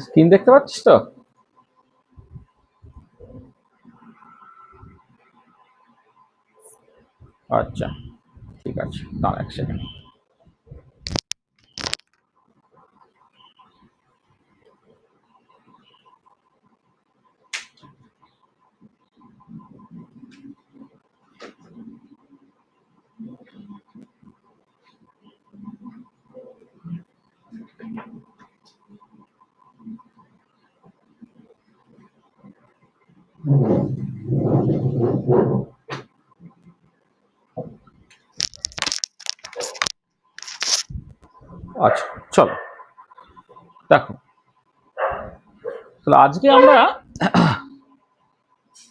Screen দেখতে পাচ্ছিস তো? আচ্ছা, ঠিক আছে, দাঁড়া এক সেকেন্ড। আচ্ছা, চলো দেখো, তাহলে আজকে আমরা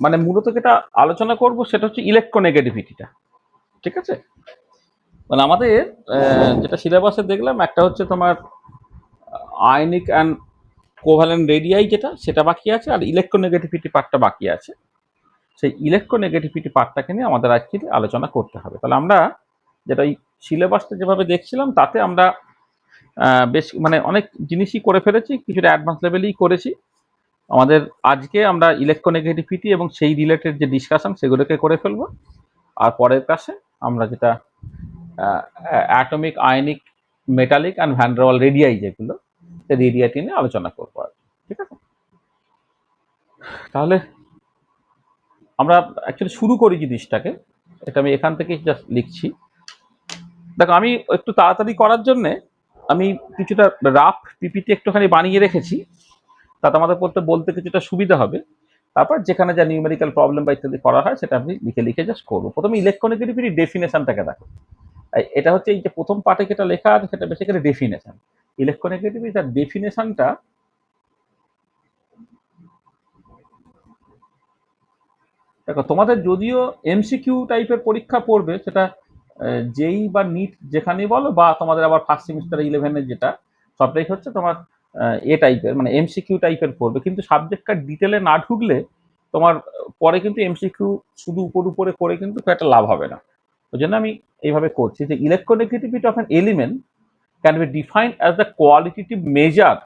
মানে মূলত যেটা আলোচনা করব সেটা হচ্ছে ইলেকট্রোনেগেটিভিটিটা। ঠিক আছে, মানে আমাদের যেটা সিলেবাসে দেখলাম, একটা হচ্ছে তোমার আয়নিক অ্যান্ড কোভ্যালেন্ট রেডিয়াই, যেটা সেটা বাকি আছে, আর ইলেকট্রোনেগেটিভিটি পার্টটা বাকি আছে। সেই ইলেকট্রোনেগেটিভিটি পার্টটাকে নিয়ে আমাদের আজকে আলোচনা করতে হবে। তাহলে আমরা যেটা এই সিলেবাসটা যেভাবে দেখছিলাম, তাতে আমরা বেশ মানে অনেক জিনিসই করে ফেলেছি, কিছুটা অ্যাডভান্স লেভেলেই করেছি। আমাদের আজকে আমরা ইলেকট্রোনেগেটিভিটি এবং সেই রিলেটেড যে ডিসকাশন সেগুলোকে করে ফেলবো। আর পরের ক্লাসে আমরা যেটা atomic, ionic, metallic and van der wall radii, যেগুলো সেই রেডিয়াটি নিয়ে আলোচনা করবো আর ঠিক আছে। তাহলে আমরা অ্যাকচুয়ালি শুরু করি জিনিসটাকে। এটা আমি এখান থেকে জাস্ট লিখছি। দেখো, আমি একটু তাড়াতাড়ি করার জন্যে আমি কিছুটা রাফ পিপিটি একটুখানি বানিয়ে রেখেছি, তাতে আমাদের বলতে কিছুটা সুবিধা হবে। তারপর যেখানে যা নিউমেরিক্যাল প্রবলেম বা ইত্যাদি করা হয় সেটা আমি লিখে লিখে জাস্ট করবো। প্রথমে ইলেকট্রোনেগেটিভিটির ডেফিনেশনটাকে দেখো। এটা হচ্ছে এই যে প্রথম পার্টে যেটা লেখা আছে সেটা বেসিক্যালি ডেফিনেশন। ইলেকট্রোনেগেটিভিটির ডেফিনেশনটা দেখো, তোমাদের যদিও এমসিকিউ টাইপের পরীক্ষা পড়বে, সেটা জেই বা নিট যেখানেই বলো, বা তোমাদের আবার ফার্স্ট সেমিস্টার 11-এর যেটা, সবটাই হচ্ছে তোমার এ টাইপের, মানে এমসিকিউ টাইপের পড়বে। কিন্তু সাবজেক্টটা ডিটেলে না ঢুকলে তোমার পরে কিন্তু এমসিকিউ শুধু উপরে করে কিন্তু খুব একটা লাভ হবে না। ওই জন্য আমি এইভাবে করছি যে electronegativity of an element can be defined as the qualitative measure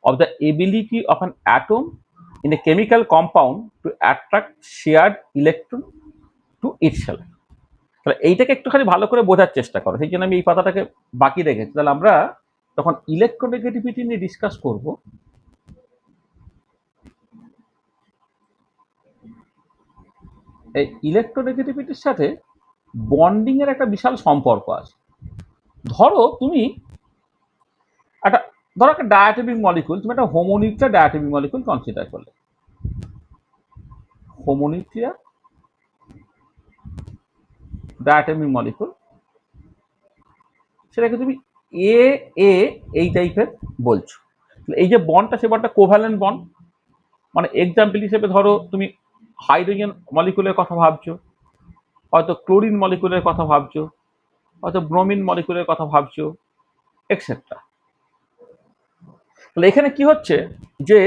of the ability of an atom in a chemical compound to attract shared electron to itself. তাহলে এইটাকে একটুখানি ভালো করে বোঝার চেষ্টা করো, সেই জন্য আমি এই পাতাটাকে বাকি রেখেছি। তাহলে আমরা তখন ইলেকট্রোনেগেটিভিটি নিয়ে ডিসকাস করব। এই ইলেকট্রোনেগেটিভিটির সাথে বন্ডিং এর একটা বিশাল সম্পর্ক আছে। ধরো তুমি একটা একটা ডায়াটমিক মলিকুল, তুমি একটা হোমোনিউক্লিয়ার ডায়াটমিক মলিকুল কনসিডার করলে। হোমোনিউক্লিয়ার ডায়াটমিক মলিকুল, সেটাকে তুমি এ এ এই টাইপের বলছো। এই যে বন্ডটা, সে বন্ডটা কোভ্যালেন্ট বন্ড। মানে এক্সাম্পল হিসেবে ধরো তুমি হাইড্রোজেন মলিকুলের কথা ভাবছো, হয়তো ক্লোরিন মলিকুলের কথা ভাবছো, হয়তো ব্রোমিন মলিকুলের কথা ভাবছো, এক্সেট্রা। তাহলে এখানে কি হচ্ছে যে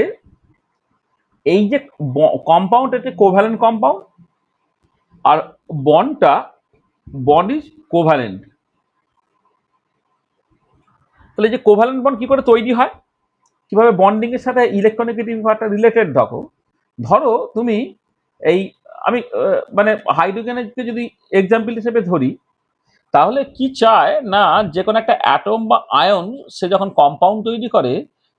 এই যে কম্পাউন্ড, এটা কোভ্যালেন্ট কম্পাউন্ড, আর বন্ড ইজ কোভ্যালেন্ট। তাহলে যে কোভ্যালেন্ট বন্ড কি করে তৈরি হয়, কিভাবে বন্ডিং এর সাথে ইলেকট্রোনেগেটিভিটিটা রিলেটেড দেখো। ধরো তুমি এই আমি মানে হাইড্রোজেনকে যদি এক্সাম্পল হিসেবে ধরি, তাহলে কি চায় না যে কোনো একটা অ্যাটম বা আয়ন সে যখন কম্পাউন্ড তৈরি করে,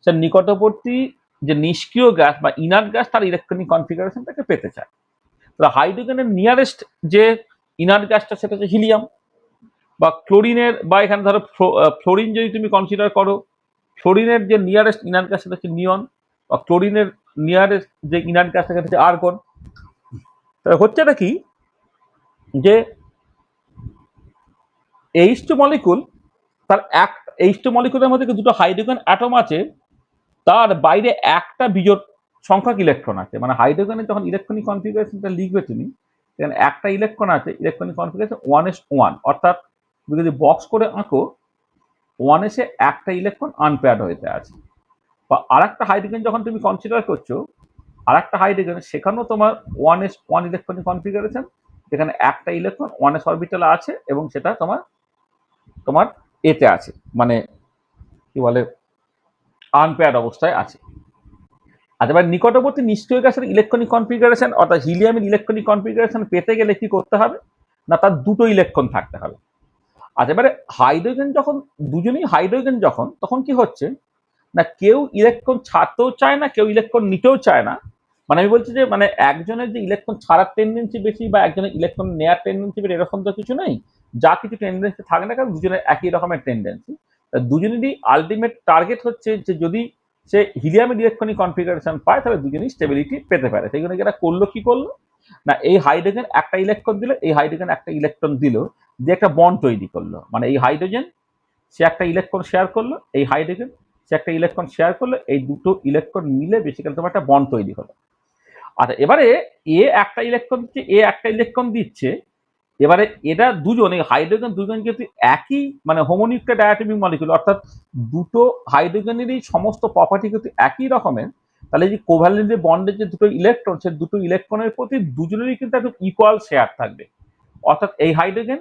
সে নিকটবর্তী যে নিষ্ক্রিয় গ্যাস বা ইনার্ট গ্যাস তার ইলেকট্রনিক কনফিগারেশনটাকে পেতে চায়। তাহলে হাইড্রোজেনের নিয়ারেস্ট যে ইনার্ট গ্যাসটা সেটা হচ্ছে হিলিয়াম, বা ক্লোরিনের, বা এখানে ধরো ফ্লোরিন যদি তুমি কনসিডার করো, ফ্লোরিনের যে নিয়ারেস্ট ইনার্ট গ্যাস সেটা হচ্ছে নিয়ন, বা ক্লোরিনের নিয়ারেস্ট যে ইনার্ট গ্যাস সেটা হচ্ছে আর্গন। তাহলে হচ্ছেটা কি যে H2 মলিকুল, তার এক H2 মলিকুলের মধ্যে দুটো হাইড্রোজেন অ্যাটম আছে, তার বাইরে একটা বিজোড় সংখ্যক ইলেকট্রন আছে। মানে হাইড্রোজেনের যখন ইলেকট্রনিক কনফিগারেশনটা লিখবে তুমি, সেখানে একটা ইলেকট্রন আছে, ইলেকট্রনিক কনফিগারেশন 1s1, অর্থাৎ তুমি যদি বক্স করে আঁকো, 1s একটা ইলেকট্রন আনপেয়ার্ড হয়েতে আছে। বা আর একটা হাইড্রোজেন যখন তুমি কনসিডার করছো, আর একটা হাইড্রোজেন, সেখানেও তোমার 1s1 ইলেকট্রনিক কনফিগারেশন, যেখানে একটা ইলেকট্রন 1s অরবিটালে আছে, এবং সেটা তোমার এতে আছে, মানে কি বলে, আনপেয়ার্ড অবস্থায় আছে। আচ্ছা, এবার নিকটবর্তী নিষ্ক্রিয় গ্যাসের ইলেকট্রনিক কনফিগারেশন অর্থাৎ হিলিয়ামের ইলেকট্রনিক কনফিগারেশন পেতে গেলে কি করতে হবে, না তার দুটো ইলেকট্রন থাকতে হবে। আচ্ছা, এবারে হাইড্রোজেন যখন, দুজনেই হাইড্রোজেন যখন, তখন কি হচ্ছে না কেউ ইলেকট্রন ছাড়তেও চায় না, কেউ ইলেকট্রন নিতেও চায় না। মানে আমি বলছি যে মানে একজনের যে ইলেকট্রন ছাড়ার টেন্ডেন্সি বেশি বা একজনের ইলেকট্রন নেওয়ার টেন্ডেন্সি বেশি এরকম তো কিছু নেই। যা কিছু টেন্ডেন্সি থাকে না কারণ দুজনের একই রকমের টেন্ডেন্সি। দুজনেরই আলটিমেট টার্গেট হচ্ছে যে যদি সে হিলিয়ামের ইলেকট্রনিক কনফিগারেশন পায় তাহলে দুজনেই স্টেবিলিটি পেতে পারে। সেই জন্য এরা করলো কি করলো, না এই হাইড্রোজেন একটা ইলেকট্রন দিল, এই হাইড্রোজেন একটা ইলেকট্রন দিল, দিয়ে একটা বন্ড তৈরি করলো। মানে এই হাইড্রোজেন সে একটা ইলেকট্রন শেয়ার করলো, এই হাইড্রোজেন সে একটা ইলেকট্রন শেয়ার করলো, এই দুটো ইলেকট্রন মিলে বেসিক্যালি তোমার একটা বন্ড তৈরি হলো। আচ্ছা, এবারে এ একটা ইলেকট্রন দিচ্ছে, এ একটা ইলেকট্রন দিচ্ছে, এবারে এরা দুজন, এই হাইড্রোজেন দুজন যদি একই মানে হোমোনিউক্লিয়ার ডায়াটমিক মলিকিউল অর্থাৎ দুটো হাইড্রোজেনেরই সমস্ত প্রপার্টি কিন্তু একই রকমের, তাহলে যে কোভ্যালেন্ট বন্ডের যে দুটো ইলেকট্রন, সে দুটো ইলেকট্রনের প্রতি দুজনেরই কিন্তু একদম ইকুয়াল শেয়ার থাকবে। অর্থাৎ এই হাইড্রোজেন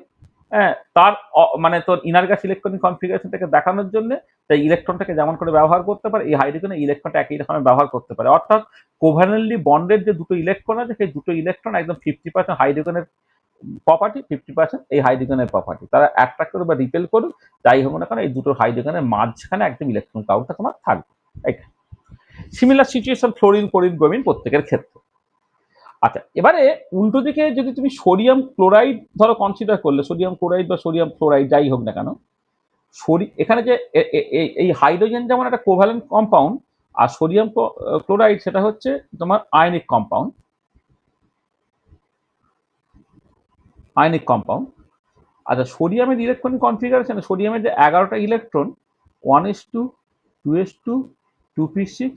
তার মানে তোর ইনার গ্যাস ইলেকট্রনিক কনফিগারেশনটাকে দেখানোর জন্য তাই ইলেকট্রনটাকে যেমন করে ব্যবহার করতে পারে, এই হাইড্রোজেনের ইলেকট্রনটা একই রকমের ব্যবহার করতে পারে। অর্থাৎ কোভ্যালেন্টলি বন্ডের যে দুটো ইলেকট্রন আছে সেই দুটো ইলেকট্রন একদম 50% হাইড্রোজেনের প্রপার্টি, 50% এই হাইড্রোজেনের প্রপার্টি। তারা অ্যাট্রাক্ট করুক বা রিপেল করুক যাই হোক না কেন, এই দুটো হাইড্রোজেনের মাঝখানে একদম ইলেকট্রন কাউন্টটা তোমার থাকবে। Similar situation fluorine, chlorine, bromine প্রত্যেকের ক্ষেত্রে। আচ্ছা, এবারে উল্টো দিকে যদি তুমি সোডিয়াম ক্লোরাইড ধরো কনসিডার করলে, সোডিয়াম ক্লোরাইড বা সোডিয়াম ফ্লোরাইড যাই হোক না কেন, এখানে যে এই হাইড্রোজেন যেমন একটা কোভ্যালেন্ট কম্পাউন্ড, আর সোডিয়াম ক্লোরাইড সেটা হচ্ছে তোমার আয়নিক কম্পাউন্ড। Ionic compound. আচ্ছা, সোডিয়ামের ইলেকট্রনিক কনফিগারেশন, সোডিয়ামের যে 11টা electron 1s2 2s2 2p6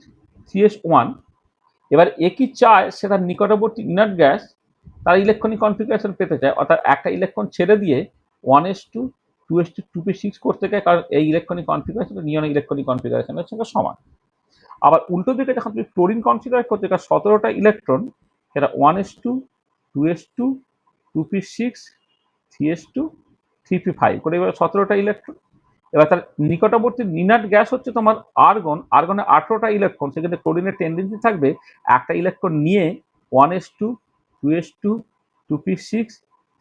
3s1, এবার এ কি চায় সে তার নিকটবর্তী ইনার্ট গ্যাস তার ইলেকট্রনিক কনফিগারেশন পেতে চায়, অর্থাৎ একটা ইলেকট্রন ছেড়ে দিয়ে 1s2 2s2 2p6 করতে চায়, কারণ এই ইলেকট্রনিক কনফিগারেশন নিয়নের ইলেকট্রনিক কনফিগারেশনের সঙ্গে সমান। আবার উল্টো দিকে যখন তুমি ক্লোরিন কনসিডার করতে, কারণ 17টা ইলেকট্রন, সেটা 1s2 2s2 2p6 3s2 3p5 করে এবার 17টা ইলেকট্রন। এবার তার নিকটবর্তী ইনার্ট গ্যাস হচ্ছে তোমার আর্গন, আর্গনে 18টা ইলেকট্রন, সেখানে ক্লোরিনের টেন্ডেন্সি থাকবে একটা ইলেকট্রন নিয়ে 1s2 2s2 2p6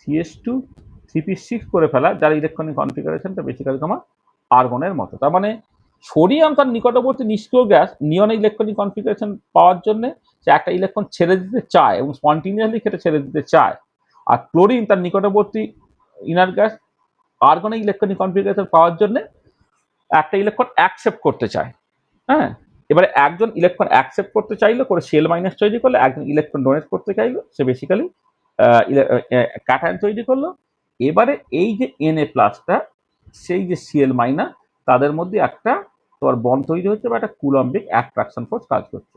3s2 3p6 করে ফেলা, যার ইলেকট্রনিক কনফিগারেশনটা বেসিক্যালি তোমার আর্গনের মতো। তার মানে সোডিয়াম তার নিকটবর্তী নিষ্ক্রিয় গ্যাস নিয়নের ইলেকট্রনিক কনফিগারেশন পাওয়ার জন্য সে একটা ইলেকট্রন ছেড়ে দিতে চায় এবং স্পন্টিনিয়াসলি সেটা ছেড়ে দিতে চায়। আর ক্লোরিন তার নিকটবর্তী ইনার গ্যাস আর্গনের ইলেকট্রনিক কনফিগারেশন পাওয়ার জন্য একটা ইলেকট্রন অ্যাকসেপ্ট করতে চায়। হ্যাঁ, এবারে একজন ইলেকট্রন অ্যাকসেপ্ট করতে চাইলো করে সিএল মাইনাস তৈরি করলো, একজন ইলেকট্রন ডোনেট করতে চাইলো সে বেসিক্যালি ক্যাটায়ন তৈরি করলো। এবারে এই যে এনএ প্লাসটা সেই যে সিএল মাইনাস তাদের মধ্যে একটা তোমার বন্ড তৈরি হচ্ছে বা একটা কুলম্বিক অ্যাট্রাকশন ফোর্স কাজ করছে,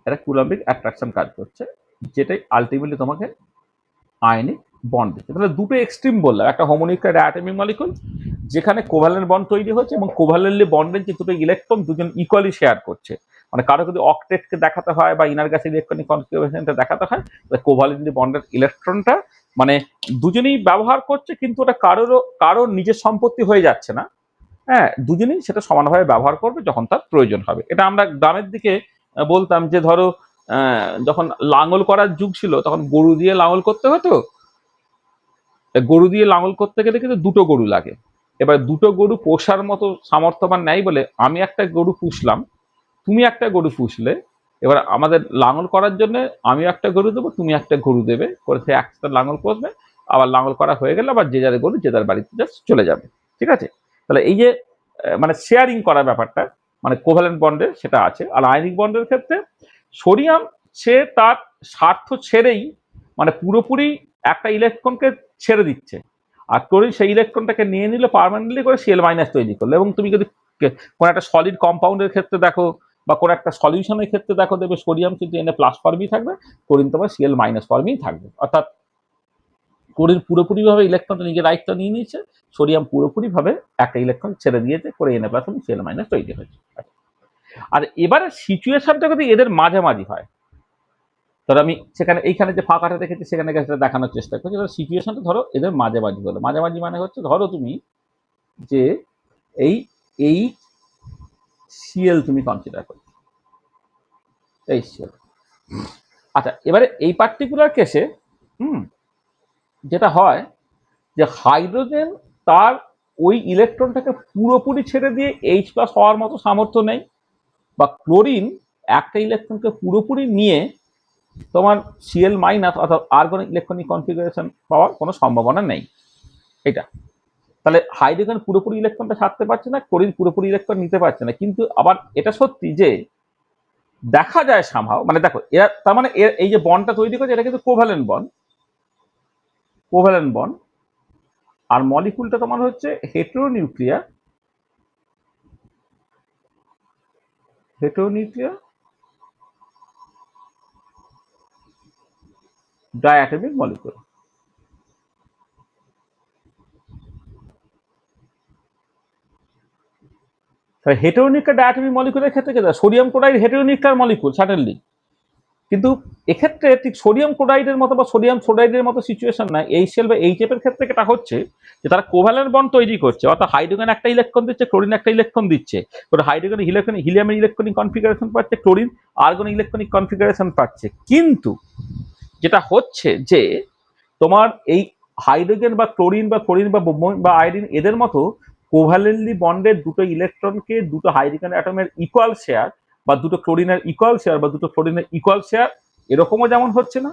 একটা কুলম্বিক অ্যাট্রাকশন কাজ করছে, যেটাই আলটিমেটলি তোমাকে আয়নিক বন্ড দিচ্ছে। তাহলে দুটো এক্সট্রিম বললাম, একটা হোমোনিউক্লিয়ার ডায়াটমিক মলিকুল যেখানে কোভ্যালেন্ট বন্ড তৈরি হচ্ছে এবং কোভ্যালেন্টলি বন্ডের যে দুটো ইলেকট্রন দুজন ইকুয়ালি শেয়ার করছে। মানে কারো যদি অক্টেটকে দেখাতে হয় বা ইনার গ্যাস ইলেকট্রনিক কনফিগারেশনটা দেখাতে হয়, কোভ্যালেন্টলি বন্ডের ইলেকট্রনটা মানে দুজনেই ব্যবহার করছে, কিন্তু ওটা কারোর নিজের সম্পত্তি হয়ে যাচ্ছে না। হ্যাঁ, দুজনেই সেটা সমানভাবে ব্যবহার করবে যখন তার প্রয়োজন হবে। এটা আমরা গ্রামের দিকে বলতাম যে ধরো যখন লাঙল করার যুগ ছিল তখন গরু দিয়ে লাঙল করতে হতো। গরু দিয়ে লাঙল করতে গেলে কিন্তু দুটো গরু লাগে। এবার দুটো গরু পোষার মতো সামর্থ্যবান নেই বলে আমি একটা গরু পুষলাম, তুমি একটা গরু পুষলে, এবার আমাদের লাঙল করার জন্য আমি একটা গরু দেবো, তুমি একটা গরু দেবে, করে সে একসাথে লাঙল করবে, আবার লাঙল করা হয়ে গেলে আবার যে যার গরু যে যার বাড়িতে জাস্ট চলে যাবে। ঠিক আছে, তাহলে এই যে মানে শেয়ারিং করার ব্যাপারটা মানে কোভ্যালেন্ট বন্ডের সেটা আছে। আর আয়নিক বন্ডের ক্ষেত্রে সোডিয়াম সে তার স্বার্থ ছেড়েই মানে পুরোপুরি একটা ইলেকট্রনকে ছেড়ে দিচ্ছে, আর ক্লোরিন সেই ইলেকট্রনটাকে নিয়ে নিলে পার্মানেন্টলি করে সিএল মাইনাস তৈরি করলো। এবং তুমি যদি কোনো একটা সলিড কম্পাউন্ডের ক্ষেত্রে দেখো বা কোনো একটা সলিউশনের ক্ষেত্রে দেখো, দেখবে সোডিয়াম কিন্তু এনে প্লাস ফর্মেই থাকবে, ক্লোরিন তোমার সিএল মাইনাস ফর্মেই থাকবে। অর্থাৎ ক্লোরিন পুরোপুরিভাবে ইলেকট্রনটা নিজের দায়িত্ব নিয়ে নিয়েছে, সোডিয়াম পুরোপুরিভাবে একটা ইলেকট্রন ছেড়ে দিয়েছে, করে এনে প্লাস এবং সিএল মাইনাস তৈরি হয়েছে। আর এবারে সিচুয়েশনটা যদি এদের মাঝামাঝি হয়, ধরো আমি সেখানে এইখানে যে ফাঁকাটা দেখেছি সেখানে সেটা দেখানোর চেষ্টা করছি, ধরো সিচুয়েশনটা ধরো এদের মাঝামাঝি হলো। মাঝামাঝি মানে হচ্ছে ধরো তুমি যে এই এই সিএল তুমি কনসিডার করছো, HCl। আচ্ছা, এবারে এই পার্টিকুলার কেসে যেটা হয় যে হাইড্রোজেন তার ওই ইলেকট্রনটাকে পুরোপুরি ছেড়ে দিয়ে H+ হওয়ার মতো সামর্থ্য নেই, বা ক্লোরিন একটা ইলেকট্রনকে পুরোপুরি নিয়ে তোমার Cl- অর্থাৎ আর্গনিক ইলেকট্রনিক কনফিগারেশন পাওয়ার কোনো সম্ভাবনা নেই। এটা তাহলে হাইড্রোজেন পুরোপুরি ইলেকট্রনটা ছাড়তে পারছে না, ক্লোরিন পুরোপুরি ইলেকট্রন নিতে পারছে না। কিন্তু আবার এটা সত্যি যে দেখা যায় সামহাও, মানে দেখো এরা তার মানে এই যে বন্ডটা তৈরি করছে এটা কিন্তু কোভ্যালেন্ট বন্ড, কোভ্যালেন্ট বন্ড। আর মলিকুলটা তোমার হচ্ছে হেটেরোনিউক্লিয়ার, হেটেরোনিউক্লিয়ার ডায়াটমিক মলিকুল। হেটেরোনিউক্লিয়ার ডায়াটমিক মলিকুলের ক্ষেত্রে কি সোডিয়াম ক্লোরাইড হেটেরোনিউক্লিয়ার মলিকুল সার্টেনলি, কিন্তু এক্ষেত্রে ঠিক সোডিয়াম ক্লোরাইডের মতো বা সোডিয়াম সোডাইডের মতো সিচুয়েশন না। HCl বা HF এর ক্ষেত্রে এটা হচ্ছে যে তারা কোভ্যালেন্ট বন্ড তৈরি করছে, অর্থাৎ হাইড্রোজেন একটা ইলেকট্রন দিচ্ছে, ক্লোরিন একটা ইলেকট্রন দিচ্ছে, হাইড্রোজেন হিলিয়ামের ইলেকট্রনিক কনফিগারেশন পাচ্ছে, ক্লোরিন আর্গনিক ইলেকট্রনিক কনফিগারেশন পাচ্ছে। কিন্তু যেটা হচ্ছে যে তোমার এই হাইড্রোজেন বা ক্লোরিন বা আয়োডিন এদের মতো কোভ্যালেন্টলি বন্ডের দুটো ইলেকট্রনকে দুটো হাইড্রোজেন অ্যাটমের ইকুয়াল শেয়ার, বা দুটো ক্লোরিনের ইকুয়াল শেয়ার, বা দুটো ক্লোরিনের ইকুয়াল শেয়ার, এরকমও যেমন হচ্ছে না।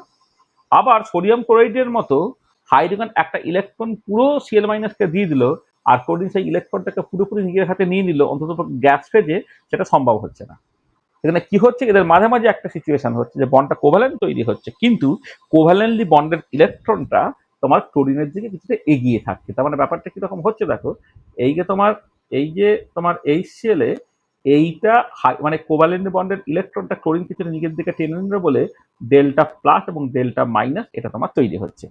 আবার সোডিয়াম ক্লোরাইডের মতো হাইড্রোজেন একটা ইলেকট্রন পুরো Cl- কে দিয়ে দিল, আর ক্লোরিন সেই ইলেকট্রনটাকে পুরোপুরি নিজের হাতে নিয়ে নিল, অন্তত গ্যাস ফেজে, সেটা সম্ভব হচ্ছে না। এখানে কি হচ্ছে, এদের মাঝে মাঝে একটা সিচুয়েশন হচ্ছে যে বন্ডটা কোভ্যালেন্ট তৈরি হচ্ছে, কিন্তু কোভ্যালেন্টলি বন্ডের ইলেকট্রনটা তোমার ক্লোরিনের দিকে কিছুটা এগিয়ে থাকছে। তার মানে ব্যাপারটা কিরকম হচ্ছে দেখো, এই যে তোমার HCl এ এইটা মানে কোভ্যালেন্ট বন্ডের ইলেকট্রনটা ক্লোরিন কিছুটা নিজের দিকে টেনে নিল বলে ডেল্টা প্লাস এবং ডেল্টা মাইনাস এটা তোমার তৈরি হচ্ছে।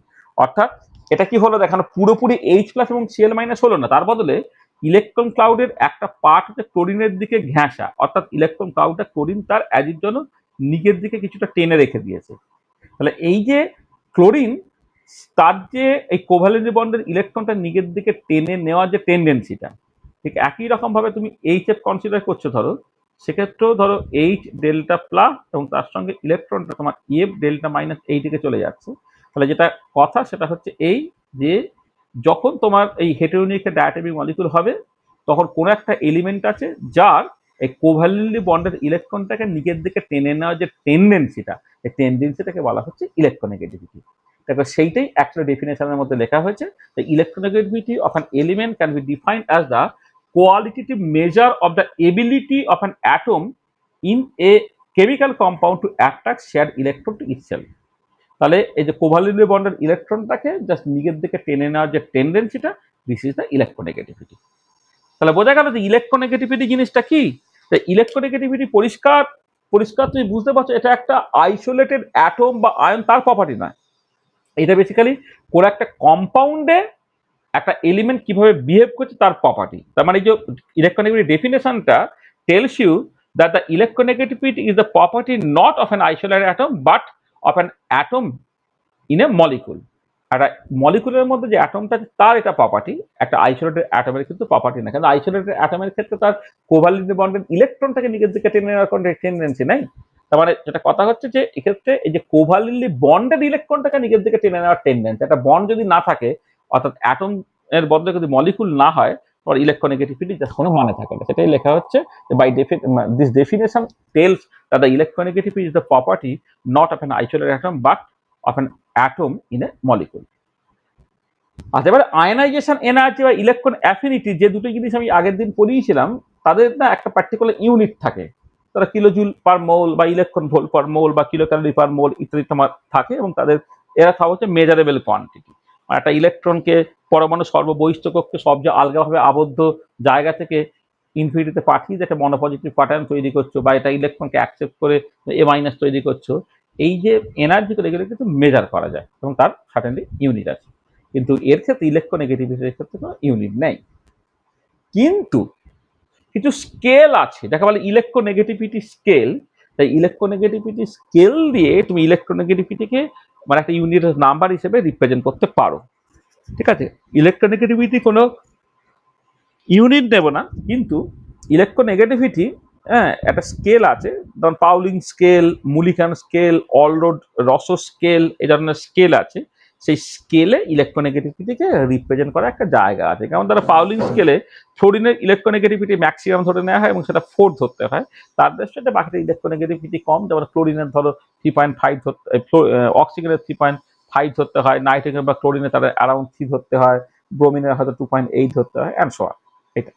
অর্থাৎ এটা কি হলো দেখানো, পুরোপুরি H+ এবং Cl- হলো না, তার বদলে ইলেকট্রন ক্লাউডের একটা পার্ট হচ্ছে ক্লোরিনের দিকে ঘেঁষা, অর্থাৎ ইলেকট্রন ক্লাউডটা ক্লোরিন তার অ্যাজির জন্য নিজের দিকে কিছুটা টেনে রেখে দিয়েছে। তাহলে এই যে ক্লোরিন তার যে এই কোভ্যালেন্ট বন্ডের ইলেকট্রনটা নিজের দিকে টেনে নেওয়ার যে টেন্ডেন্সিটা, ঠিক একই রকম ভাবে তুমি HF কনসিডার করছো, ধরো সেক্ষেত্রেও ধরো H ডেল্টা প্লাস এবং তার সঙ্গে ইলেকট্রনটা তোমার F ডেল্টা মাইনাস এই দিকে চলে যাচ্ছে। তাহলে যেটা কথা সেটা হচ্ছে এই যে যখন তোমার এই হেটেরোনিউক্লিয়ার ডায়াটমিক মলিকুল হবে, তখন কোনো একটা এলিমেন্ট আছে যার এই কোভ্যালেন্টলি বন্ডের ইলেকট্রনটাকে নিজের দিকে টেনে নেওয়ার যে টেন্ডেন্সিটা, এই টেন্ডেন্সিটাকে বলা হচ্ছে ইলেকট্রোনেগেটিভিটি। দেখো সেইটাই অ্যাকচুয়ালি ডেফিনেশনের মধ্যে লেখা হয়েছে। The electronegativity of an element can be defined as the qualitative measure of the ability of an atom in a chemical compound to attract shared electron to itself। তাহলে এই যে কোভ্যালেন্টলি বন্ডের ইলেকট্রনটাকে জাস্ট নিজের দিকে টেনে নেওয়ার যে টেন্ডেন্সিটা, দিস ইজ দ্য ইলেকট্রোনেগেটিভিটি। তাহলে বোঝা গেল যে ইলেকট্রোনেগেটিভিটি জিনিসটা কি। ইলেকট্রোনেগেটিভিটি পরিষ্কার পরিষ্কার তুমি বুঝতে পারছো, এটা একটা আইসোলেটেড অ্যাটম বা আয়ন তার প্রপার্টি নয়। এটা বেসিক্যালি কোনো একটা কম্পাউন্ডে একটা এলিমেন্ট কিভাবে বিহেভ করছে তার প্রপার্টি। তার মানে এই যে ইলেকট্রোনেগেটিভিটি ডেফিনেশনটা tells you that the electronegativity is the property not of an isolated atom but of an atom in a molecule. একটা মলিকুলের মধ্যে যে অ্যাটমটা আছে তার এটা প্রপার্টি, একটা আইসোলেটেড অ্যাটমের কিন্তু প্রপার্টি না। কিন্তু আইসোলেটেড অ্যাটমের ক্ষেত্রে তার কোভ্যালেন্ট বন্ডের ইলেকট্রনটাকে নিজের দিকে টেনে নেওয়ার কোনো টেন্ডেন্সি নেই। তার মানে যেটা কথা হচ্ছে যে এক্ষেত্রে এই যে কোভ্যালেন্টলি বন্ডের ইলেকট্রনটাকে নিজের দিকে টেনে নেওয়ার টেন্ডেন্সি, একটা বন্ড যদি না থাকে, অর্থাৎ অ্যাটম এর বদলে যদি মলিকুল না হয়, তোমার ইলেকট্রোনেগেটিভিটি কোনো মানে থাকে না। সেটাই লেখা হচ্ছে by this definition tells that the electronegativity is the property not of an isolated atom but of an atom in a molecule. আচ্ছা, এবার আয়নাইজেশন এনার্জি বা ইলেকট্রন অ্যাফিনিটি, যে দুটো জিনিস আমি আগের দিন পড়িয়েছিলাম, তাদের না একটা পার্টিকুলার ইউনিট থাকে। তারা কিলোজুল পার মোল বা ইলেকট্রন ভোল্ট পার মোল বা কিলো ক্যালোরি পার মোল ইত্যাদি তোমার থাকে, এবং তাদের এরা সব হচ্ছে মেজারেবল কোয়ান্টিটি। একটা ইলেকট্রনকে পরমাণু সর্ববহিষ্ঠ কক্ষে সব যে আলগাভাবে আবদ্ধ জায়গা থেকে ইনফিনিটিতে পাঠিয়ে একটা মনোপজিটিভ প্যাটার্ন তৈরি করছো, বা এটা ইলেকট্রনকে অ্যাকসেপ্ট করে A- তৈরি করছো, এই যে এনার্জিগুলো এগুলো কিন্তু মেজার করা যায় এবং তার সার্টেনলি ইউনিট আছে। কিন্তু এর ক্ষেত্রে ইলেকট্রোনেগেটিভিটির ক্ষেত্রে কোনো ইউনিট নেই। কিন্তু কিছু স্কেল আছে যাকে বলে ইলেকট্রোনেগেটিভিটি স্কেল। তাই ইলেকট্রোনেগেটিভিটি স্কেল দিয়ে তুমি ইলেকট্রোনেগেটিভিটিকে মানে একটা ইউনিটের নাম্বার হিসেবে রিপ্রেজেন্ট করতে পারো। ঠিক আছে, ইলেকট্রোনেগেটিভিটি কোনো ইউনিট নেব না, কিন্তু ইলেকট্রোনেগেটিভিটি হ্যাঁ, একটা স্কেল আছে, ধরুন Pauling scale, Mulliken scale, Allred Rochow scale, এই ধরনের স্কেল আছে। সেই স্কেলে ইলেকট্রোনেগেটিভিটিকে রিপ্রেজেন্ট করা একটা জায়গা আছে। যেমন ধরো পাউলিং স্কেলে ফ্লোরিনের ইলেকট্রোনেগেটিভিটি ম্যাক্সিমাম ধরে নেওয়া হয় এবং সেটা 4 ধরতে হয়। তার সাথে বাকিটা ইলেকট্রোনেগেটিভিটি কম, যেমন ক্লোরিনের ধরো 3.5 ধরতে, অক্সিজেনের 3.5 ধরতে হয়, নাইট্রোজেন বা ক্লোরিনে তাদের অ্যারাউন্ড 3 ধরতে হয়, ব্রোমিনের হয়তো 2.8 ধরতে হয়, অ্যান্ড সো অন। এটা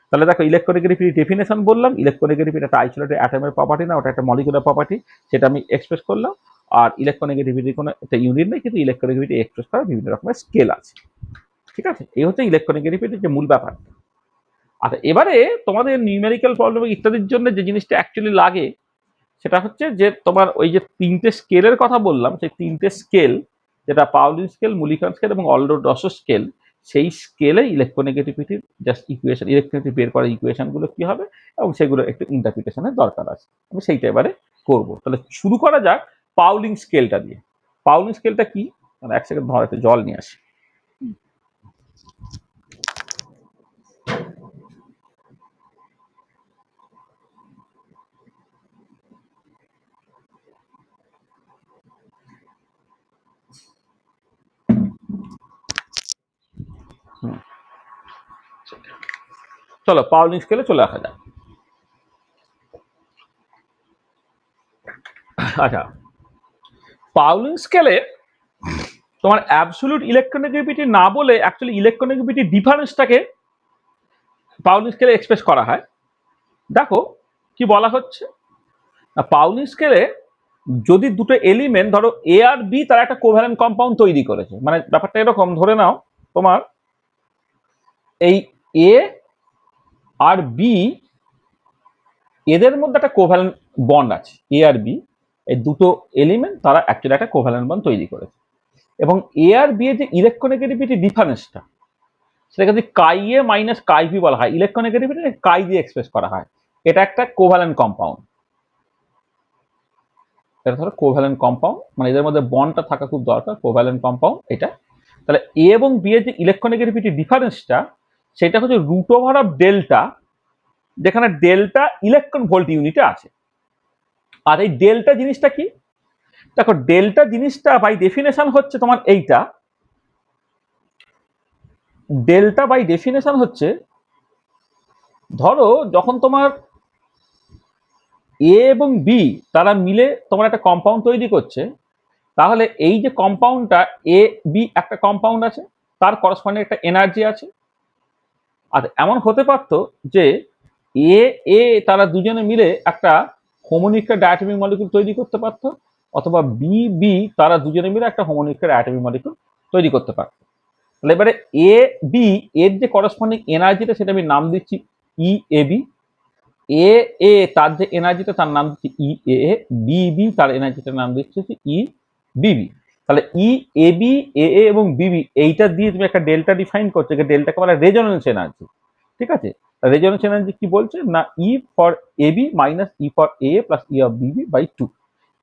তাহলে দেখো ইলেকট্রোনেগেটিভিটি ডেফিনেশন বললাম, ইলেকট্রোনেগেটিভিটি একটা আইসোলেটেড অ্যাটমের প্রপার্টি না, ওটা একটা মলিকুলার প্রপার্টি, সেটা আমি এক্সপ্রেস করলাম। আর ইলেকট্রোনেগেটিভিটি কোনো একটা ইউনিট নেই, কিন্তু ইলেকট্রোনেগেটিভিটি এক্সপ্রেস করার বিভিন্ন রকমের স্কেল আছে। ঠিক আছে, এই হচ্ছে ইলেকট্রোনেগেটিভিটির যে মূল ব্যাপার। আচ্ছা, এবারে তোমাদের নিউমেরিক্যাল প্রবলেম ইত্যাদির জন্য যে জিনিসটা অ্যাকচুয়ালি লাগে সেটা হচ্ছে যে তোমার ওই যে 3টে স্কেলের কথা বললাম, সেই 3টে স্কেল, যেটা পাউলিন স্কেল, মুলিকান স্কেল এবং অলডো-ডসো স্কেল, সেই স্কেলে ইলেকট্রোনেগেটিভিটির জাস্ট ইকুয়েশন, ইলেকট্রোনেগেটিভ বের করা ইকুয়েশনগুলো কি হবে এবং সেগুলো একটু ইন্টারপ্রিটেশনের দরকার আছে। আমি সেইটা এবারে করব। তাহলে শুরু করা যাক পাউলিং স্কেলটা দিয়ে। পাউলিং স্কেলটা কি? মানে এক সেকেন্ড ধর, একটু জল নিয়ে আসি। চলো পাউলিং স্কেলে চলে আসা যাক। আচ্ছা, পাউলিং স্কেলে তোমার অ্যাবসোলিউট ইলেকট্রোনেগেটিভিটি না বলে অ্যাকচুয়ালি ইলেকট্রোনেগেটিভিটি ডিফারেন্সটাকে পাউলিং স্কেলে এক্সপ্রেস করা হয়। দেখো কি বলা হচ্ছে, পাউলিং স্কেলে যদি দুটো এলিমেন্ট ধরো এ আর বি, তারা একটা কোভ্যালেন্ট কম্পাউন্ড তৈরি করেছে, মানে ব্যাপারটা এরকম, ধরে নাও তোমার এই এ আর বি, এদের মধ্যে একটা কোভ্যালেন্ট বন্ড আছে, এ আর বি, এই দুটো এলিমেন্ট তারা অ্যাকচুয়ালি একটা কোভ্যালেন্ট বন্ড তৈরি করেছে। এবং এ আর বি এর যে ইলেকট্রোনেগেটিভিটি ডিফারেন্সটা, সেটাকে যদি কাই এ মাইনাস কাই বি বলা হয়, ইলেকট্রোনেগেটিভিটি কাই দিয়ে এক্সপ্রেস করা হয়। এটা একটা কোভ্যালেন্ট কম্পাউন্ড, এটা ধরো কোভ্যালেন্ট কম্পাউন্ড, মানে এদের মধ্যে বন্ডটা থাকা খুব দরকার, কোভ্যালেন্ট কম্পাউন্ড এটা। তাহলে এ এবং বি এর যে ইলেকট্রোনেগেটিভিটি ডিফারেন্সটা, সেটা হচ্ছে রুট ওভার অফ ডেল্টা, যেখানে ডেল্টা ইলেকট্রন ভোল্ট ইউনিটে আছে। আর এই ডেল্টা জিনিসটা কি? দেখো ডেল্টা জিনিসটা বাই ডেফিনেশন হচ্ছে তোমার এইটা, ডেল্টা বাই ডেফিনেশন হচ্ছে, ধরো যখন তোমার এ এবং বি তারা মিলে তোমার একটা কম্পাউন্ড তৈরি করছে, তাহলে এই যে কম্পাউন্ডটা এ বি একটা কম্পাউন্ড আছে, তার করসপন্ডিং একটা এনার্জি আছে। আর এমন হতে পারতো যে এ এ তারা দুজনে মিলে একটা হোমোনিউক্লিয়ার ডায়াটমিক মলিকিউল তৈরি করতে পারতো, অথবা বি বি তারা দুজনে মিলে একটা হোমোনিউক্লিয়ার ডায়াটমিক মলিকিউল তৈরি করতে পারতো। তাহলে এবারে এ বি এর যে করসপন্ডিং এনার্জিটা, সেটা আমি নাম দিচ্ছি ই এ বি। এ এ তার যে এনার্জিটা তার নাম দিচ্ছি ই এ এ, বি বি তার এনার্জিটার নাম দিচ্ছি ই বিবি। তাহলে ই এ বি এ এ এবং বিবি, এইটা দিয়ে তুমি একটা ডেল্টা ডিফাইন করছো, ডেল্টাকে বলা রেজোনেন্স এনার্জি। ঠিক আছে, রেজোনেন্স এনার্জি কি বলছে না, E for A B minus E for A plus E of BB by 2,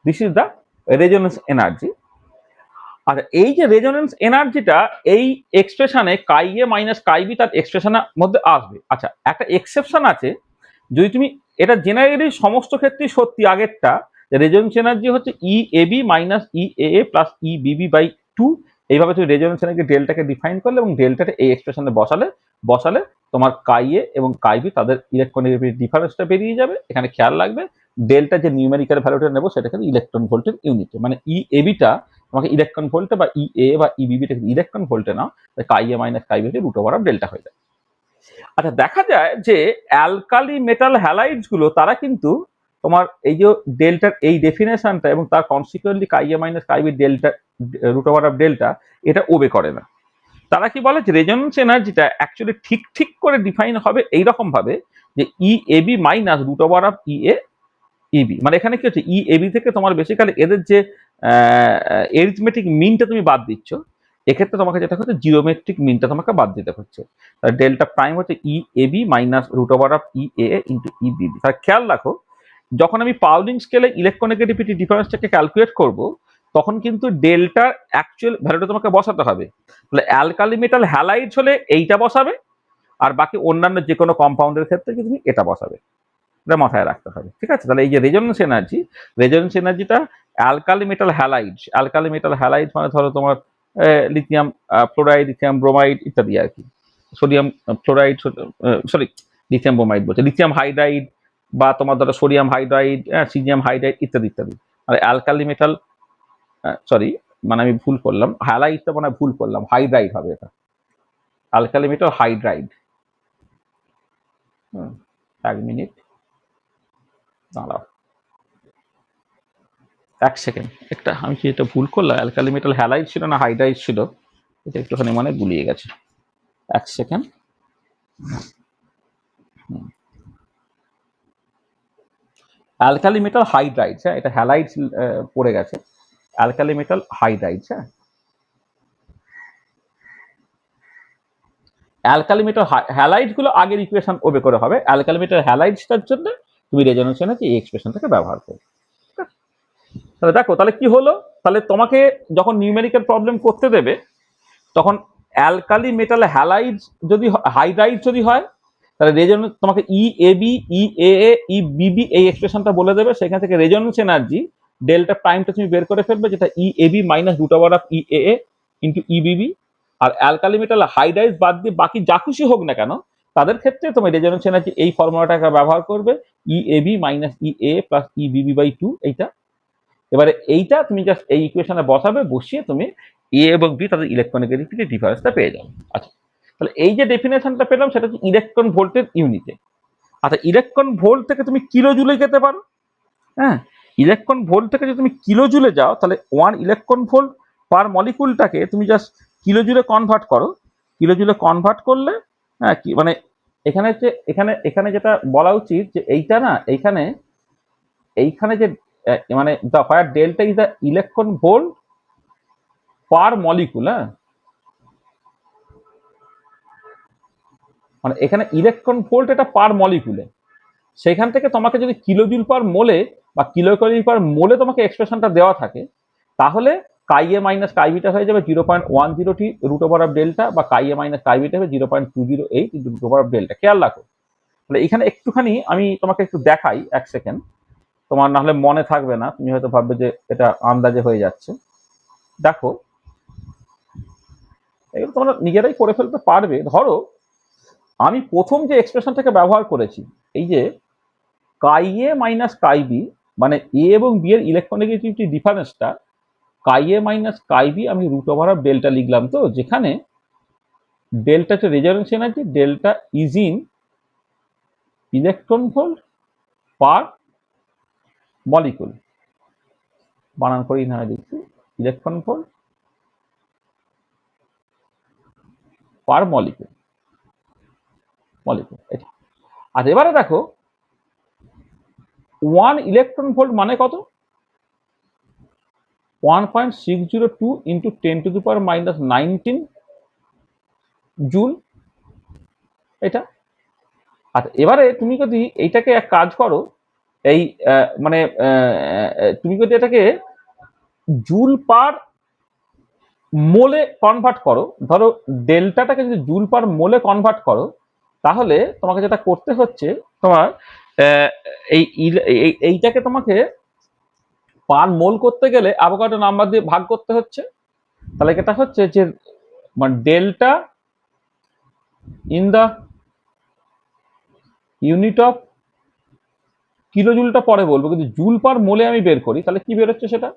this is the resonance energy. আর এই যে রেজোনেন্স এনার্জিটা এই এক্সপ্রেশনে কাই এ মাইনাস কাই বি তার এক্সপ্রেশনের মধ্যে আসবে। আচ্ছা, একটা এক্সেপশন আছে, যদি তুমি, এটা জেনারেলি সমস্ত ক্ষেত্রেই সত্যি আগেরটা, রেজোনেন্স এনার্জি হচ্ছে E A B minus E A A plus E BB by 2। এইভাবে তুমি রেজোনেন্স এনার্জি ডেল্টাকে ডিফাইন করলে এবং ডেল্টাটা এই এক্সপ্রেশনে বসালে বসালে তোমার কাই এ এবং কাই বি তাদের ইলেকট্রোনেগেটিভ ডিফারেন্সটা বেরিয়ে যাবে। এখানে খেয়াল রাখবে ডেল্টা যে নিউমেরিক্যাল ভ্যালুটা নেবো সেটা কিন্তু ইলেকট্রন ভোল্টের ইউনিটে, মানে ই এ বিটা তোমাকে ইলেকট্রন ভোল্টে বা ই এ বা ই বিবিটা ইলেকট্রন ভোল্টে নাও, chi A minus chi B root over of delta হয়ে যায়। আচ্ছা, দেখা যায় যে অ্যালকালি মেটাল হ্যালাইডস গুলো তারা কিন্তু তোমার এই যে ডেল্টার এই ডেফিনেশনটা এবং তার consequently chi A minus chi B delta root over of delta, এটা ওবে করে না। তারা কি বলে যে রেজোনেন্স এনার্জিটা অ্যাকচুয়ালি ঠিক ঠিক করে ডিফাইন হবে এইরকম ভাবে যে E A B minus root over of E A EB, মানে এখানে কি হচ্ছে ই এবি থেকে তোমার বেসিক্যালি এদের যে এরিথমেটিক মিনটা তুমি বাদ দিচ্ছ, এক্ষেত্রে তোমাকে যেটা হচ্ছে জিওমেট্রিক মিনটা তোমাকে বাদ দিতে হচ্ছে। ডেল্টা প্রাইম হচ্ছে E AB minus root over of E A into E BB. তার খেয়াল রাখো, যখন আমি পাউলিং স্কেলে ইলেকট্রোনেগেটিভিটি ডিফারেন্সটাকে ক্যালকুলেট করব, তখন কিন্তু ডেল্টার অ্যাকচুয়াল ভ্যালুটা তোমাকে বসাতে হবে। তাহলে অ্যালকালি মেটাল হ্যালাইডস হলে এইটা বসাবে, আর বাকি অন্যান্য যে কোনো কম্পাউন্ডের ক্ষেত্রে তুমি এটা বসাবে। এটা মাথায় রাখতে হবে, ঠিক আছে? তাহলে এই যে রেজোনেন্স এনার্জিটা অ্যালকালি মেটাল হ্যালাইড মানে ধরো তোমার লিথিয়াম ফ্লোরাইড, লিথিয়াম ব্রোমাইড ইত্যাদি আর কি, sodium fluoride, sorry lithium bromide বলছে, লিথিয়াম হাইড্রাইড বা তোমার ধরো সোডিয়াম হাইড্রাইড, সিজিয়াম হাইড্রাইড ইত্যাদি ইত্যাদি। আর অ্যালকালি মেটাল, সরি মানে আমি ভুল করলাম, হ্যালাইডটা মানে ভুল করলাম, হাইড্রাইড হবে এটা, অ্যালকালি মেটাল হাইড্রাইড। 1 মিনিট দাঁড়াও, 1 সেকেন্ড, একটা আমি কি এটা ভুল করলাম, অ্যালকালি মেটাল হ্যালাইড ছিল না হাইড্রাইড ছিল, এটা একটুখানি মানে গুলিয়ে গেছে। 1 সেকেন্ড, অ্যালকালি মেটাল হাইড্রাইড, হ্যাঁ এটা হ্যালাইড পড়ে গেছে, অ্যালকালি মেটাল হাইড্রাইড। হ্যাঁ, অ্যালকালি মেটাল হ্যালাইড গুলো আগের ইকুয়েশন ওবে করে হবে, অ্যালকালি মেটাল হ্যালাইডসটার জন্য তুমি রেজোনেন্স এনার্জি এই এক্সপ্রেশনটাকে ব্যবহার করো। তাহলে দেখো তাহলে কি হলো, তাহলে তোমাকে যখন নিউমেরিক্যাল প্রবলেম করতে দেবে তখন অ্যালকালি মেটাল হ্যালাইড যদি হাইড্রাইড যদি হয় তাহলে রেজোনেন্স তোমাকে ই A B, E A A, E বিবি এই এক্সপ্রেশনটা বলে দেবে, সেখান থেকে রেজোনেন্স এনার্জি ডেল্টা প্রাইমটা তুমি বের করে ফেলবে, যেটা E A B minus root over of E A A into E BB. আর অ্যালকালি মেটাল হাইড্রাইড বাদ দিয়ে বাকি যা খুশি হোক না কেন তাদের ক্ষেত্রে তুমি রেজোনেন্স এনার্জি এই ফর্মুলাটাকে ব্যবহার করবে, ই A B minus E A plus E BB by 2 এইটা। এবারে এইটা তুমি জাস্ট এই ইকুয়েশনে বসাবে, বসিয়ে তুমি এ এবং বি তাদের ইলেকট্রোনেগেটিভিটি ডিফারেন্সটা পেয়ে যাবে। আচ্ছা, তাহলে এই যে ডেফিনেশনটা পেলাম সেটা হচ্ছে ইলেকট্রন ভোল্টের ইউনিটে। আচ্ছা, ইলেকট্রন ভোল্ট থেকে তুমি কিলো জুলে যেতে পারো। হ্যাঁ, ইলেকট্রন ভোল্ট থেকে যদি তুমি কিলো জুলে যাও তাহলে 1 ইলেকট্রন ভোল্ট পার মলিকুলটাকে তুমি জাস্ট কিলো জুলে কনভার্ট করো। কিলো জুলে কনভার্ট করলে হ্যাঁ কি মানে এখানে হচ্ছে এখানে এখানে যেটা বলা উচিত যে এইটা না, এইখানে এইখানে যে মানে the where delta is the electron volt per molecule. হ্যাঁ, মানে এখানে ইলেকট্রন ভোল্ট এটা পার মলিকুলে, সেখান থেকে তোমাকে যদি কিলো জুল পার মোলে বা কিলো ক্যালোরি পার মোলে তোমাকে এক্সপ্রেশনটা দেওয়া থাকে তাহলে কাই এ মাইনাস কাই বিটা হয়ে যাবে 0.10 রুট ওভার অফ ডেল্টা, বা কাই এ মাইনাস কাই বিটা হবে 0.208 into root over of delta. খেয়াল রাখো, তাহলে এখানে একটুখানি আমি তোমাকে একটু দেখাই 1 সেকেন্ড, তোমার না হলে মনে থাকবে না, তুমি হয়তো ভাববে যে এটা আন্দাজে হয়ে যাচ্ছে। দেখো এগুলো তোমরা নিজেরাই করে ফেলতে পারবে। ধরো আমি প্রথম যে এক্সপ্রেশনটাকে ব্যবহার করেছি, এই যে কাই এ মাইনাস কাই বি, মানে এ এবং বি এর ইলেকট্রোনেগেটিভিটি ডিফারেন্সটা chi A minus chi B আমি রুট ওভার অফ ডেল্টা লিখলাম, তো যেখানে ডেল্টা হচ্ছে resonance energy, delta is in electron volt per molecule, বানান করেই না দিচ্ছি, electron volt per molecule, molecule এটা। আর এবারে দেখো 1 ইলেকট্রন ভোল্ট মানে কত, 1.602 ইন্টু 10⁻⁻19 জুল এটা। আচ্ছা, এবারে তুমি যদি এইটাকে এক কাজ করো, এই মানে তুমি যদি এটাকে জুল পার মোলে কনভার্ট করো, ধরো ডেল্টাটাকে যদি জুল পার মোলে কনভার্ট করো তাহলে তোমাকে যেটা করতে হচ্ছে তোমার এই এইটাকে তোমাকে পার মোল করতে গেলে অ্যাভোগাড্রো নাম্বার দিয়ে ভাগ করতে হচ্ছে। তাহলে এটা হচ্ছে যে মানে delta in the unit of kilo জুলটা পরে বলবো, কিন্তু জুল পার মোলে আমি বের করি তাহলে কি বেরোচ্ছে সেটা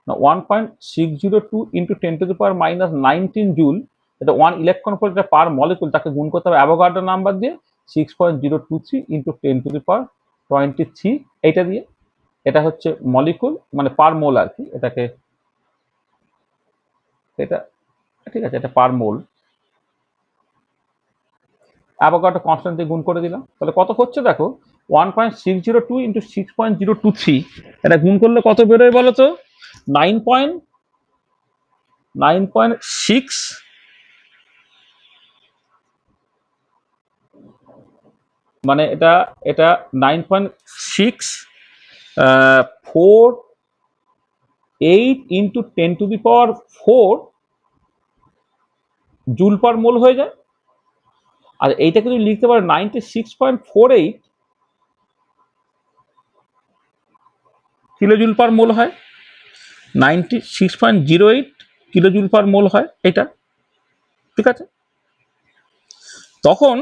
না, 1.602 ইন্টু 10⁻⁻19 জুল, এটা 1 ইলেকট্রন ভোল্ট পার মলিকুল, তাকে গুণ করতে হবে অ্যাভোগাড্রো নাম্বার দিয়ে 6.023 ইন্টু 10⁻23 এইটা দিয়ে। এটা হচ্ছে মলিকুল মানে পার মোল আর কি, এটাকে এটা ঠিক আছে, এটা পার মোল, অ্যাভোগাড্রো কনস্ট্যান্ট দিয়ে গুণ করে দিলাম, তাহলে কত হচ্ছে দেখো 1.602 ইন্টু 6.023, এটা গুণ করলে কত বেরোয় বলো তো, 9.6, মানে এটা এটা 9.648 ইন্টু 10⁻4 জুল পার মোল হয়ে যায়। আর এইটাকে তুমি লিখতে পারো 96.48 কিলোজুল পার মোল হয়, 96.08 কিলোজুল পার মোল হয় এটা, ঠিক আছে। তখন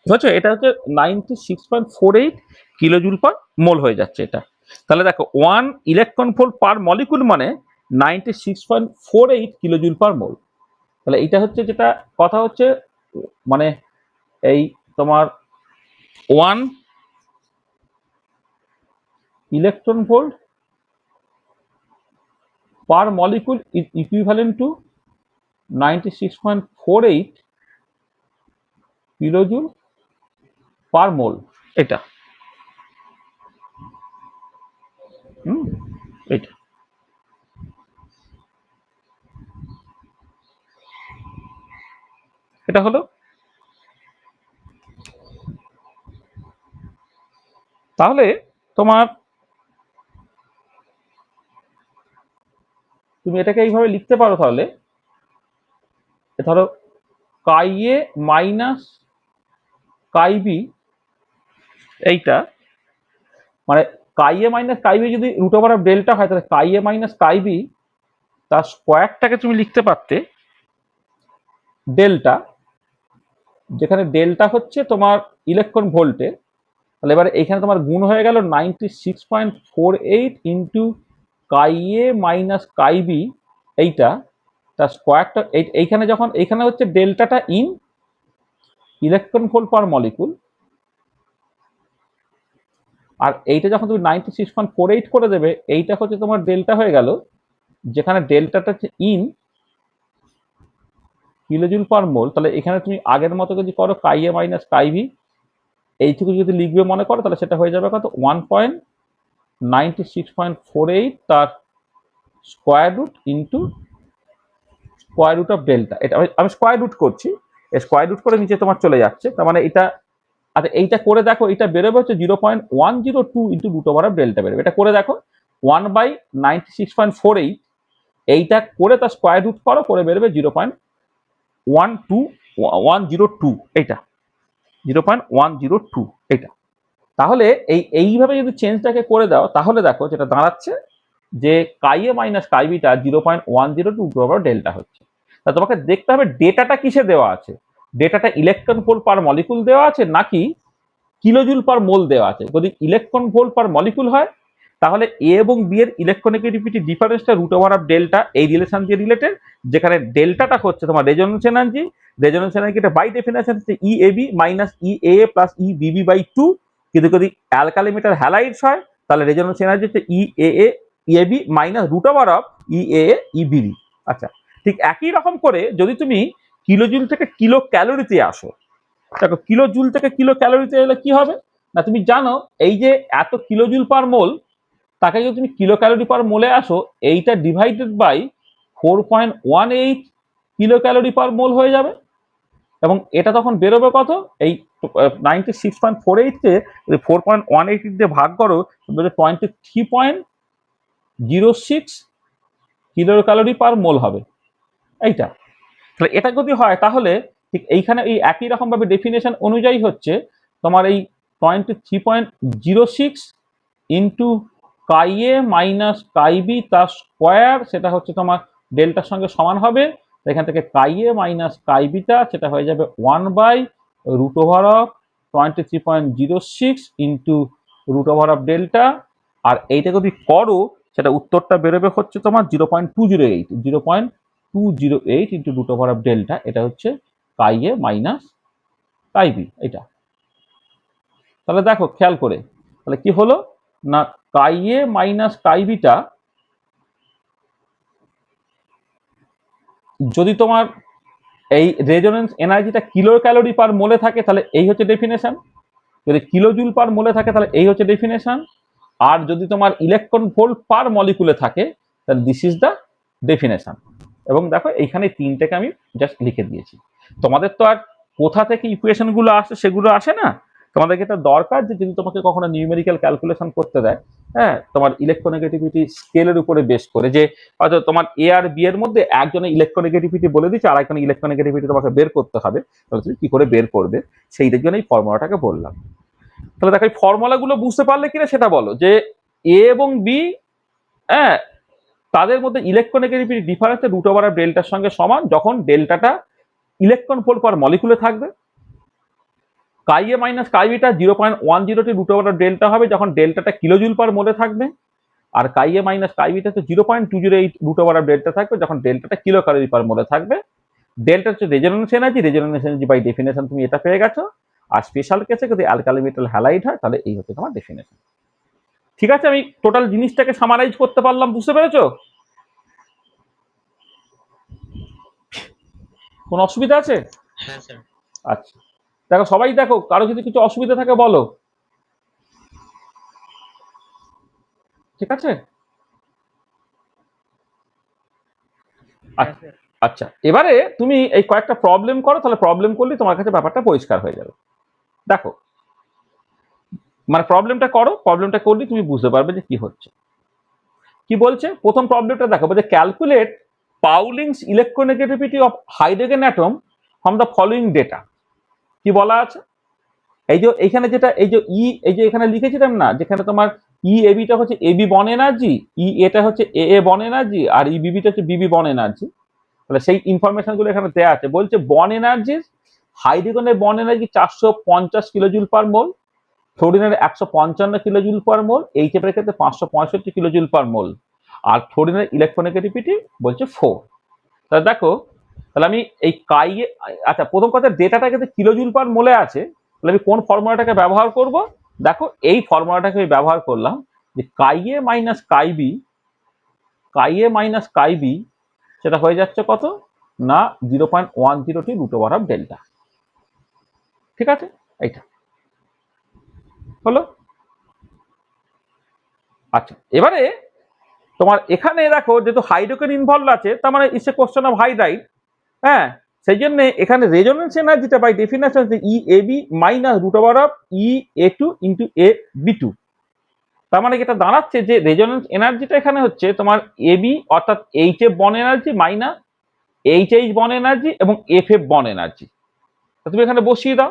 হচ্ছে এটা হচ্ছে 96.48 কিলোজুল পার মোল হয়ে যাচ্ছে এটা। তাহলে দেখো 1 ইলেকট্রন ভোল্ট পার মলিকুল মানে 96.48 কিলোজুল পার মোল। তাহলে এইটা হচ্ছে যেটা কথা হচ্ছে, মানে এই তোমার 1 electron volt per molecule is equivalent to 96.48 kilojoule per mole এটা। এটা এটা হলো। তাহলে তোমার তুমি এটাকে এইভাবে লিখতে পারো, তাহলে ধরো কাই এ মাইনাস কাই বি, এইটা মানে কাই এ মাইনাস কাই বি যদি রুট ওভার অফ ডেল্টা হয়, তাহলে কাই এ মাইনাস কাই বি তার স্কোয়ারটাকে তুমি লিখতে পারতে ডেল্টা, যেখানে ডেল্টা হচ্ছে তোমার ইলেকট্রন ভোল্টে। তাহলে এবারে এখানে তোমার গুণ হয়ে গেল 96.48 into chi A minus chi B, এইটা তার স্কোয়ারটা। এইখানে যখন এইখানে হচ্ছে ডেল্টাটা in electron volt per molecule, আর এইটা যখন তুমি 96.48 করে দেবে, এইটা হচ্ছে তোমার ডেল্টা হয়ে গেল, যেখানে ডেল্টাটা হচ্ছে ইন কিলোজুল পার মোল। তাহলে এখানে তুমি আগের মতো যদি করো কাই এ মাইনাস কাই বি, এইটুকু যদি লিখবে মনে করো, তাহলে সেটা হয়ে যাবে কত 1.96.48 তার square root into square root of delta. এটা আমি স্কোয়ার রুট করছি, স্কোয়ার রুট করে নিচে তোমার চলে যাচ্ছে, তার মানে এটা। আচ্ছা এইটা করে দেখো, এটা বেরোবে হচ্ছে 0.102 into root over of delta বেরোবে। এটা করে দেখো 1/96.48, এইটা করে তার স্কোয়ার রুট করো, করে বেরোবে 0.102, এইটা 0.102 এইটা। তাহলে এইভাবে যদি চেঞ্জটাকে করে দাও, তাহলে দেখো যেটা দাঁড়াচ্ছে যে কাই এ মাইনাস কাই বিটা 0.102 রুট ওভার ডেল্টা হচ্ছে। তা তোমাকে দেখতে হবে ডেটাটা কিসে দেওয়া আছে, ডেটাটা ইলেকট্রন ভোল্ট পার মলিকুল দেওয়া আছে নাকি কিলোজুল পার মোল দেওয়া আছে। যদি ইলেকট্রন ভোল্ট পার মলিকুল হয়, তাহলে এ এবং বি এর ইলেকট্রোনেগেটিভিটি ডিফারেন্সটা রুট ওভার অফ ডেল্টা এই রিলেশন দিয়ে রিলেটেড, যেখানে ডেল্টাটা হচ্ছে তোমার রেজোনেন্স এনার্জি। রেজোনেন্স এনার্জিটা বাই ডেফিনেশন হচ্ছে E A B minus E A plus E BB by 2। কিন্তু যদি অ্যালকালি মেটাল হ্যালাইডস হয়, তাহলে রেজোনেন্স এনার্জি হচ্ছে E A A B minus root over of E A E BB. আচ্ছা, ঠিক একই রকম করে যদি তুমি কিলোজুল থেকে কিলো ক্যালোরিতে আসো, দেখো কিলো জুল থেকে কিলো ক্যালোরিতে এলে কি হবে না, তুমি জানো এই যে এত কিলোজুল পার মোল, তাকে যদি তুমি কিলো ক্যালোরি পার মোলে আসো, এইটা divided by 4.18 kilo calorie per mole হয়ে যাবে। এবং এটা তখন বেরোবে কত, এই 96.48 কে যদি 4.18 দিয়ে ভাগ করো, 23.06 কিলো ক্যালোরি পার মোল হবে এইটা। তাহলে এটা যদি হয়, তাহলে ঠিক এইখানে এই একই রকম ভাবে ডেফিনেশন অনুযায়ী হচ্ছে তোমার এই 23.06 into chi A minus chi B তার স্কোয়ার, সেটা হচ্ছে তোমার ডেল্টার সঙ্গে সমান হবে। এখান থেকে কাই এ মাইনাস কাই বিটা সেটা হয়ে যাবে 1/√23.06 into root over of delta. আর এইটা যদি করো, সেটা উত্তরটা বেরোবে হচ্ছে তোমার 0.208 into root over of delta. এটা হচ্ছে কাই এ মাইনাস কাই বি এটা। তাহলে দেখো খেয়াল করে, তাহলে কি হলো না, কাই এ মাইনাস কাই বিটা যদি তোমার এই রেজোনেন্স এনার্জিটা কিলো ক্যালোরি পার মোলে থাকে, তাহলে এই হচ্ছে ডেফিনেশন। যদি কিলোজুল পার মোলে থাকে, তাহলে এই হচ্ছে ডেফিনেশন। আর যদি তোমার ইলেকট্রন ভোল্ট পার মলিকুলে থাকে, তাহলে দিস ইজ দ্য ডেফিনেশন। এবং দেখো এইখানে তিনটাকে আমি জাস্ট লিখে দিয়েছি। তোমাদের তো আর কোথা থেকে ইকুয়েশন গুলো আসে সেগুলো আসে না, তোমাদেরকে এটা দরকার যে যদি তোমাকে কখনো নিউমেরিক্যাল ক্যালকুলেশন করতে দেয়, হ্যাঁ, তোমার ইলেকট্রোনেগেটিভিটি স্কেলের উপরে বেস করে, যে হয়তো তোমার এ আর বি এর মধ্যে একজনের ইলেকট্রোনেগেটিভিটি বলে দিচ্ছে, আর একজনের ইলেকট্রোনেগেটিভিটি তোমাকে বের করতে হবে, তাহলে তুমি কি করে বের করবে, সেইটার জন্য এই ফর্মুলাটাকে বললাম। তাহলে দেখো এই ফর্মুলাগুলো বুঝতে পারলে কিনা সেটা বলো, যে এ এবং বি, হ্যাঁ, তাদের মধ্যে electronegativity difference root over of ডেল্টার সঙ্গে সমান যখন ডেল্টাটা ইলেকট্রন ভোল্ট পার মলিকুলে থাকবে। কাই এ মাইনাস কাই বিটা 0.102 রুট ওভার অফ ডেল্টা হবে যখন ডেল্টাটা কিলোজুল পার মোলে থাকবে, আর কাই এ মাইনাস কাই বিটা হচ্ছে 0.208 রুট ওভার অফ ডেল্টা থাকবে যখন ডেল্টাটা কিলো ক্যালোরি পার মোলে থাকবে। ডেল্টা হচ্ছে resonance energy, resonance energy by definition তুমি এটা পেয়ে গেছো। আর স্পেশাল কেসে যদি অ্যালকালি মেটাল হ্যালাইড হয় তাহলে এই হচ্ছে তোমার ডেফিনেশন। ঠিক আছে, আমি টোটাল জিনিসটাকে সামারাইজ করতে পারলাম, বুঝতে পেরেছো? কোনো অসুবিধা আছে? হ্যাঁ স্যার। আচ্ছা, দেখো সবাই দেখো, কারো যদি কিছু অসুবিধা থাকে বলো। ঠিক আছে, আচ্ছা এবারে তুমি এই কয়েকটা প্রবলেম করো, তাহলে প্রবলেম করলে তোমার কাছে ব্যাপারটা পরিষ্কার হয়ে যাবে। দেখো, মানে প্রবলেমটা করো, প্রবলেমটা করলে তুমি বুঝতে পারবে যে কি হচ্ছে। কি বলছে প্রথম প্রবলেমটা দেখো, বলছে calculate Pauling's electronegativity of hydrogen atom from the following data. কি বলা আছে, এই যে এইখানে যেটা এই যে এই যে এখানে লিখেছিলাম না, যেখানে তোমার এবিটা হচ্ছে এবি বন এনার্জি, এটা হচ্ছে এ বন এনার্জি, আর বিবিটা হচ্ছে বিবি বন এনার্জি। তাহলে সেই ইনফরমেশন গুলো এখানে দেওয়া আছে। বলছে বন এনার্জি, হাইড্রোজেনের বন এনার্জি 450 কিলোজুল পার মোল, ফ্লোরিনের 155 কিলোজুল পার মোল, এইচএফ এর ক্ষেত্রে 565 কিলোজুল পার মোল, আর ফ্লোরিনের ইলেকট্রোনেগেটিভিটি বলছে 4। তাহলে দেখো, তাহলে আমি এই কাইয়ে, আচ্ছা প্রথম কথা ডেটাটা কিন্তু কিলোজুল পার মোলে আছে, তাহলে আমি কোন ফর্মুলাটাকে ব্যবহার করব? দেখো এই ফর্মুলাটাকে আমি ব্যবহার করলাম, যে কাইয়ে মাইনাস কাইবি, কাইয়ে মাইনাস কাইবি সেটা হয়ে যাচ্ছে কত না 0.102 রুট ওভার অফ ডেল্টা। ঠিক আছে, এইটা হলো। আচ্ছা এবারে তোমার এখানে দেখো যেহেতু হাইড্রোজেন ইনভলভ আছে, তার মানে it's a question of hydride. হ্যাঁ, সেই জন্য এখানে রেজোনেন্স এনার্জিটা বাই ডেফিনেশন হচ্ছে E A B minus root over of E A two into A B two. তার মানে এটা দাঁড়াচ্ছে যে রেজোনেন্স এনার্জিটা এখানে হচ্ছে তোমার এ বি অর্থাৎ এইচ এফ বন এনার্জি মাইনাস এইচ বন এনার্জি এবং এফ বন এনার্জি। তুমি এখানে বসিয়ে দাও,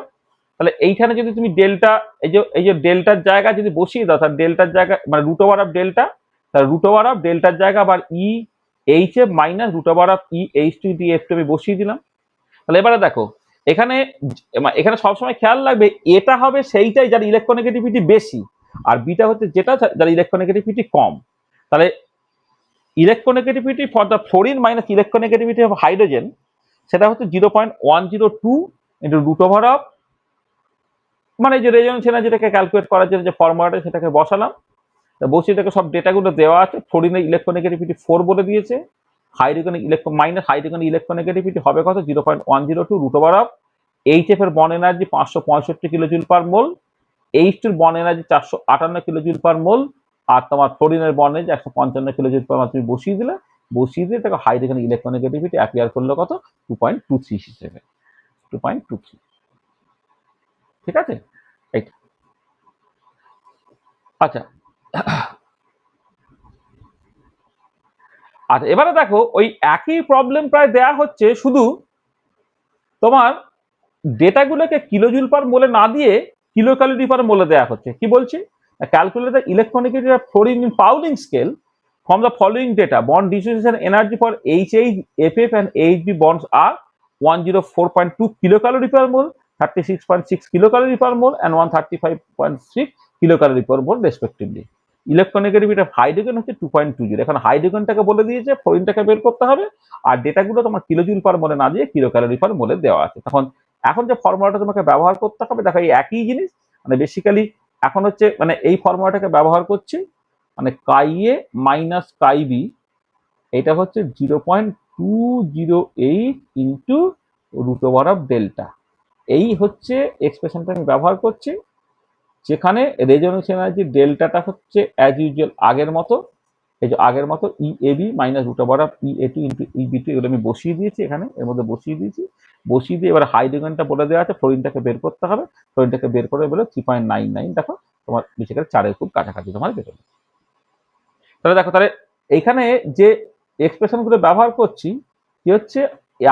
তাহলে এইখানে যদি তুমি ডেল্টা, এই যে ডেল্টার জায়গা যদি বসিয়ে দাও, তাহলে ডেল্টার জায়গা মানে রুট ওভার অফ ডেল্টা, তাহলে রুট ওভার অফ ডেল্টার জায়গা আবার E H F minus root over of E H two D F two আমি বসিয়ে দিলাম। তাহলে এবারে দেখো এখানে, এখানে সবসময় খেয়াল রাখবে এটা হবে সেইটাই যার ইলেকট্রোনেগেটিভিটি বেশি, আর বিটা হচ্ছে যেটা যার ইলেকট্রোনেগেটিভিটি কম। তাহলে electronegativity for the fluorine minus electronegativity of hydrogen সেটা হচ্ছে 0.102 ইন্টু রুট ওভার অফ, মানে যে রেজোনেন্স এনার্জিটাকে ক্যালকুলেট করার জন্য যে ফর্মুলাটা সেটাকে বসালাম, বসিয়ে দেখো সব ডেটাগুলো দেওয়া আছে। ফ্লোরিনের ইলেকট্রোনেগেটিভিটি 4 বলে দিয়েছে, হাইড্রোজেনের মাইনাস হাইড্রোজেনের ইলেকট্রোনেগেটিভিটি হবে কত 0.102 রুট ওভার অফ এইচএফ এর বন এনার্জি 565 কিলোজুল পার মোল, এইচ টুর বন এনার্জি 458 কিলোজুল পার মোল, আর তোমার ফ্লোরিনের বন এনার্জি 155 কিলোজুল পার মোল। তুমি বসিয়ে দিলে, বসিয়ে দিয়ে দেখো হাইড্রোজেনের ইলেকট্রোনেগেটিভিটি অ্যাপিয়ার করলো কত 2.23 হিসেবে, 2.23। ঠিক আছে, এইটা। আচ্ছা আচ্ছা এবারে দেখো ওই একই প্রবলেম প্রায় দেয়া হচ্ছে, শুধু তোমার ডেটাগুলোকে কিলোজুল পার মোলে না দিয়ে কিলো ক্যালোরি পার মোলে দেওয়া হচ্ছে। কি বলছি, calculate the electronegativity of fluorine in Pauling scale from the following data. Bond dissociation energy for HH, FF and HB bonds are 104.2 kilocalorie per mole, 36.6 kilocalorie per mole and 135.6 kilocalorie per mole respectively. Electronegativity of hydrogen হচ্ছে 2.20। এখন হাইড্রোজেনটাকে বলে দিয়েছে, ফ্লোরিনটাকে বের করতে হবে, আর ডেটাগুলো তোমার kilojoule পার মোলে না দিয়ে কিলো ক্যালোরি পার মোলে দেওয়া আছে। তখন এখন যে ফর্মুলাটা তোমাকে ব্যবহার করতে হবে, দেখো এই একই জিনিস, মানে বেসিক্যালি এখন হচ্ছে মানে এই ফর্মুলাটাকে ব্যবহার করছি, মানে কাই এ মাইনাস কাই বি, এটা হচ্ছে 0.208 into root over of delta. এই হচ্ছে এক্সপ্রেশনটা আমি ব্যবহার করছি, যেখানে রেজোনেন্স এনার্জি ডেল্টাটা হচ্ছে অ্যাজ ইউজুয়াল আগের মতো, এই যে আগের মতো E A B minus root over of E A two into E B two, এগুলো আমি বসিয়ে দিয়েছি এখানে, এর মধ্যে বসিয়ে দিয়েছি। বসিয়ে দিয়ে এবার হাইড্রোজেনটা বলে দেওয়া আছে, ফ্লোরিনটাকে বের করতে হবে, ফ্লোরিনটাকে বের করে বলে 3.99। দেখো তোমার বেসিক্যালি 4-এর খুব কাছাকাছি তোমার বেরোবে। তাহলে দেখো, তাহলে এইখানে যে এক্সপ্রেশন গুলো ব্যবহার করছি, কি হচ্ছে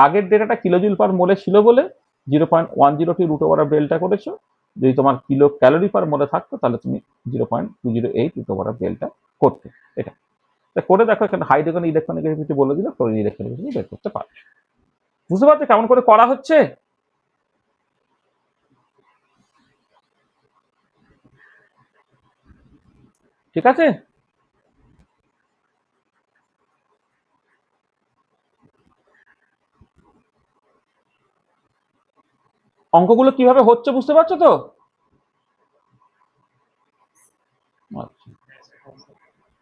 আগের ডেটাটা কিলোজুল পার মোলে ছিল বলে 0.102 রুট ওভার অফ ডেল্টা করেছো, যদি তোমার কিলো ক্যালোরি পার মোলে থাকতো তাহলে তুমি 0.208 ডেল্টা করতে। এটা করে দেখো, এখানে হাইড্রোজেন ইলেকট্রোনেগেটিভিটি বলে দিল, ক্লোরিন ইলেকট্রোনেগেটিভিটি বের করতে পারবে। বুঝতে পারছো কেমন করে করা হচ্ছে? ঠিক আছে, অঙ্কগুলো কিভাবে হচ্ছে বুঝতে পারছো তো? আচ্ছা,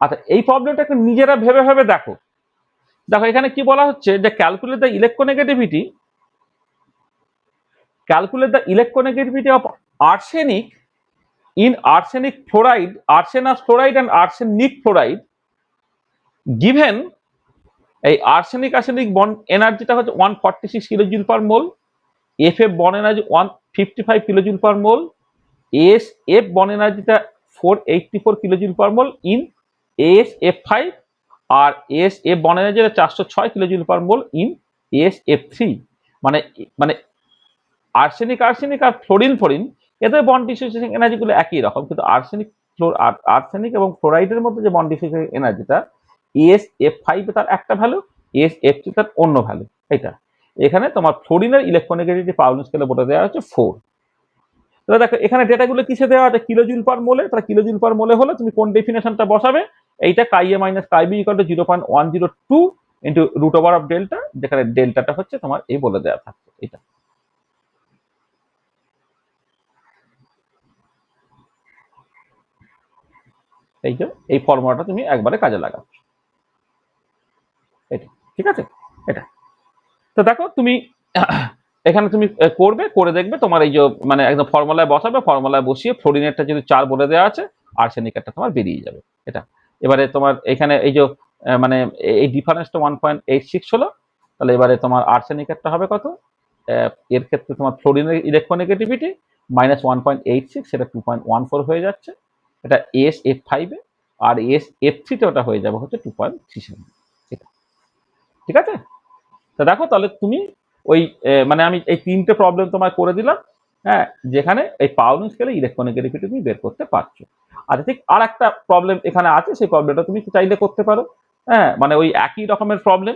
আচ্ছা, এই প্রবলেমটা একটু নিজেরা ভেবে ভেবে দেখো। দেখো এখানে কি বলা হচ্ছে যে calculate the electronegativity, calculate the electronegativity of arsenic in arsenic fluoride, arsenous fluoride and arsenic fluoride given এই আর্সেনিক আর্সেনিক বন্ড এনার্জিটা হচ্ছে 146 kilojoule per mole, F F bond energy 155 kilojoule per mole, S F bond এনার্জিটা 484 kilojoule per mole in S F five, আর S F bond এনার্জিটা 406 kilojoule per mole in S F three. মানে মানে arsenic arsenic আর fluorine fluorine এদের bond dissociation এনার্জিগুলো একই রকম, কিন্তু আর্সেনিক এবং ফ্লোরাইডের মধ্যে যে বন্ড ডিসোসিয়েশন এনার্জিটা এস এফ ফাইভ তার একটা ভ্যালু, এস এফ থ্রি তার অন্য ভ্যালু। এটা এখানে তোমার ফ্লোরিনের ইলেকট্রোনেগেটিভিটি পাউন্ড স্কেলে বলে দেওয়া হচ্ছে 4। তাহলে দেখো এখানে ডেটাগুলো কিসে দেওয়া আছে, কিলোজুল পার মোলে। তাহলে কিলোজুল পার মোলে হলে তুমি কোন ডেফিনেশনটা বসাবে, এইটা chi A minus chi B equal to 0.102 into root over of delta, যেখানে ডেল্টাটা হচ্ছে তোমার এই বলে দেওয়া থাকছে। এটা এই যে এই ফর্মুলাটা তুমি একবারে কাজে লাগাচ্ছ, এটা ঠিক আছে। এটা তো দেখো তুমি এখানে তুমি করবে, করে দেখবে তোমার এই যে মানে একদম ফর্মুলায় বসাবে, ফর্মুলায় বসিয়ে ফ্লোরিনেরটা যদি 4 বলে দেওয়া আছে, আর্সেনিকেরটা তোমার বেরিয়ে যাবে। এটা এবারে তোমার এখানে এই যে মানে এই ডিফারেন্সটা 1.86 হলো, তাহলে এবারে তোমার আর্সেনিকেরটা হবে কত, এর ক্ষেত্রে তোমার ফ্লোরিনের ইলেকট্রোনেগেটিভিটি -1.86, সেটা 2.14 হয়ে যাচ্ছে। এটা এস এফ ফাইভে, আর এস এফ থ্রিতে ওটা হয়ে যাবে হচ্ছে 2.37। ঠিক আছে, তা দেখো তাহলে তুমি ওই মানে আমি এই 3টে প্রবলেম তোমায় করে দিলাম, হ্যাঁ, যেখানে এই পাউলিং স্কেলে ইলেকট্রোনেগেটিভিটি তুমি বের করতে পারছো। আচ্ছা, ঠিক আর একটা প্রবলেম এখানে আছে, সেই প্রবলেমটা তুমি চাইলে করতে পারো। হ্যাঁ, মানে ওই একই রকমের problem,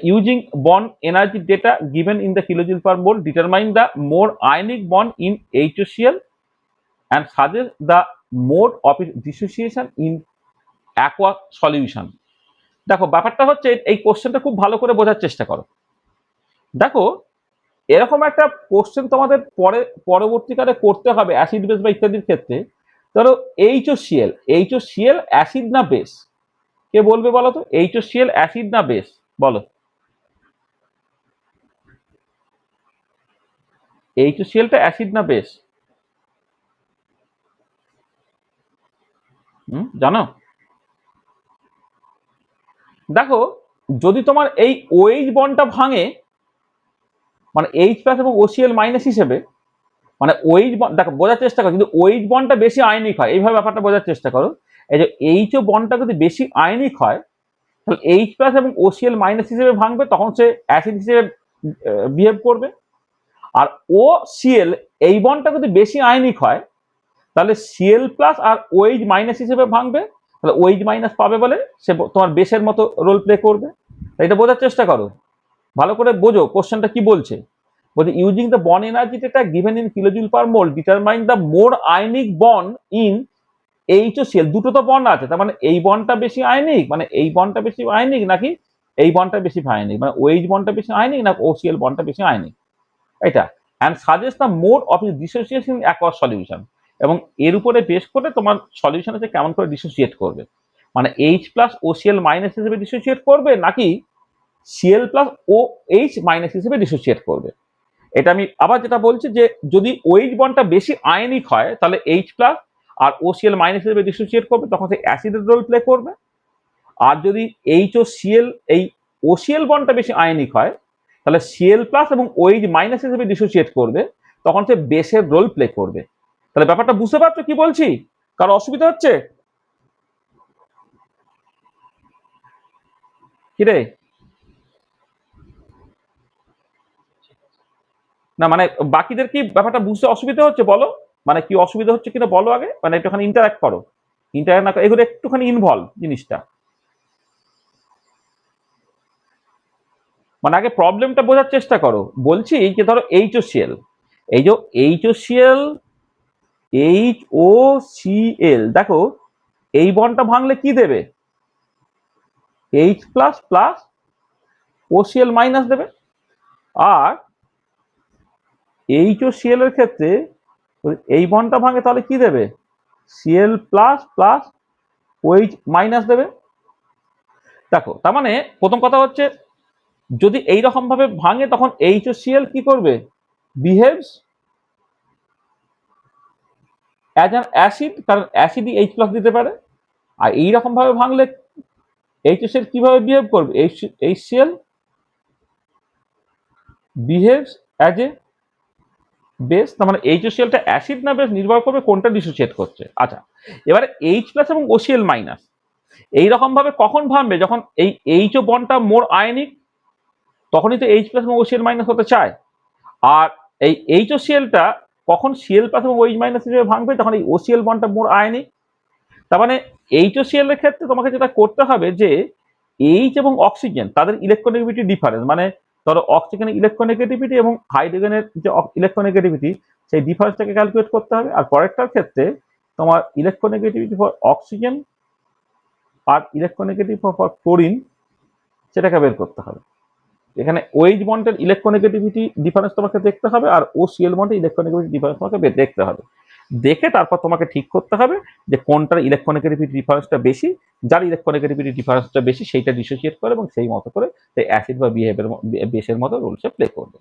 using bond energy data given in the kilojoule per mole, determine the more ionic bond in HCl and suggest the mode of its dissociation in aqua solution। দেখো ব্যাপারটা হচ্ছে, এই কোশ্চেনটা খুব ভালো করে বোঝার চেষ্টা করো। দেখো এরকম একটা কোশ্চেন তোমাদের পরবর্তীকালে করতে হবে অ্যাসিড বেস বা ইত্যাদির ক্ষেত্রে। ধরো এইচওসিএল অ্যাসিড না বেস, কে বলবে বলো তো, এইচওসিএল অ্যাসিড না বেস বলো। এইচওসিএলটা অ্যাসিড না বেস, জানো? দেখো যদি তোমার এই ওএইচ বন্ডটা ভাঙে, মানে এইচ প্লাস এবং ওসিএল মাইনাস হিসেবে, মানে ওএইচ বন্ড, দেখো বোঝার চেষ্টা করো, যদি ওএইচ বন্ডটা বেশি আয়নিক হয়, এইভাবে ব্যাপারটা বোঝার চেষ্টা করো। এই যে এইচও বন্ডটা যদি বেশি আয়নিক হয়, তাহলে এইচ প্লাস এবং ওসিএল মাইনাস হিসেবে ভাঙবে, তখন সে অ্যাসিড হিসেবে বিহেভ করবে। আর ও সিএল এই বন্ডটা যদি বেশি আয়নিক হয়, তাহলে সিএল প্লাস আর ওএইচ মাইনাস হিসেবে ভাঙবে, তাহলে ওএইচ মাইনাস পাবে বলে সে তোমার বেসের মতো রোল প্লে করবে। এটা বোঝার চেষ্টা করো, ভালো করে বোঝো কোশ্চেনটা কি বলছে। বলছে using the bond energy data given in kilojoule per mole, determine the more ionic bond in HOCl. দুটো তো বন্ড আছে, তার মানে এই বন্ডটা বেশি আয়নিক, মানে এই বন্ডটা বেশি আয়নিক নাকি এই বন্ডটা বেশি আয়নিক, মানে ওএইচ বন্ডটা বেশি আয়নিক না ওসিএল বন্ডটা বেশি আয়নিক, এটা। And suggest the mode of dissociation aqueous solution, এবং এর উপরে বেস করে তোমার সলিউশন হচ্ছে কেমন করে ডিসোসিয়েট করবে, মানে এইচ প্লাস ওসিএল মাইনাস হিসেবে ডিসোসিয়েট করবে নাকি Cl plus O H minus হিসেবে ডিসোসিয়েট করবে। এটা আমি আবার যেটা বলছি, যে যদি ওএইচ বন্ডটা বেশি আয়নিক হয়, তাহলে এইচ প্লাস আর ওসিএল মাইনাস হিসেবে ডিসোসিয়েট করবে, তখন সে অ্যাসিডের রোল প্লে করবে। আর যদি এইচ ও সিএল এই ওসিএল বন্ডটা বেশি আয়নিক হয়, তাহলে সিএল প্লাস এবং ওএইচ মাইনাস হিসেবে ডিসোসিয়েট করবে, তখন সে বেসের রোল প্লে করবে। তাহলে ব্যাপারটা বুঝতে পারছো কি বলছি? কারো অসুবিধা হচ্ছে কি রে? না মানে বাকিদের কি ব্যাপারটা বুঝতে অসুবিধা হচ্ছে বলো? মানে কি অসুবিধা হচ্ছে কিনা বলো আগে, মানে একটুখানি ইন্টারাক্ট করো, ইন্টারাক্ট না এগুলো একটুখানি ইনভলভ জিনিসটা, মানে আগে প্রবলেমটা বোঝার চেষ্টা করো। বলছি যে ধরো HOCl, এই যে HOCl, HOCl দেখো এই বন্ডটা ভাঙলে কি দেবে, H plus plus OCl minus দেবে। আর HOCl এর ক্ষেত্রে এই বন্ডটা ভাঙে তাহলে কি দেবে, Cl plus plus OH minus দেবে। দেখো তার মানে প্রথম কথা হচ্ছে যদি এইরকম ভাবে ভাঙে তখন HOCl কি করবে, বিহেভস অ্যাজ অ্যান অ্যাসিড, কারণ অ্যাসিডই H প্লাস দিতে পারে। আর এইরকম ভাবে ভাঙলে HCl কিভাবে বিহেভ করবে, HCl বিহেভস অ্যাজ এ বেস। তার মানে HOClটা অ্যাসিড না বেস নির্ভর করবে কোনটা ডিসোসিয়েট করছে। আচ্ছা এবারে H প্লাস এবং OCl মাইনাস এইরকম ভাবে কখন ভাঙবে, যখন এই HO বন্ডটা মোর আয়নিক, তখনই তো H প্লাস এবং OCl মাইনাস হতে চায়। আর এই HOClটা কখন Cl প্লাস এবং OH মাইনাস হিসেবে ভাঙবে, তখন এই OCl বন্ডটা মোর আয়নিক। তার মানে HOCl এর ক্ষেত্রে তোমাকে যেটা করতে হবে যে H এবং অক্সিজেন তাদের ইলেকট্রোনেগেটিভিটি ডিফারেন্স, মানে ধরো অক্সিজেনের ইলেকট্রোনেগেটিভিটি এবং হাইড্রোজেনের যে ইলেকট্রোনেগেটিভিটি সেই ডিফারেন্সটাকে ক্যালকুলেট করতে হবে। আর পরেরটার ক্ষেত্রে তোমার ইলেকট্রোনেগেটিভিটি ফর অক্সিজেন আর ইলেকট্রোনেগেটিভ ফর ক্লোরিন সেটাকে বের করতে হবে। এখানে OH বন্ডের ইলেকট্রোনেগেটিভিটি ডিফারেন্স তোমাকে দেখতে হবে, আর OCl বন্ডের ইলেকট্রোনেগেটিভিটি ডিফারেন্স তোমাকে দেখতে হবে। দেখে তারপর তোমাকে ঠিক করতে হবে যে কোনটার ইলেকট্রোনেগেটিভিটি ডিফারেন্সটা বেশি, যার ইলেকট্রোনেগেটিভিটি ডিফারেন্সটা বেশি সেইটা ডিসোসিয়েট করে এবং সেই মতো করে সেই অ্যাসিড বা বেসের মতো রোলসে প্লে করবে।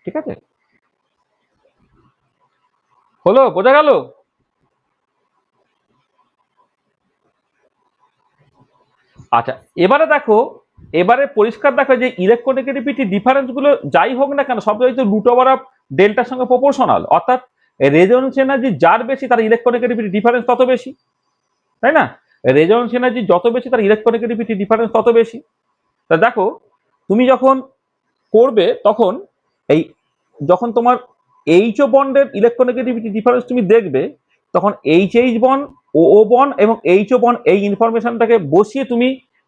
ঠিক আছে, হলো, বোঝা গেল? আচ্ছা এবারে দেখো, এবারে পরিষ্কার দেখো যে ইলেকট্রোনেগেটিভিটি ডিফারেন্স গুলো যাই হোক না কেন সব জায়গায় রুট ওভার অফ ডেল্টার সঙ্গে প্রপোর্শনাল, অর্থাৎ রেজোনেন্স এনার্জি যার বেশি তার ইলেকট্রোনেগেটিভিটি ডিফারেন্স তত বেশি, তাই না? রেজোনেন্স এনার্জি যত বেশি তার ইলেকট্রোনেগেটিভিটি ডিফারেন্স তত বেশি। তা দেখো তুমি যখন করবে তখন এই যখন তোমার HO বন্ডের ইলেকট্রোনেগেটিভিটি ডিফারেন্স তুমি দেখবে, তখন HH বন্ড, OO বন্ড এবং HO বন্ড এই ইনফরমেশনটাকে বসিয়ে তুমি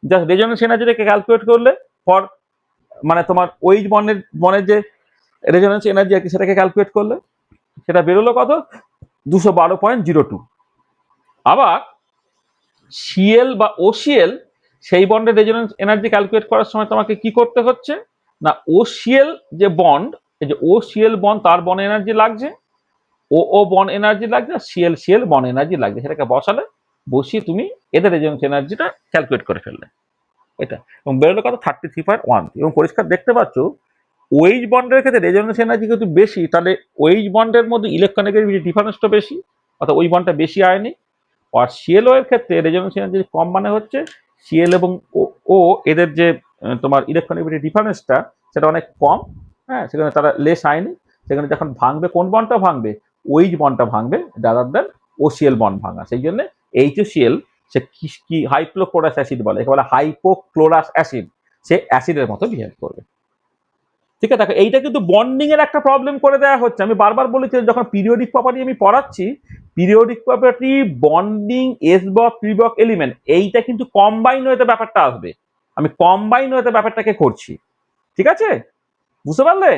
জাস্ট রেজোনেন্স এনার্জিটাকে ক্যালকুলেট করলে ফর, মানে তোমার OH বন্ডের যে রেজোনেন্স এনার্জি আর কি সেটাকে ক্যালকুলেট করলে সেটা বেরোলো কত, 212.02। আবার Cl বা OCl সেই বন্ডের রেজোনেন্স এনার্জি ক্যালকুলেট করার সময় তোমাকে কি করতে হচ্ছে না, OCl যে বন্ড, এই যে OCl বন্ড তার বন্ড এনার্জি লাগছে, OO বন্ড এনার্জি লাগছে, আর Cl বন্ড এনার্জি লাগছে, সেটাকে বসালে বসিয়ে তুমি এদের রেজোনেন্স এনার্জিটা ক্যালকুলেট করে ফেললে এটা, এবং বেরোলো কত 33.1। এবং পরিষ্কার দেখতে পাচ্ছ OH বন্ডের ক্ষেত্রে রেজোনেন্স এনার্জি কিন্তু বেশি, তাহলে OH বন্ডের মধ্যে ইলেকট্রোনেগেটিভিটি ডিফারেন্সটা বেশি, অর্থাৎ ওই বন্ডটা বেশি আয়নিক। আর ClO এর ক্ষেত্রে রেজোনেন্স এনার্জি কম, মানে হচ্ছে Cl এবং ও এদের যে তোমার ইলেকট্রোনেগেটিভিটি ডিফারেন্সটা সেটা অনেক কম, হ্যাঁ সেখানে তারা লেস আয়নিক, সেখানে যখন ভাঙবে কোন বন্ডটা ভাঙবে, OH বন্ডটা ভাঙবে রাদার দ্যান OCl বন্ড ভাঙা। সেই জন্য HOCl সে কি হাইপোক্লোরাস অ্যাসিড বলে, একে বলে হাইপোক্লোরাস অ্যাসিড, সে অ্যাসিডের মতো বিহেভ করবে। ঠিক আছে, দেখো এইটা কিন্তু বন্ডিং এর একটা প্রবলেম করে দেওয়া হচ্ছে। আমি বারবার বলেছি যখন পিরিয়ডিক প্রপার্টি আমি পড়াচ্ছি, periodic property bonding S block P block element এইটা কিন্তু কম্বাইন হতে ব্যাপারটা আসবে, আমি কম্বাইন হতে ব্যাপারটাকে করছি। ঠিক আছে, বুঝতে পারলে?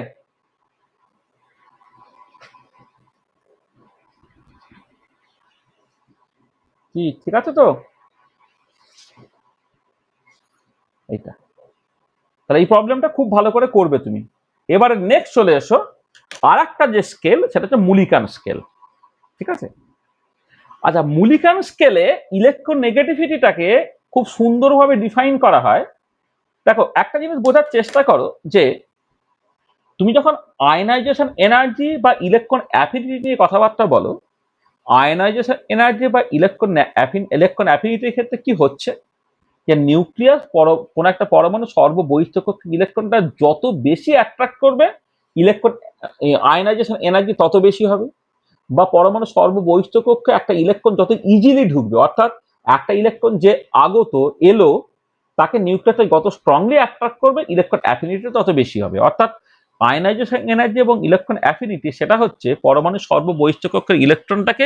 কি ঠিক আছে তো এইটা, তাহলে এই প্রবলেমটা খুব ভালো করে করবে তুমি। এবারে নেক্সট চলে এসো আর একটা যে স্কেল সেটা হচ্ছে মুলিকান স্কেল। ঠিক আছে, আচ্ছা মুলিকান স্কেলে ইলেকট্রোনেগেটিভিটিটাকে খুব সুন্দরভাবে ডিফাইন করা হয়। দেখো একটা জিনিস বোঝার চেষ্টা করো যে তুমি যখন আয়নাইজেশন এনার্জি বা ইলেকট্রন অ্যাফিনিটি নিয়ে কথাবার্তা বলো, আয়নাইজেশন এনার্জি বা ইলেকট্রন অ্যাফিনিটির ক্ষেত্রে কি হচ্ছে যে নিউক্লিয়াস কোন একটা পরমাণু সর্ববহিস্থ কক্ষে ইলেকট্রনটা যত বেশি অ্যাট্রাক্ট করবে, ইলেকট্রন আয়নাইজেশন এনার্জি তত বেশি হবে। বা পরমাণু সর্ববহিস্থ কক্ষে একটা ইলেকট্রন যত ইজিলি ঢুকবে, অর্থাৎ একটা ইলেকট্রন যে আগত এলো তাকে নিউক্লিয়াসে যত স্ট্রংলি অ্যাট্রাক্ট করবে ইলেকট্রন অ্যাফিনিটি তত বেশি হবে। অর্থাৎ আয়নাইজেশন এনার্জি এবং ইলেকট্রন অ্যাফিনিটি সেটা হচ্ছে পরমাণুর সর্ববহিষ্ঠ কক্ষের ইলেকট্রনটাকে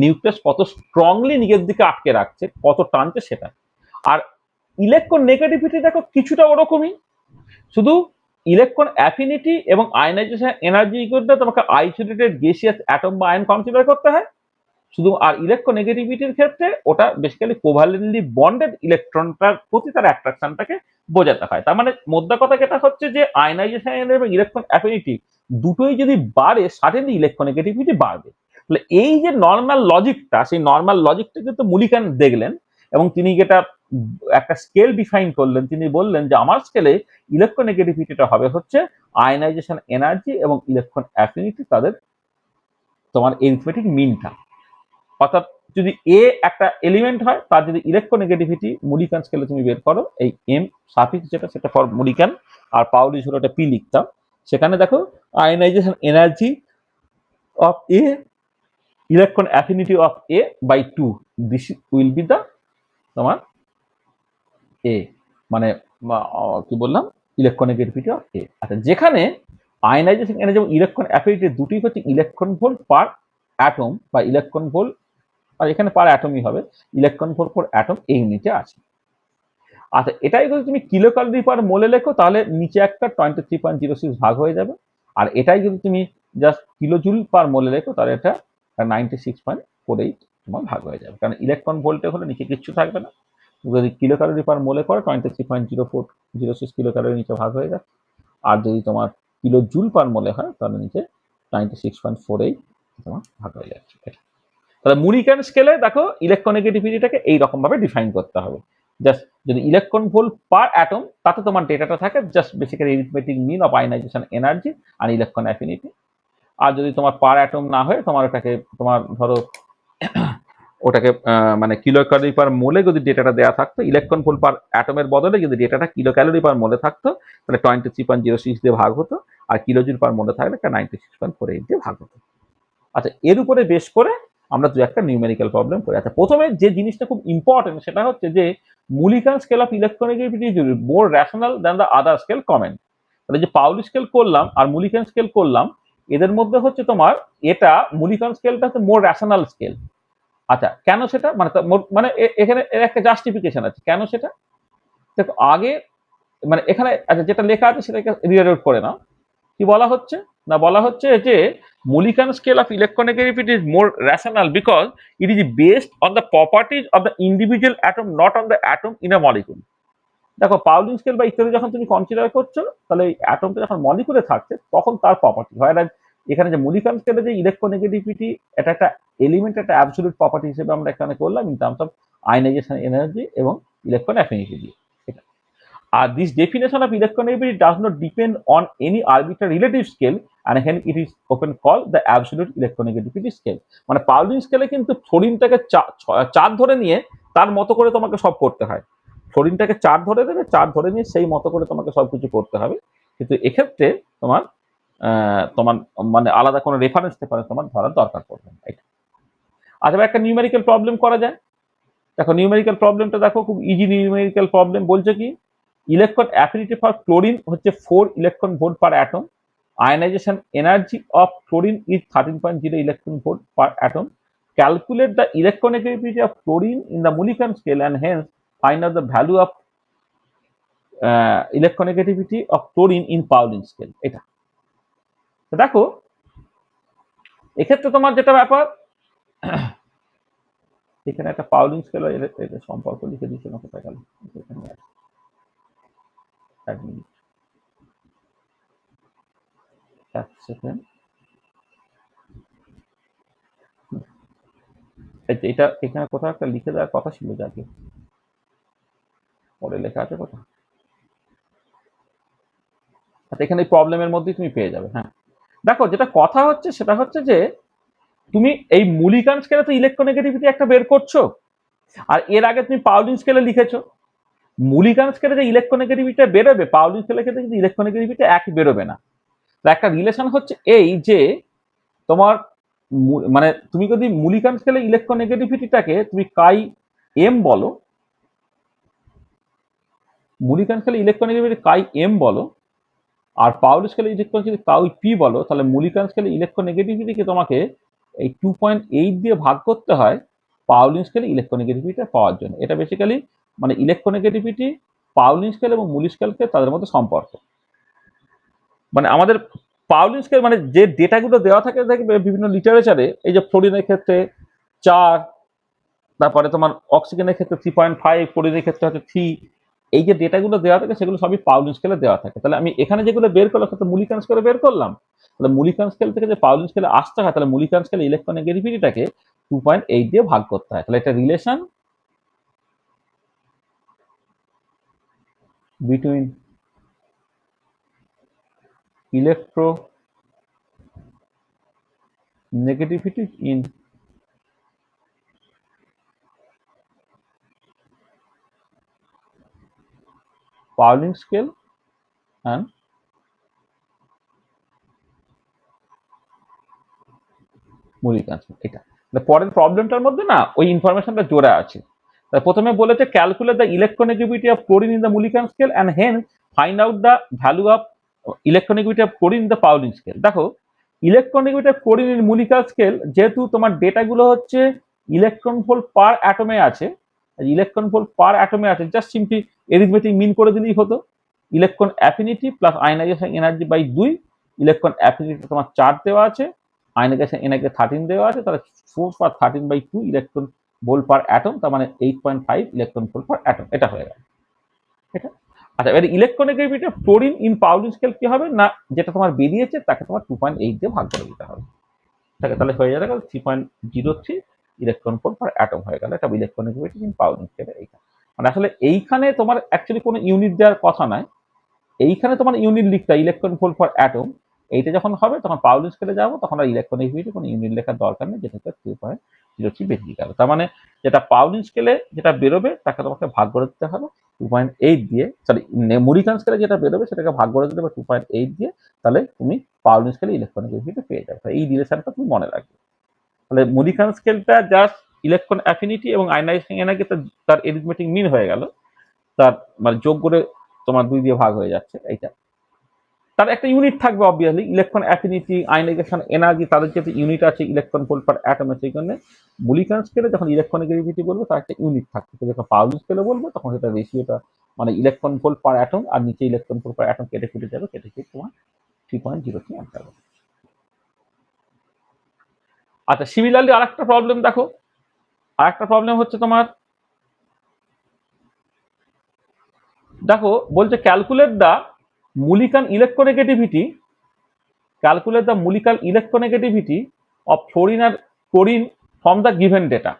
নিউক্লিয়াস কত স্ট্রংলি নিজের দিকে আটকে রাখছে, কত টানছে সেটা। আর ইলেকট্রন নেগেটিভিটি দেখো কিছুটা ওরকমই, শুধু ইলেকট্রন অ্যাফিনিটি এবং আয়নাইজেশন এনার্জি করতে তোমাকে আইসোলেটেড গেসিয়াস অ্যাটম বা আয়ন কনসিডার করতে হয় শুধু। আর ইলেকট্রোনেগেটিভিটির ক্ষেত্রে ওটা বেসিক্যালি কোভালেন্টলি বন্ডেড ইলেকট্রনটার প্রতি তার অ্যাট্রাকশনটাকে বোঝাতে হয়। তার মানে মোদ্দা কথা যেটা হচ্ছে যে আয়নাইজেশন এবং ইলেকট্রন অ্যাফিনিটি দুটোই যদি বাড়ে সাডেনলি ইলেকট্রোনেগেটিভিটি বাড়বে। তাহলে এই যে নর্মাল লজিকটা, সেই নর্মাল লজিকটা কিন্তু মুলিকান দেখলেন এবং তিনি যেটা একটা স্কেল ডিফাইন করলেন, তিনি বললেন যে আমার স্কেলে ইলেকট্রোনেগেটিভিটিটা হবে হচ্ছে আয়নাইজেশন এনার্জি এবং ইলেকট্রন অ্যাফিনিটি তাদের তোমার এরিথমেটিক মিনটা। অর্থাৎ যদি এ একটা এলিমেন্ট হয় তার যদি ইলেকট্রোনেগেটিভিটি মুলিকান স্কেলে তুমি বের করো, এই এম সাফিক্স যেটা সেটা ফর মুলিকান আর পাউলিশ হলো একটা পি লিখতাম, সেখানে দেখো ionization energy of A electron affinity of A by 2, this will be the তোমার এ, মানে কি বললাম ইলেকট্রোনেগেটিভিটি অফ এ। আচ্ছা, যেখানে আয়নাইজেশন এনার্জি এবং ইলেকট্রন অ্যাফিনিটি দুটোই হচ্ছে ইলেকট্রন ভোল্ট পার অ্যাটম বা ইলেকট্রন ভোল্ট, আর এখানে পার অ্যাটমই হবে, ইলেকট্রন ভোল্ট পার অ্যাটম এই ইউনিটে আছে। আচ্ছা, এটাই যদি তুমি কিলো ক্যালোরি পার মোলে লেখো তাহলে নিচে একটা 23.06 ভাগ হয়ে যাবে, আর এটাই যদি তুমি জাস্ট কিলো জুল পার মোলে লেখো তাহলে এটা 96.48 তোমার ভাগ হয়ে যাবে, কারণ ইলেকট্রন ভোল্টে হলে নিচে কিচ্ছু থাকবে না। যদি কিলো ক্যালোরি পার মোলে করো 23.0406 কিলো ক্যালোরি নিচে ভাগ হয়ে যায়, আর যদি তোমার কিলো জুল পার মোলে হয় তাহলে নিচে 96.48 তোমার ভাগ হয়ে যাচ্ছে। তাহলে মুলিকান স্কেলে দেখো ইলেকট্রোনেগেটিভিটিটাকে এইরকম ভাবে ডিফাইন করতে হবে। জাস্ট যদি ইলেকট্রন ভোল্ট পার অ্যাটম তাতে তোমার ডেটাটা থাকে just basically arithmetic mean of ionization energy আর ইলেকট্রন অ্যাফিনিটি। আর যদি তোমার পার অ্যাটম না হয় তোমার ওটাকে তোমার ধরো ওটাকে মানে কিলো ক্যালোরি পার মোলে যদি ডেটাটা দেওয়া থাকতো, ইলেকট্রন ভোল্ট পার অ্যাটমের বদলে যদি ডেটাটা কিলো ক্যালোরি পার মোলে থাকতো তাহলে 23.06 দিয়ে ভাগ হতো, আর কিলো জুল পার মোলে থাকলে 96.48 দিয়ে ভাগ হতো। আচ্ছা, এর উপরে বেশ করে আমরা দু একটা নিউমেরিক্যাল প্রবলেম করি। আচ্ছা, প্রথমে যে জিনিসটা খুব ইম্পর্টেন্ট সেটা হচ্ছে যে Mulliken scale of electronegativity is more rational than the other scale comment. তাহলে যে পাউলি স্কেল করলাম আর মুলিকান স্কেল করলাম, এদের মধ্যে হচ্ছে তোমার এটা মুলিকান স্কেলটা হচ্ছে মোর রেশনাল স্কেল। আচ্ছা, কেন সেটা মানে মানে এখানে এর একটা জাস্টিফিকেশন আছে কেন সেটা। দেখো আগে মানে এখানে আচ্ছা যেটা লেখা আছে সেটাকে রিড আউট করে নাও। কি বলা হচ্ছে না, বলা হচ্ছে যে Mulliken scale of electronegativity is more rational because it is based on the properties of the individual atom, not on the atom in a molecule. দেখো পাউলিং স্কেল বা ইত্যাদি যখন তুমি কনসিডার করছো তাহলে এই অ্যাটমটা যখন মলিকুলে থাকছে তখন তার প্রপার্টি হয়, আর এখানে যে মুলিকান স্কেলে যে ইলেকট্রোনেগেটিভিটি এটা একটা এলিমেন্ট, একটা অ্যাবসলিউট প্রপার্টি হিসেবে আমরা এখানে করলাম in terms of ionization energy এবং ইলেকট্রন অ্যাফিনিটি দিয়ে। This definition of electronegativity does not depend on any arbitrary relative scale, and hence it is often called the absolute electronegativity scale. মানে Pauling স্কেলে কিন্তু ফ্লোরিনটাকে চার ধরে নিয়ে তার মতো করে তোমাকে সব করতে হয়। ফ্লোরিনটাকে চার ধরে দেবে, চার ধরে নিয়ে সেই মতো করে তোমাকে সবকিছু করতে হবে, কিন্তু এক্ষেত্রে তোমার তোমার মানে আলাদা কোনো রেফারেন্স তোমার ধরার দরকার পড়বে না। আচ্ছা, একটা নিউমেরিক্যাল প্রবলেম করা যায়। দেখো নিউমেরিক্যাল প্রবলেমটা দেখো খুব ইজি নিউমেরিক্যাল প্রবলেম। বলছে কি ইলেকট্রন অ্যাফিনিটি ফর ক্লোরিন হচ্ছে 4 electron volt per atom, ionization energy of chlorine is 13.0 electron volt per atom, calculate the electronegativity of chlorine in the Mulliken scale and hence find out the value of electronegativity of chlorine in Pauling scale. এটা দেখো এক্ষেত্রে তোমার যেটা ব্যাপার এখানে একটা Pauling scale সম্পর্ক লিখে দিচ্ছে না, কোথায় গেল এখানে এক মিনিট এক সেকেন্ড। এটা এখানে কোথাও একটা লিখে দেওয়ার কথা ছিল, যাকে পরে লেখা আছে কোথাও। আচ্ছা, এখানে এই প্রবলেমের মধ্যেই তুমি পেয়ে যাবে। হ্যাঁ, দেখো যেটা কথা হচ্ছে সেটা হচ্ছে যে তুমি এই মুলিকান স্কেলে তো ইলেকট্রোনেগেটিভিটি একটা বের করছো, আর এর আগে তুমি পাউলিং স্কেলে লিখেছো। মুলিকান স্কেলে যে ইলেকট্রোনেগেটিভিটিটা বেরোবে পাউলিং স্কেলের ক্ষেত্রে কিন্তু ইলেকট্রোনেগেটিভিটি একই বেরোবে না। একটা রিলেশন হচ্ছে এই যে তোমার মানে তুমি যদি মুলিকান স্কেলে ইলেকট্রোনেগেটিভিটিটাকে তুমি কাই এম বলো, মুলিকান স্কেলে ইলেকট্রোনেগেটিভিটি কাই এম বলো, আর পাউলি স্কেলে ইলেকট্রন যদি তাও পি বলো, তাহলে মুলিকান স্কেলে ইলেকট্রোনেগেটিভিটিকে তোমাকে এই 2.8 দিয়ে ভাগ করতে হয় পাউলিন স্কেলে ইলেকট্রোনেগেটিভিটি পাওয়ার জন্য। এটা বেসিক্যালি মানে ইলেকট্রোনেগেটিভিটি পাউলিন স্কেল এবং মুলি স্কেলকে তাদের মধ্যে সম্পর্ক। মানে আমাদের পাউলিন স্কেল মানে যে ডেটাগুলো দেওয়া থাকে দেখবে বিভিন্ন লিটারেচারে, এই যে ফ্লোরিনের ক্ষেত্রে 4, তারপরে তোমার অক্সিজেনের ক্ষেত্রে 3.5, ফ্লোরিনের ক্ষেত্রে হচ্ছে 3, এই যে ডেটাগুলো দেওয়া থাকে সেগুলো সবই পাউলিন স্কেলে দেওয়া থাকে। তাহলে আমি এখানে যেগুলো বের করলাম সেটা মুলিকান স্কেলে বের করলাম। তাহলে মুলিকান স্কেল থেকে যে পাউলিন স্কেলে আসতে হয়, তাহলে মুলিকান স্কেলে ইলেকট্রোনেগেটিভিটিটাকে 2.8 দিয়ে ভাগ করতে হয়। তাহলে এটা relation between electronegativity in Pauling scale and Mulliken scale. এটা পরের প্রবলেমটার মধ্যে না ওই ইনফরমেশনটা জোড়া আছে। প্রথমে বলেছে calculate the electronegativity of chlorine in the Mulliken scale and hence find out the value of electronegativity of chlorine in the Pauling scale. দেখো electronegativity of chlorine in Mulliken scale, যেহেতু তোমার ডেটাগুলো হচ্ছে ইলেকট্রন ভোল্ট পার অ্যাটমে আছে, electron volt পার অ্যাটমে আছে, just simply arithmetic মিন করে দিলেই হতো। Electron affinity plus ionization energy by 2, electron affinity তোমার 4 দেওয়া আছে, আয়নাইজেশন এনার্জি 13 দেওয়া আছে, তাহলে 4 পার 13/2 ইলেকট্রন ভোল্ট পার অ্যাটম, তার মানে 8.5 ইলেকট্রন ভোল্ট পার অ্যাটম। এটা হয়ে গেল। এটা আচ্ছা, এবার electronegativity of fluorine in Pauling scale কি হবে না, যেটা তোমার বেরিয়েছে তাকে তোমার 2.8 দিয়ে ভাগ করে দিতে হবে। তাহলে হয়ে যাবে 3.03 ইলেকট্রন ভোল্ট পার অ্যাটম হয়ে গেল। এটা ইলেকট্রোনেগেটিভিটি ইন পাউলিন স্কেলে। এইটা মানে আসলে এইখানে তোমার অ্যাকচুয়ালি কোনো ইউনিট দেওয়ার কথা নয়, এইখানে তোমার ইউনিট লিখতে হয় ইলেকট্রন ভোল্ট পার অ্যাটম। এইটা যখন হবে তখন পাউলিন স্কেলে যাবো, তখন আর ইলেকট্রোনেগেটিভিটি কোনো ইউনিট লেখার দরকার নেই, যেটা 2.03 বেরিয়ে গেল। তার মানে যেটা পাউলিন স্কেলে যেটা বেরোবে তাকে তোমাকে ভাগ করে দিতে হবে 2.8 দিয়ে, সরি মুলিকান স্কেলে যেটা বেরোবে সেটাকে ভাগ করে দিতে হবে 2.8 দিয়ে, তাহলে তুমি পাউলিন স্কেলে ইলেকট্রোনেগেটিভিটি পেয়ে যাবে। এই রিলেশনটা তুমি মনে রাখবে। তাহলে মুলিকান স্কেলটা জাস্ট ইলেকট্রন অ্যাফিনিটি এবং আয়নাইজেশন এনার্জি তার এরিথমেটিক মিন হয়ে গেল, তার মানে যোগ করে তোমার 2 দিয়ে ভাগ হয়ে যাচ্ছে। এইটা তার একটা ইউনিট থাকবে obviously, electron affinity ionisation energy তাদের যেহেতু ইউনিট আছে ইলেকট্রন ভোল্ট পার অ্যাটমে, সেই জন্য মুলিকান স্কেলে যখন ইলেকট্রোনেগেটিভিটি বলবো তার একটা ইউনিট থাকবে। যখন পাউলিন স্কেলে বলবো তখন সেটা রেশিওটা মানে ইলেকট্রন ভোল্ট পার অ্যাটম, আর নিচে ইলেকট্রন ভোল্ট পার অ্যাটম কেটে কেটে যাবে, কেটে কেটে তোমার 3.03 আনতে হবে। আচ্ছা, সিমিলারলি আরেকটা প্রবলেম দেখো, আরেকটা প্রবলেম হচ্ছে তোমার, দেখো বলছে calculate the Mulliken electronegativity, calculate the molecular electronegativity of fluorine and chlorine from the given data।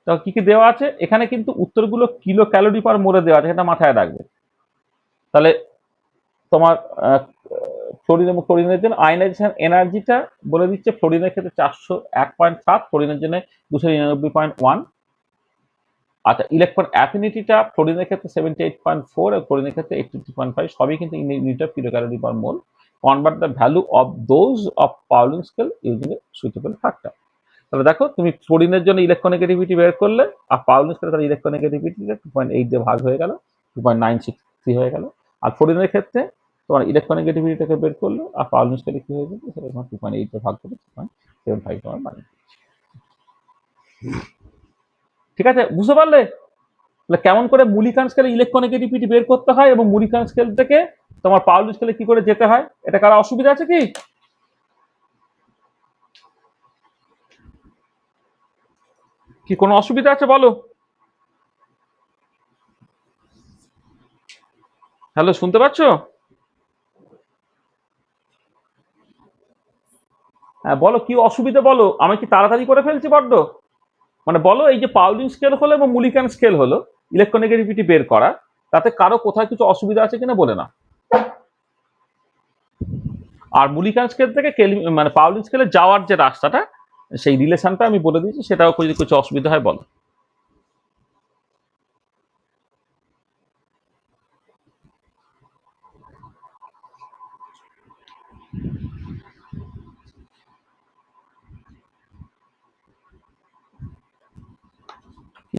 তো কি কি দেওয়া আছে এখানে, কিন্তু উত্তরগুলো কিলো ক্যালোরি পার মোলে দেওয়া আছে, এটা মাথায় রাখবে। তাহলে তোমার ফ্লোরিন এবং ক্লোরিনের জন্য আয়নাইজেশন এনার্জিটা বলে দিচ্ছে, ফ্লোরিনের ক্ষেত্রে 401.7, ফ্লোরিনের জন্য 299.1। আচ্ছা, ইলেকট্রন অ্যাফিনিটিটা ফ্লোরিনের ক্ষেত্রে 78.4 এবং ক্লোরিনের ক্ষেত্রে 83.5, সবই কিন্তু unit of kilo calorie per mole. Convert the value of those of Pauling scale using a suitable factor. তাহলে দেখো তুমি ফ্লোরিনের জন্য ইলেকট্রোনেগেটিভিটি বের করলে, আর পাউলিন স্কেলে তার ইলেকট্রোনেগেটিভিটিটা 2.8 দিয়ে ভাগ হয়ে গেল, 2.963 হয়ে গেল। আর ফ্লোরিনের ক্ষেত্রে তোমার ইলেকট্রোনেগেটিভিটিটাকে বের করলো, আর পাউলিন স্কেলে কি হয়ে যাবে সেটা তোমার 2.8 দিয়ে ভাগ করে 2.75 তোমার মানে। ঠিক আছে, বুঝতে পারলে? তাহলে কেমন করে মুলিকান স্কেলে ইলেকট্রোনেগেটিভিটি বের করতে হয় এবং মুলিকান স্কেল থেকে তোমার পাউলিন স্কেলে কি করে যেতে হয়, এটা কারো অসুবিধা আছে কি? কি কোনো অসুবিধা আছে বলো? হ্যালো, শুনতে পাচ্ছ? হ্যাঁ বলো, কি অসুবিধা বলো, আমি কি তাড়াতাড়ি করে ফেলছি বড্ড? মানে বলো, এই যে পাউলিং স্কেল হলো এবং মুলিকান স্কেল হলো ইলেকট্রোনেগেটিভিটি বের করা, তাতে কারো কোথায় কিছু অসুবিধা আছে কিনা বলে না। আর মুলিকান স্কেল থেকে মানে পাউলিং স্কেলে যাওয়ার যে রাস্তাটা, সেই রিলেশনটা আমি বলে দিয়েছি, সেটাও যদি কিছু অসুবিধা হয় বলো।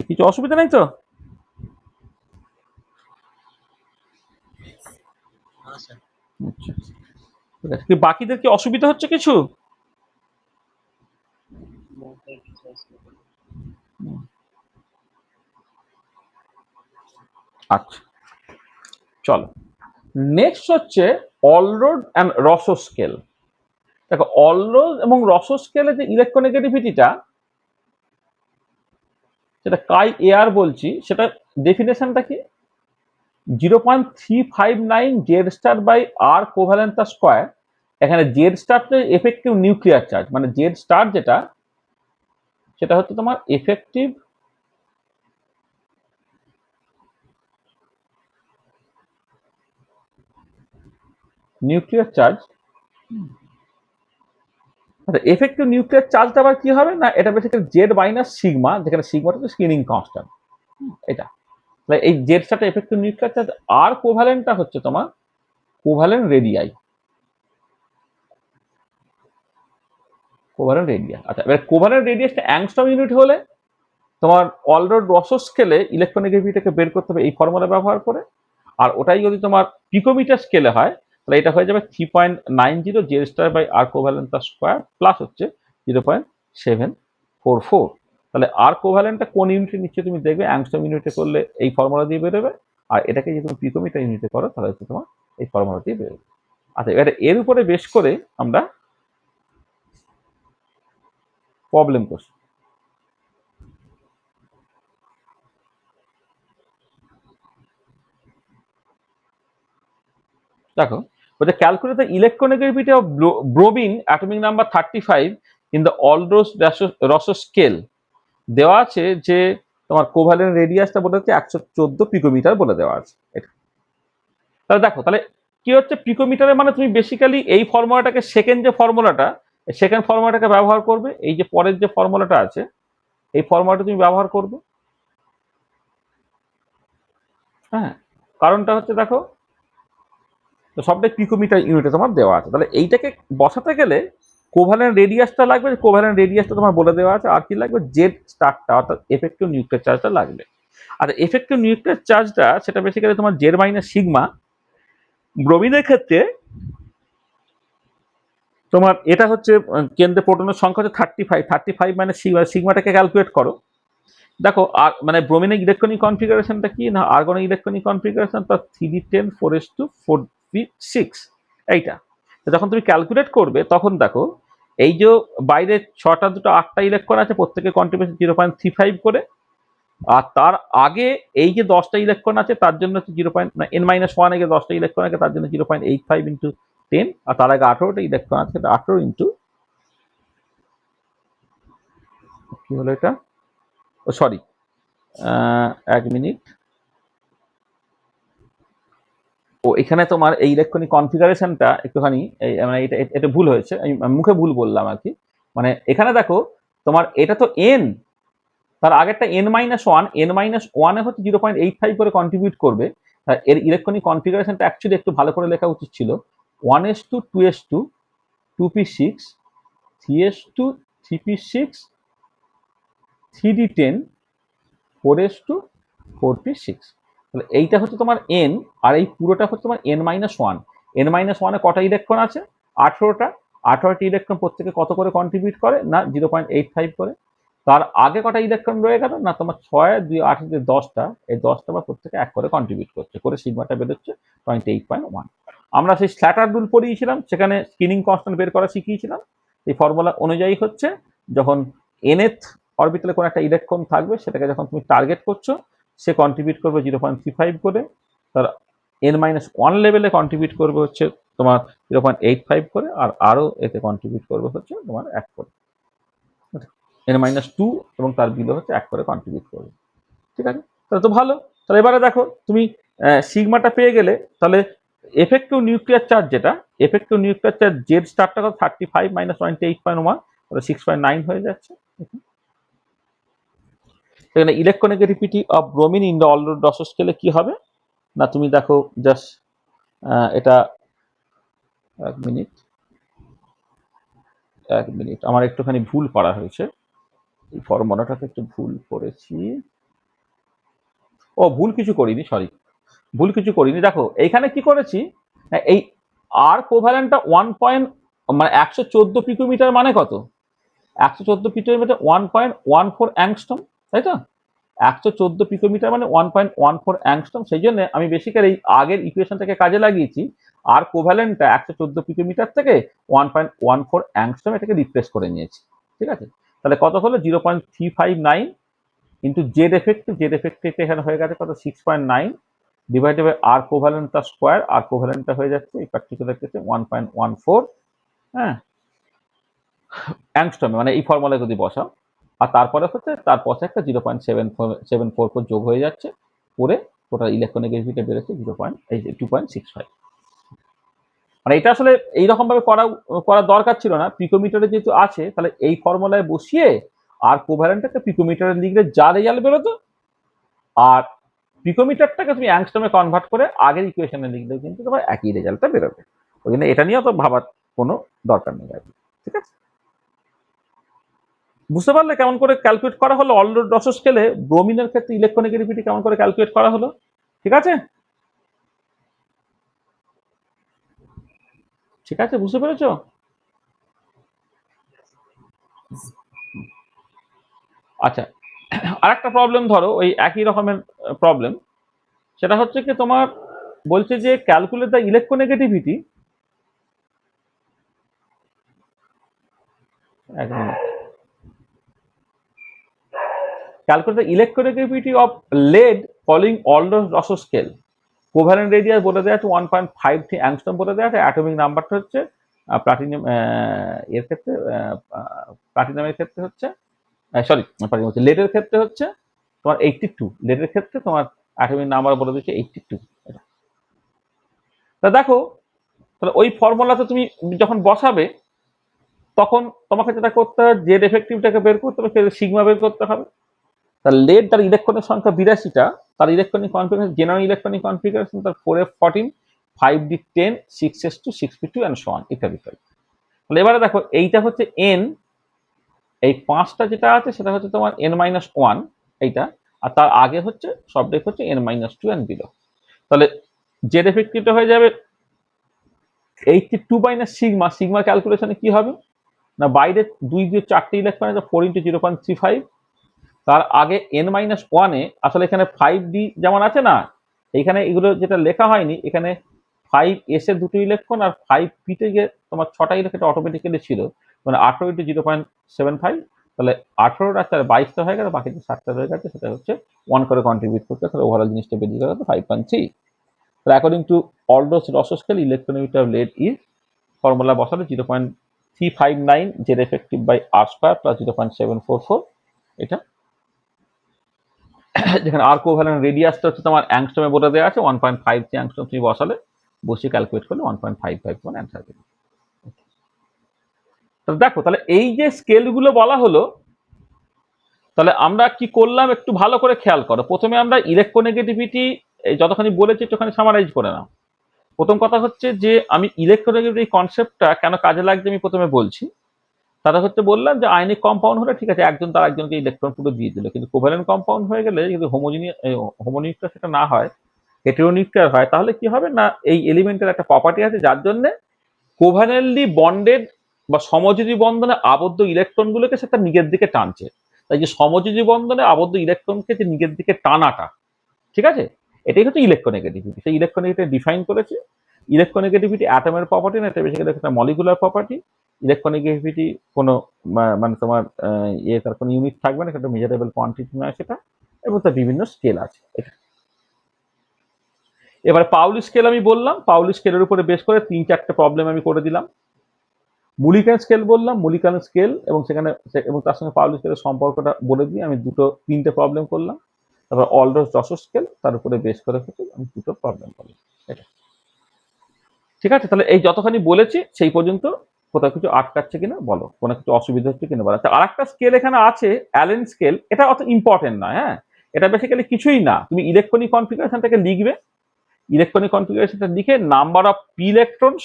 কিছু অসুবিধা নেই তো? বাকিদের কি অসুবিধা হচ্ছে কিছু? আচ্ছা, চলো নেক্সট হচ্ছে অলরোড অ্যান্ড রসো স্কেল। দেখো অলরোড এবং রসো স্কেলে যে ইলেকট্রোনেগেটিভিটিটা, সেটা কাই এআর বলছি, সেটা ডেফিনেশনটা কি? 0.359 Z star by R covalent square. এখানে জেড স্টারটা এফেক্টিভ নিউক্লিয়ার চার্জ, মানে জেড স্টার যেটা, সেটা হচ্ছে তোমার এফেক্টিভ নিউক্লিয়ার চার্জ। আচ্ছা, এফেক্টিভ নিউক্লিয়ার চার্জটা আবার কি হবে না, এটা বেসিক্যালি জেড মাইনাস সিগমা, যেখানে সিগমাটা হচ্ছে স্ক্রিনিং কনস্ট্যান্ট। এটা তাহলে এই জেড স্টারটা এফেক্টিভ নিউক্লিয়ার চার্জ, আর কোভ্যালেন্টটা হচ্ছে তোমার কোভ্যালেন্ট রেডিয়াই। কোভ্যালেন্ট রেডিয়াস, আচ্ছা এবার কোভ্যালেন্ট রেডিয়াসটা অ্যাংস্ট্রম ইউনিট হলে তোমার অলরোড রসো স্কেলে ইলেকট্রোনেগেটিভিটিকে বের করতে হবে এই ফর্মুলা ব্যবহার করে। আর ওটাই যদি তোমার পিকোমিটার স্কেলে হয়, তাহলে এটা হয়ে যাবে 3.90 Z star by R covalent square plus হচ্ছে 0.744। তাহলে আর কোভ্যালেন্টটা কোন ইউনিটে নিচ্ছে তুমি দেখবে, অ্যাংস্ট্রম ইউনিটে করলে এই ফর্মুলা দিয়ে বেরোবে, আর এটাকে যদি তুমি পিকোমিটার ইউনিটে করো তাহলে হচ্ছে তোমার এই ফর্মুলা দিয়ে বেরোবে। আচ্ছা এবার এর উপরে বেশ করে আমরা প্রবলেম করছি। দেখো বলছে calculate the electronegativity of bromine atomic number 35 in the Allred Rochow scale. দেওয়া আছে যে তোমার কোভ্যালেন্ট রেডিয়াসটা বলে হচ্ছে 114 পিকোমিটার বলে দেওয়া আছে এটা। তাহলে দেখো তাহলে কি হচ্ছে, পিকোমিটারে মানে তুমি বেসিক্যালি এই ফর্মুলাটাকে, সেকেন্ড যে ফর্মুলাটা, সেকেন্ড ফর্মুলাটাকে ব্যবহার করবে। এই যে পরের যে ফর্মুলাটা আছে, এই ফর্মুলাটা তুমি ব্যবহার করবে। হ্যাঁ, কারণটা হচ্ছে দেখো, তো সবটাই পিকোমিটার ইউনিটে তোমার দেওয়া আছে। তাহলে এইটাকে বসাতে গেলে কোভ্যালেন্ট রেডিয়াসটা লাগবে, কোভ্যালেন্ট রেডিয়াসটা তোমার বলে দেওয়া আছে, আর কি লাগবে, জেড স্টারটা অর্থাৎ এফেক্টিভ নিউক্লিয়ার চার্জটা লাগবে। আর এফেক্টিভ নিউক্লিয়ার চার্জটা সেটা বেসিক্যালি তোমার জেড মাইনাস সিগমা। ব্রোমিনের ক্ষেত্রে তোমার এটা হচ্ছে কেন্দ্রে প্রোটনের সংখ্যা হচ্ছে 35 মানে সিগমাটাকে ক্যালকুলেট করো। দেখো আর মানে ব্রোমিনের ইলেকট্রনিক কনফিগারেশনটা কি না, আর্গনের ইলেকট্রনিক কনফিগারেশন তার 3d10 4s2 4p6 এইটা। তো যখন তুমি ক্যালকুলেট করবে তখন দেখো এই যে বাইরে ছটা দুটো আটটা ইলেকট্রন আছে, প্রত্যেকের কন্ট্রিবিউশন 0.35 করে। আর তার আগে এই যে 10টা ইলেকট্রন আছে তার জন্য হচ্ছে n-1 আগে 10টা ইলেকট্রন আছে তার জন্য 0.85 ইন্টু 10। আর তার আগে 18টা ইলেকট্রন আছে, 18 ইন্টু কি হলো এটা, ও সরি 1 মিনিট, ও এখানে তোমার এই ইলেকট্রনিক কনফিগারেশনটা একটুখানি মানে এটা এটা ভুল হয়েছে, আমি মুখে ভুল বললাম আর কি। মানে এখানে দেখো তোমার এটা তো এন, তার আগেরটা n-1, n-1 হচ্ছে 0.85 করে কন্ট্রিবিউট করবে। এর ইলেকট্রনিক কনফিগারেশনটা অ্যাকচুয়ালি একটু ভালো করে লেখা উচিত ছিল, 1s2 2s2 2p6 3s2 3p6 3d10 4s2 4p6। তাহলে এইটা হচ্ছে তোমার এন, আর এই পুরোটা হচ্ছে তোমার n-1। n-1 এ কটা ইলেকট্রন আছে, 18টা। 18টি ইলেকট্রন প্রত্যেকে কত করে কন্ট্রিবিউট করে না 0.85 করে। তার আগে কটা ইলেকট্রন রয়ে গেল না তোমার 6 2 8 10টা, এই 10টা বা প্রত্যেকে এক করে কন্ট্রিবিউট করছে, করে সিগমাটা বেরোচ্ছে 28.1। আমরা সেই স্ল্যাটার রুল পড়িয়েছিলাম, সেখানে স্ক্রিনিং কনস্ট্যান্ট বের করা শিখিয়েছিলাম। এই ফর্মুলা অনুযায়ী হচ্ছে যখন nth অরবিটালে কোনো একটা ইলেকট্রন থাকবে, সেটাকে যখন তুমি টার্গেট করছো সে কন্ট্রিবিউট করবে 0.35 করে, তার n-1 লেভেলে কন্ট্রিবিউট করবে হচ্ছে তোমার 0.85 করে, আর আরও এতে কন্ট্রিবিউট করবে হচ্ছে তোমার 1 করে। n-2 এবং তার বিলো হচ্ছে 1 করে কন্ট্রিবিউট করবে। ঠিক আছে, তাহলে তো ভালো। তাহলে এবারে দেখো তুমি সিগমাটা পেয়ে গেলে, তাহলে এফেক্টিভ নিউক্লিয়ার চার্জ যেটা, এফেক্টিভ নিউক্লিয়ার চার্জ জেড স্টারটা 35 মাইনাস 28.1, তাহলে 6.9 হয়ে যাচ্ছে। সেখানে electronegativity of bromine in the Allred Rochow স্কেলে কি হবে না, তুমি দেখো জাস্ট এটা 1 মিনিট, 1 মিনিট, আমার একটুখানি ভুল করা হয়েছে, এই ফর্মুলাটাতে একটু ভুল করেছি। ও ভুল কিছু করিনি, সরি, ভুল কিছু করিনি। দেখো এইখানে কি করেছি, এই আর কোভ্যালেন্টটা 114 পিকোমিটার মানে কত? 114 পিকোমিটার 1.14 অ্যাংস্ট্রম, তাই তো? 114 পিকোমিটার মানে 1.14 অ্যাংস্ট্রম। সেই জন্য আমি বেসিক্যালি আগের ইকুয়েশনটাকে কাজে লাগিয়েছি, আর কোভ্যালেন্টটা 114 পিকোমিটার থেকে 1.14 অ্যাংস্ট্রম এটাকে রিপ্লেস করে নিয়েছি। ঠিক আছে, তাহলে কত হলো? 0.359 into Z effective, Z effective এখানে হয়ে গেছে কত? 6.9 ডিভাইডেড বাই আর কোভ্যালেন্টটা স্কোয়ার, আর কোভ্যালেন্টটা হয়ে যাচ্ছে এই পার্টিকুলার কেসে 1.14, হ্যাঁ, অ্যাংস্ট্রমে, মানে এই ফর্মুলায় যদি বসাও, আর তারপরে হচ্ছে তার পথে একটা 0.744 যোগ হয়ে যাচ্ছে, করে টোটাল ইলেকট্রোনেগেটিভিটি বেড়েছে 2.65। মানে এটা আসলে এইরকম ভাবে করার দরকার ছিল না, পিকোমিটারে যেহেতু আছে তাহলে এই ফর্মুলায় বসিয়ে আর কোভ্যালেন্টটাকে পিকোমিটারে লিখলে যা রেজাল্ট বেরোতো, আর পিকোমিটারটাকে তুমি অ্যাংস্ট্রমে কনভার্ট করে আগের ইকুয়েশনে লিখলে কিন্তু তোমার একই রেজাল্টটা বেরোবে। ওই জন্য এটা নিয়েও তো ভাবার কোনো দরকার নেই আর কি। ঠিক আছে, বুঝতে পারলে কেমন করে ক্যালকুলেট করা হলো অলরেড রস স্কেলে ব্রোমিনের ক্ষেত্রে ইলেকট্রোনেগেটিভিটি কেমন করে ক্যালকুলেট করা হলো? ঠিক আছে, ঠিক আছে, বুঝতে পেরেছো? আচ্ছা, আর একটা প্রবলেম ধরো ওই একই রকমের প্রবলেম, সেটা হচ্ছে কি তোমার বলছে যে ক্যালকুলেট দ্য ইলেকট্রোনেগেটিভিটি, এক minute, calculate the electronegativity of lead following Allred Rochow scale. Covalent radius বলে দেওয়া আছে 1.53 অ্যাংস্ট্রম বলে দেওয়া আছে, অ্যাটমিক নাম্বারটা হচ্ছে প্লাটিনাম, এর ক্ষেত্রে প্লাটিনামের ক্ষেত্রে হচ্ছে, সরি হচ্ছে লেডের ক্ষেত্রে হচ্ছে তোমার 82, লেডের ক্ষেত্রে তোমার অ্যাটমিক নাম্বার বলে দিচ্ছে 82। তা দেখো, তাহলে ওই ফর্মুলাতে তুমি যখন বসাবে তখন তোমাকে যেটা করতে হবে, জেড এফেক্টিভটাকে বের করতে হবে, সিগমা বের করতে হবে। তার লেড, তার ইলেকট্রনের সংখ্যা 82টা, তার electronic configuration, general electronic configuration তার 4f14, 5d10, 6s2, 6p2 and so on ইত্যাদি। তাহলে এবারে দেখো এইটা হচ্ছে এন, এই 5টা যেটা আছে সেটা হচ্ছে তোমার n-1 এইটা, আর তার আগে হচ্ছে সবটাই হচ্ছে n-2 অ্যান্ড বিলো। তাহলে জেড এফেক্টিভটা হয়ে যাবে 82 মাইনাস সিগমা, সিগমা ক্যালকুলেশনে কি হবে না, বাইরে 2 দিয়ে 4টে ইলেকট্রন আছে, 4 ইন্টু 0.35, তার আগে n-1-এ আসলে এখানে 5d যেমন আছে না, এইখানে এগুলো যেটা লেখা হয়নি, এখানে 5s এর 2টো ইলেকট্রন আর 5p-তে গিয়ে তোমার 6টা ইলেকট্রন অটোমেটিক্যালি ছিল, মানে 18 ইন্টু 0.75, তাহলে 18 আর 22টা হয়ে গেল, বাকি যে 7টা রয়ে গেছে সেটা হচ্ছে 1 করে কন্ট্রিবিউট করতে, তাহলে ওভারঅল জিনিসটা বেরিয়ে গেল 5.3। তাহলে according to Allred Rochow scale electronegativity of lead is, formula বসালে 0.359 Z effective by R square plus 0.744, এটা যেখানে আর কোভ্যালেন্ট রেডিয়াসটা হচ্ছে তোমার অ্যাংস্ট্রমে বলে দেওয়া আছে 1.53 অ্যাংস্ট্রম, তুমি বসালে বসিয়ে ক্যালকুলেট করলে 1.551 অ্যান্সার দেবে। তাহলে দেখো, তাহলে এই যে স্কেলগুলো বলা হলো, তাহলে আমরা কি করলাম একটু ভালো করে খেয়াল করো। প্রথমে আমরা ইলেকট্রোনেগেটিভিটি যতখানি বলেছি একটুখানি সামারাইজ করে নাও। প্রথম কথা হচ্ছে যে আমি ইলেকট্রোনেগেটিভিটি কনসেপ্টটা কেন কাজে লাগছে আমি প্রথমে বলছি। তারা হচ্ছে বললাম যে আয়নিক কম্পাউন্ড হলে ঠিক আছে, একজন তার একজনকে ইলেকট্রন পুরো দিয়ে দিল, কিন্তু কোভ্যালেন্ট কম্পাউন্ড হয়ে গেলে যদি হোমোনিউক্লিয়ার সেটা না হয়, হেটেরোনিউক্লিয়ার হয়, তাহলে কি হবে না, এই এলিমেন্টের একটা প্রপার্টি আছে যার জন্য কোভ্যালেন্টলি বন্ডেড বা সমযোজী বন্ধনে আবদ্ধ ইলেকট্রনগুলোকে সেটা নিজের দিকে টানছে। তাই যে সমযোজী বন্ধনে আবদ্ধ ইলেকট্রনকে যে নিজের দিকে টানাটা, ঠিক আছে, এটাই হচ্ছে ইলেকট্রোনেগেটিভিটি। সেই ইলেকট্রোনেগেটিভিটি ডিফাইন করেছে। ইলেকট্রোনেগেটিভিটি অ্যাটমের প্রপার্টি না, এটা বেসিক্যালি একটা মলিকুলার প্রপার্টি। ইলেকট্রোনেগেটিভিটি কোনো মানে তোমার তার কোনো ইউনিট থাকবে না, সেটা মেজারেবল কোয়ান্টিটি নয় সেটা, এবং তার বিভিন্ন স্কেল আছে। এবার পাউলি স্কেল আমি বললাম, পাউলি স্কেলের উপরে বেশ করে 3-4টে প্রবলেম আমি করে দিলাম। মুলিকান স্কেল বললাম, মুলিকান স্কেল এবং সেখানে এবং তার সঙ্গে পাউলি স্কেলের সম্পর্কটা বলে দিয়ে আমি 3টে প্রবলেম করলাম। তারপর অলডোস রস স্কেল, তার উপরে বেশ করে আমি 2টো প্রবলেম করলাম। এটা ঠিক আছে, তাহলে এই যতখানি বলেছি সেই পর্যন্ত কোথাও কিছু আটকাচ্ছে কিনা বলো, কোনো কিছু অসুবিধা হচ্ছে কিনা বলো। আর একটা স্কেল এখানে আছে অ্যালেন স্কেল, এটা অত ইম্পর্টেন্ট নয়, হ্যাঁ, এটা বেসিক্যালি কিছুই না, তুমি ইলেকট্রনিক কনফিগারেশনটাকে লিখবে, ইলেকট্রনিক কনফিগারেশনটা লিখে number of P electrons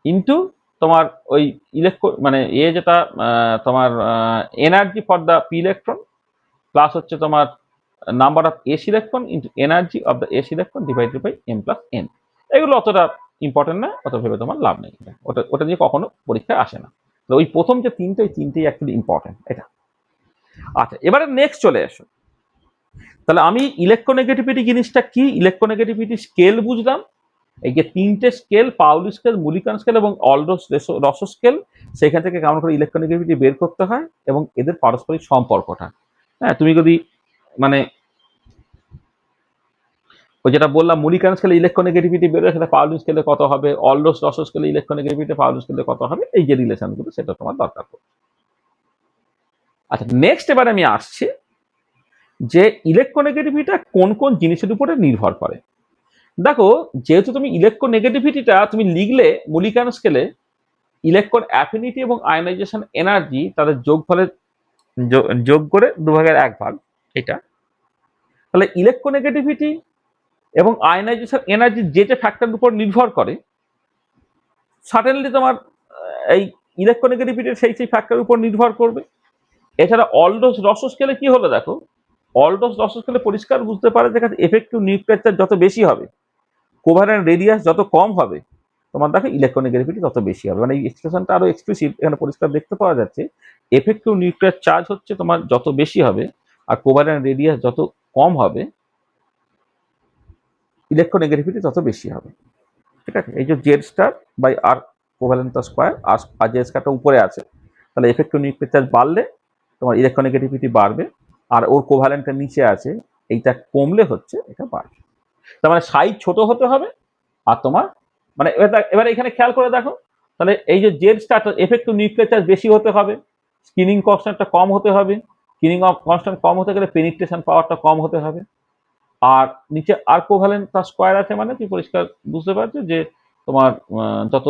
into তোমার ওই মানে যেটা তোমার energy for the P electron plus হচ্ছে তোমার number of S electron into energy of the S electron divided by M plus N. এগুলো অতটা ইম্পর্টেন্ট না, অত ভেবে তোমার লাভ নেই। ওটা ওটা নিয়ে কখনো পরীক্ষায় আসে না। তো ওই প্রথম যে তিনটে, ওই তিনটেই অ্যাকচুয়ালি ইম্পর্টেন্ট এটা। আচ্ছা, এবারে নেক্সট চলে আসো। তাহলে আমি ইলেকট্রোনেগেটিভিটি জিনিসটা কি, ইলেকট্রোনেগেটিভিটি স্কেল বুঝলাম। এই যে তিনটে scale, Paoli scale, Mulliken scale এবং অলডোস রস স্কেল, সেখান থেকে কেমন করে ইলেকট্রোনেগেটিভিটি বের করতে হয় এবং এদের পারস্পরিক সম্পর্কটা। হ্যাঁ, তুমি যদি মানে ওই যেটা বললাম, মুলিকান স্কেলে ইলেকট্রোনেগেটিভিটি বেরোয়, সেটা পাউলি স্কেলে কত হবে, অলডোস রস স্কেলে ইলেকট্রোনেগেটিভিটি পাউলি স্কেলে কত হবে, এই যে রিলেশনগুলো, সেটা তোমার দরকার পড়বে। আচ্ছা, নেক্সট এবার আমি আসছি যে ইলেকট্রোনেগেটিভিটিটা কোন কোন জিনিসের উপরে নির্ভর করে। দেখো, যেহেতু তুমি ইলেকট্রোনেগেটিভিটিটা তুমি লিখলে মুলিকান স্কেলে ইলেকট্রন অ্যাফিনিটি এবং আয়নাইজেশন এনার্জি তাদের যোগফলের যোগ করে 2/1 এটা। তাহলে ইলেকট্রোনেগেটিভিটি এবং আয়নাইজেশন এনার্জি যে যে ফ্যাক্টরের উপর নির্ভর করে, সাডেনলি তোমার এই ইলেকট্রোনেগেটিভিটির সেই সেই ফ্যাক্টরের উপর নির্ভর করবে। এছাড়া অলডোস রস স্কেলে কি হলো দেখো, অলডোস রস স্কেলে পরিষ্কার বুঝতে পারে যে এফেক্টিভ নিউক্লিয়ার চার্জ যত বেশি হবে, কোভালেন্ট রেডিয়াস যত কম হবে, তোমার দেখো ইলেকট্রোনেগেটিভিটি তত বেশি হবে। মানে এই এক্সপ্রেশনটা আরো এক্সক্লুসিভ, এখানে পরিষ্কার দেখতে পাওয়া যাচ্ছে এফেক্টিভ নিউক্লিয়ার চার্জ হচ্ছে তোমার যত বেশি হবে আর কোভালেন্ট রেডিয়াস যত কম হবে, ইলেকট্রোনেগেটিভিটি তত বেশি হবে। ঠিক আছে, এই যে Z star by R covalent square, আর জেড স্টারটা উপরে আছে, তাহলে এফেক্টিভ নিউক্লিয়ার চার্জ বাড়লে তোমার ইলেকট্রোনেগেটিভিটি বাড়বে, আর ওর কোভালেন্টটা নিচে আছে, এইটা কমলে হচ্ছে এটা বাড়বে। তার মানে সাইজ ছোট হতে হবে, আর তোমার মানে এবার এখানে খেয়াল করে দেখো, তাহলে এই যে Z star effective nuclear charge বেশি হতে হবে, স্কিনিং কনস্ট্যান্টটা কম হতে হবে, স্কিনিং কনস্ট্যান্ট কম হতে গেলে পেনিট্রেশন পাওয়ারটা কম হতে হবে, আর নিচে আর কোভালেন্ট তার স্কোয়ার আছে, মানে তুমি পরিষ্কার বুঝতে পারছো যে তোমার যত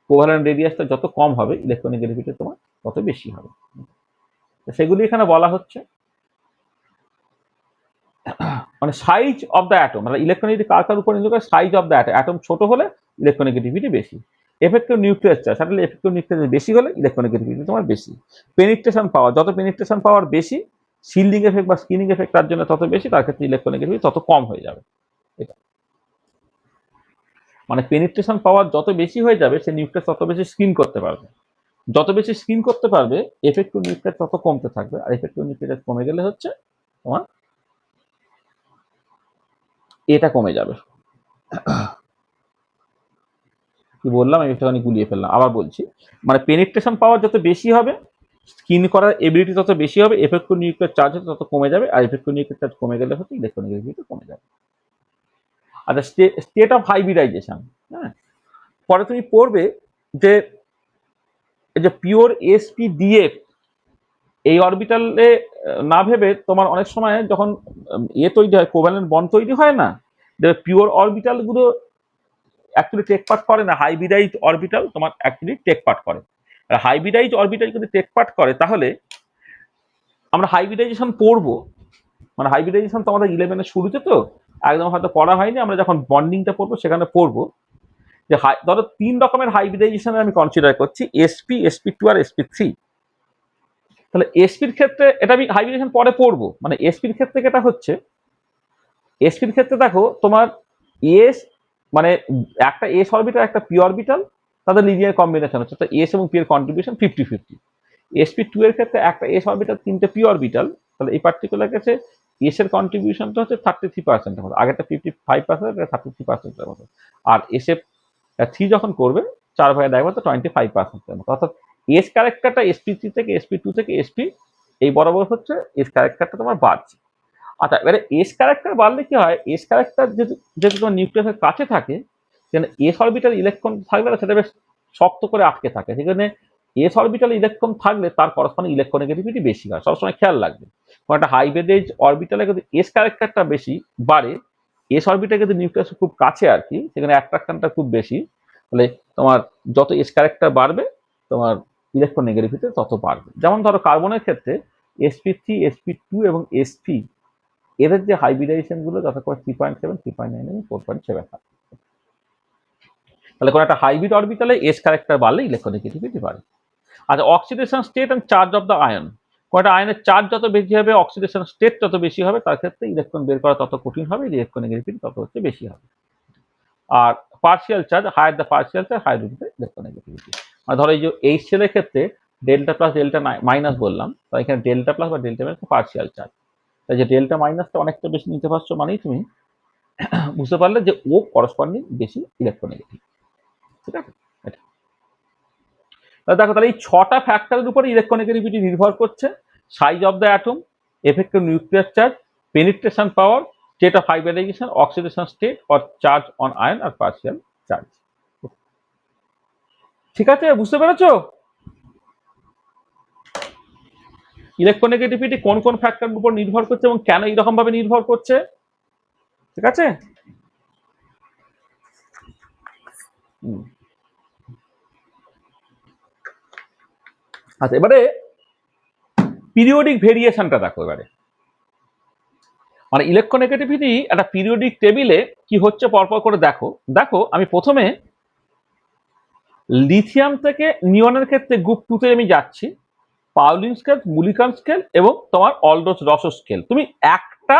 কোভালেন্ট রেডিয়াসটা যত কম হবে, ইলেকট্রোনেগেটিভিটি তোমার তত বেশি হবে। সেগুলি এখানে বলা হচ্ছে। মানে সাইজ অফ দ্য অ্যাটম, মানে ইলেকট্রোনেগেটিভ কার কার উপর নির্ভর করে, size of the atom, atom ছোট হলে ইলেকট্রোনেগেটিভিটি বেশি। এফেক্টিভ নিউক্লিয়ার চার্জ, তাহলে এফেক্টিভ নিউক্লিয়ার বেশি হলে ইলেকট্রোনেগেটিভিটি তোমার বেশি। পেনিট্রেশন পাওয়ার, যত পেনিট্রেশন পাওয়ার বেশি, শিল্ডিং এফেক্ট বা স্কিনিং এফেক্ট তার জন্য তত বেশি, তার ক্ষেত্রে ইলেকট্রোনেগেটিভিটি তত কম হয়ে যাবে। এটা মানে পেনিট্রেশন পাওয়ার যত বেশি হয়ে যাবে, সে নিউক্লিয়াস তত বেশি স্ক্রিন করতে পারবে, যত বেশি স্ক্রিন করতে পারবে, এফেক্টিভ নিউক্লিয়ার তত কমতে থাকবে, আর এফেক্টিভ নিউক্লিয়ার কমে গেলে হচ্ছে তোমার এটা কমে যাবে। কি বললাম, আমি একটুখানি গুলিয়ে ফেললাম, আবার বলছি। মানে পেনিট্রেশন পাওয়ার যত বেশি হবে, স্কিন করার এবিলিটি তত বেশি হবে, এফেক্টিভ নিউক্লিয়ার চার্জ তত কমে যাবে, আর এফেক্টিভ নিউক্লিয়ার চার্জ কমে গেলে হচ্ছে ইলেকট্রোনেগেটিভিটি কমে যাবে। আচ্ছা, স্টেট অফ হাইব্রিডাইজেশন। হ্যাঁ, পরে তুমি পড়বে যে এই যে পিওর sp-df, এই অরবিটালে না ভেবে তোমার অনেক সময় যখন তৈরি হয়, কোভ্যালেন্ট বন্ড তৈরি হয় না, পিওর অরবিটাল গুলো অ্যাকচুয়ালি টেক পার্ট করে না, হাইব্রিডাইজ অরবিটাল তোমার অ্যাকচুয়ালি টেক পার্ট করে। হাইব্রিডাইজ অরবিটাল যদি টেক পার্ট করে, তাহলে আমরা হাইব্রিডাইজেশন পড়বো, মানে হাইব্রিডাইজেশন তো আমাদের 11-এর শুরুতে, তো একদম হয়তো পড়া হয়নি, আমরা যখন বন্ডিংটা পড়বো সেখানে পড়বো যে ধরো 3 রকমের হাইব্রিডাইজেশন আমি কনসিডার করছি, sp আর sp3। তাহলে sp-র ক্ষেত্রে এটা আমি হাইব্রিডেশন পরে পড়বো, মানে sp-র ক্ষেত্রে যেটা হচ্ছে, sp-র ক্ষেত্রে দেখো তোমার s মানে একটা s অরবিটাল একটা p অরবিটাল, তাদের লিনিয়ার কম্বিনেশন হচ্ছে, তো s এবং p এর কন্ট্রিবিউশন 50-50। sp2 এর ক্ষেত্রে একটা s অরবিটাল 3টে p অরবিটাল, তাহলে এই পার্টিকুলার কেসে s এর কন্ট্রিবিউশনটা হচ্ছে 33% এর মতো, আগেরটা 55%, এটা 33% এর মতো, আর s এ 3 যখন করবে 4/1 তো 25% এর মতো, অর্থাৎ এস ক্যারেক্টারটা sp3 থেকে sp2 থেকে sp এই বরাবর হচ্ছে এস ক্যারেক্টারটা তোমার বাড়ছে। আচ্ছা, এবারে এস ক্যারেক্টার বাড়লে কি হয়, এস ক্যারেক্টার যেহেতু তোমার নিউক্লিয়াসের কাছে থাকে, সেখানে এস অরবিটাল ইলেকট্রন থাকলে না, সেটা বেশ শক্ত করে আটকে থাকে, সেখানে এস অরবিটাল ইলেকট্রন থাকলে তার করসপন্ডিং ইলেকট্রোনেগেটিভিটি বেশি হয়, সবসময় খেয়াল রাখবে। কারণ একটা হাইব্রিডাইজ অরবিটালে কিন্তু এস ক্যারেক্টারটা বেশি বাড়ে, এস অরবিটাল কিন্তু নিউক্লিয়াসের খুব কাছে আর কি, সেখানে অ্যাট্রাকশনটা খুব বেশি, তাহলে তোমার যত এস ক্যারেক্টার বাড়বে, তোমার ইলেকট্রোনেগেটিভিটি তত বাড়বে। যেমন ধরো কার্বনের ক্ষেত্রে sp3, sp2 এবং sp, এদের যে হাইব্রিডাইজেশন গুলো যথাক্রমে 3.7, 3.9 এবং 4.7 হয়। তাহলে কোনো একটা হাইব্রিড অরবিটালে এস ক্যারেক্টার বাড়লে ইলেকট্রোনেগেটিভিটি বাড়ে। আচ্ছা, oxidation state and charge of the ion, কোনো একটা আয়নের চার্জ যত বেশি হবে, অক্সিডেশন স্টেট যত বেশি হবে, তার ক্ষেত্রে ইলেকট্রন বের করা তত কঠিন হবে, ইলেকট্রোনেগেটিভিটি তত হচ্ছে বেশি হবে। আর partial charge, higher the partial charge higher will be the electronegativity. মানে ধরো এই যে এইচ সেলের ক্ষেত্রে ডেল্টা প্লাস ডেল্টা মাইনাস বললাম, তো এখানে ডেল্টা প্লাস বা ডেল্টা মাইনাস পার্শিয়াল চার্জ, তাই যে ডেল্টা মাইনাসটা অনেকটা বেশি নিতে পারছো মানেই তুমি বুঝতে পারলে যে ও করসপন্ডিং বেশি ইলেকট্রোনেগেটিভ। ঠিক আছে, এটা দেখো তাহলে এই 6টা ফ্যাক্টরের উপরে ইলেকট্রোনেগেটিভিটি নির্ভর করছে: size of the atom, effective nuclear charge, penetration power, state of hybridization, oxidation state, or charge on ion or partial charge. ঠিক আছে, বুঝতে পেরেছো ইলেকট্রোনেগেটিভিটি কোন কোন ফ্যাক্টরের উপর নির্ভর করছে এবং কেন এইরকম ভাবে নির্ভর করছে? ঠিক আছে। আচ্ছা, এবারে পিরিয়ডিক ভেরিয়েশনটা দেখো। এবারে মানে ইলেকট্রোনেগেটিভিটি একটা পিরিয়ডিক টেবিলে কি হচ্ছে পরপর করে দেখো। দেখো আমি প্রথমে লিথিয়াম থেকে নিয়নের ক্ষেত্রে গ্রুপ 2 তে আমি যাচ্ছি, পাউলিন স্কেল, মুলিকান স্কেল এবং তোমার অলডোস রস স্কেল। তুমি একটা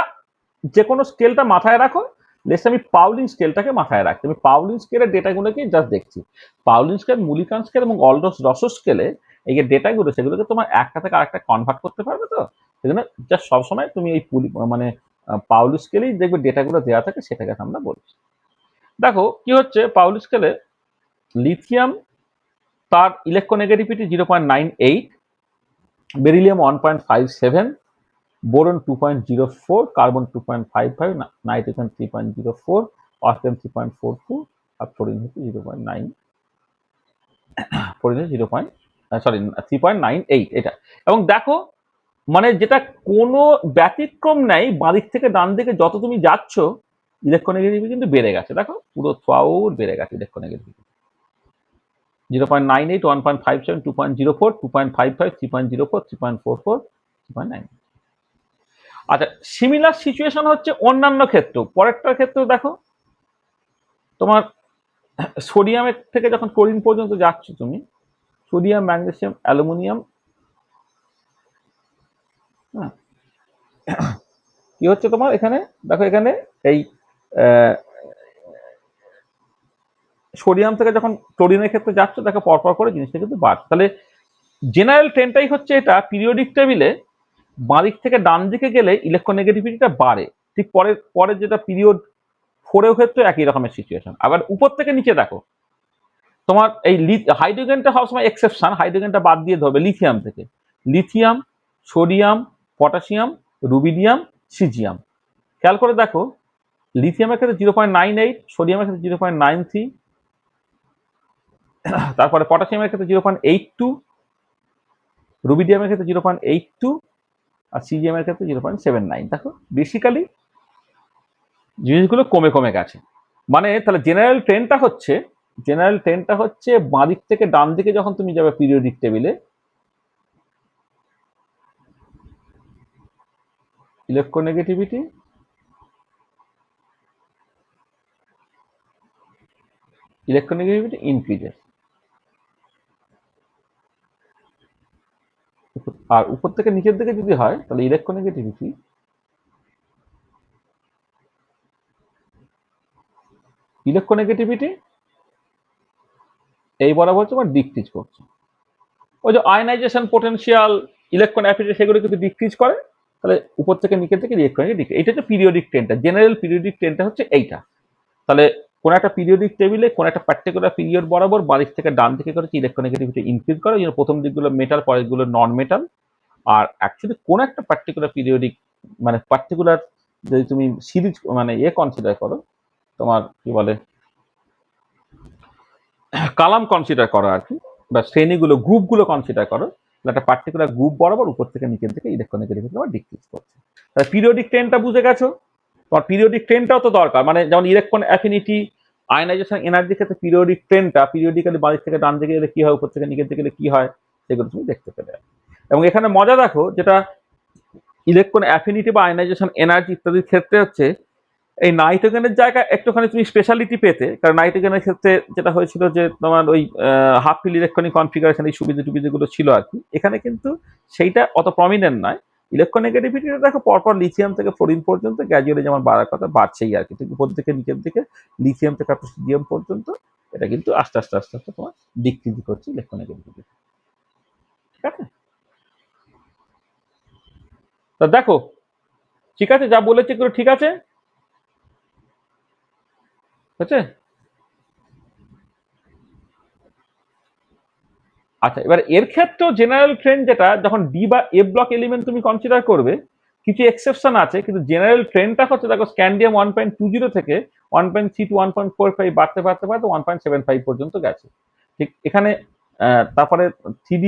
যে কোনো স্কেলটা মাথায় রাখো। লেটস আমি পাউলিন স্কেলটাকে মাথায় রাখছি, আমি পাউলিন স্কেলের ডেটাগুলোকে জাস্ট দেখছি। পাউলিন স্কেল, মুলিকান স্কেল এবং অলডোস রস স্কেলে এই যে ডেটাগুলো সেগুলোকে তোমার একটা থেকে আরেকটা কনভার্ট করতে পারবে। তো সেজন্য জাস্ট সবসময় তুমি এই মানে পাউলি স্কেলেই দেখবে ডেটাগুলো দেওয়া থাকে, সেটাকে আমরা বলছি। দেখো কি হচ্ছে পাউলি স্কেলে, লিথিয়াম তার electronegativity 0.98, beryllium 1.57, boron 2.04, carbon 2.55, nitrogen 3.04, oxygen 3.42 আর ফ্লোরিন হচ্ছে 0.9, ফ্লোরিন 3.98 এটা। এবং দেখো মানে যেটা কোনো ব্যতিক্রম নাই, বাঁদিক থেকে ডান দিকে যত তুমি যাচ্ছ ইলেকট্রোনেগেটিভিটি কিন্তু বেড়ে গেছে। দেখো পুরো থ্রুআউট বেড়ে গেছে ইলেকট্রোনেগেটিভিটি। 0.98, 1.57, 2.04, 2.55, 3.04, 3.44, 3.9। আচ্ছা, সিমিলার সিচুয়েশন হচ্ছে অন্যান্য ক্ষেত্রেও। পরেরটার ক্ষেত্রেও দেখো, তোমার সোডিয়ামের থেকে যখন ক্লোরিন পর্যন্ত যাচ্ছ তুমি, সোডিয়াম, ম্যাগনেসিয়াম, অ্যালুমিনিয়াম, হ্যাঁ কি হচ্ছে তোমার এখানে দেখো, এখানে এই সোডিয়াম থেকে যখন ক্লোরিনের ক্ষেত্রে যাচ্ছ দেখো পরপর করে জিনিসটা কিন্তু বাড়ছে। তাহলে জেনারেল ট্রেন্ডটাই হচ্ছে এটা, পিরিয়ডিক টেবিলে বাঁদিক থেকে ডান দিকে গেলে ইলেকট্রোনেগেটিভিটিটা বাড়ে। ঠিক পরের পরের যেটা পিরিয়ড 4 ক্ষেত্রে একই রকমের সিচুয়েশন। আবার উপর থেকে নিচে দেখো, তোমার এই হাইড্রোজেনটা সবসময় এক্সেপশন, হাইড্রোজেনটা বাদ দিয়ে ধরবে লিথিয়াম থেকে। Lithium, sodium, potassium, rubidium, caesium. খেয়াল করে দেখো, লিথিয়ামের ক্ষেত্রে 0.98, সোডিয়ামের ক্ষেত্রে 0.93, তারপরে পটাশিয়ামের ক্ষেত্রে 0.82, রুবিডিয়ামের ক্ষেত্রে 0.82 আর সিজিএমের ক্ষেত্রে 0.79। দেখো বেসিক্যালি জিনিসগুলো কমে কমে গেছে। মানে তাহলে জেনারেল ট্রেন্ডটা হচ্ছে বাঁদিক থেকে ডান দিকে যখন তুমি যাবে পিরিয়ডিক টেবিলে, ইলেকট্রোনেগেটিভিটি ইনক্রিজেস। আর উপর থেকে নিচের দিকে যদি হয় তাহলে ইলেকট্রোনেগেটিভিটি এই বরাবর তোমার ডিক্রিজ করছে। ওই যে আয়নাইজেশন পোটেনশিয়াল, ইলেকট্রন অ্যাফিনিটি সেগুলো কিন্তু ডিক্রিজ করে। তাহলে উপর থেকে নিচের দিকে ইলেকট্রনিক ডিক্রিজ, এটা হচ্ছে পিরিয়ডিক ট্রেন্ডটা। জেনারেল পিরিয়ডিক ট্রেন্ডটা হচ্ছে এইটা। তাহলে কোন একটা পিরিয়ডিক টেবিলে কোন একটা পার্টিকুলার পিরিয়ড বরাবর বাদিক থেকে ডান দিকে করে ইলেকট্রোনেগেটিভিটি ইনক্রিজ করে, যেন প্রথম দিকগুলো মেটাল, পরের গুলো নন মেটাল। আর অ্যাকচুয়ালি কোন একটা পার্টিকুলার পিরিয়ডিক মানে পার্টিকুলার যদি তুমি সিরিজ মানে কনসিডার করো, তোমার কি বলে কালাম কনসিডার করো আর কি, বা শ্রেণীগুলো গ্রুপগুলো কনসিডার করো, একটা পার্টিকুলার গ্রুপ বরাবর উপর থেকে নিচের দিকে ইলেকট্রোনেগেটিভিটি আবার ডিক্রিজ করছে। তাহলে পিরিয়ডিক ট্রেন্ডটা বুঝে গেছো। তোমার পিরিয়ডিক ট্রেন্ডটাও তো দরকার, মানে যেমন ইলেকট্রন অ্যাফিনিটি, আয়নাইজেশন এনার্জির ক্ষেত্রে পিরিয়ডিক ট্রেন্ডটা, পিরিয়ডিক্যালি বাদিক থেকে ডান দিকে গেলে কি হয়, উপর থেকে নিচের দিকে গেলে কি হয়, সেগুলো তুমি দেখতে পেলে। এবং এখানে মজা দেখো, যেটা ইলেকট্রন অ্যাফিনিটি বা আয়নাইজেশন এনার্জি ইত্যাদির ক্ষেত্রে হচ্ছে এই নাইট্রোজেনের জায়গায় একটুখানি তুমি স্পেশালিটি পেতে। কারণ নাইট্রোজেনের ক্ষেত্রে যেটা হয়েছিল যে তোমার ওই হাফ ফিল ইলেকট্রনিক কনফিগারেশন, এই সুবিধা টুবিধাগুলো ছিল আর কি। এখানে কিন্তু সেইটা অত প্রমিনেন্ট নয়। ইলেকট্রোনেগেটিভিটিটা দেখো পরপর লিথিয়াম থেকে ফ্লোরিন পর্যন্ত গ্র্যাজুয়ালি যেমন বাড়ার কথা বাড়ছেই আর কি, ঠিক উপর থেকে নিচের দিকে লিথিয়াম থেকে সোডিয়াম পর্যন্ত এটা কিন্তু আস্তে আস্তে আস্তে আস্তে তোমার ডিক্রিজ করছে ইলেকট্রোনেগেটিভিটি। ঠিক আছে, তা দেখো ঠিক আছে যা বলেছি এগুলো ঠিক আছে, ঠিক আছে। আচ্ছা, এবার এর ক্ষেত্রেও জেনারেল ট্রেন্ড যেটা, যখন ডি বা এ ব্লক এলিমেন্ট তুমি কনসিডার করবে, কিছু এক্সেপশন আছে, কিন্তু জেনারেল ট্রেন্ডটা হচ্ছে দেখো স্ক্যান্ডিয়াম 1.20 থেকে 1.3 টু 1.45 বাড়তে বাড়তে বাড়তে 1.75 পর্যন্ত গেছে। ঠিক এখানে তারপরে 3D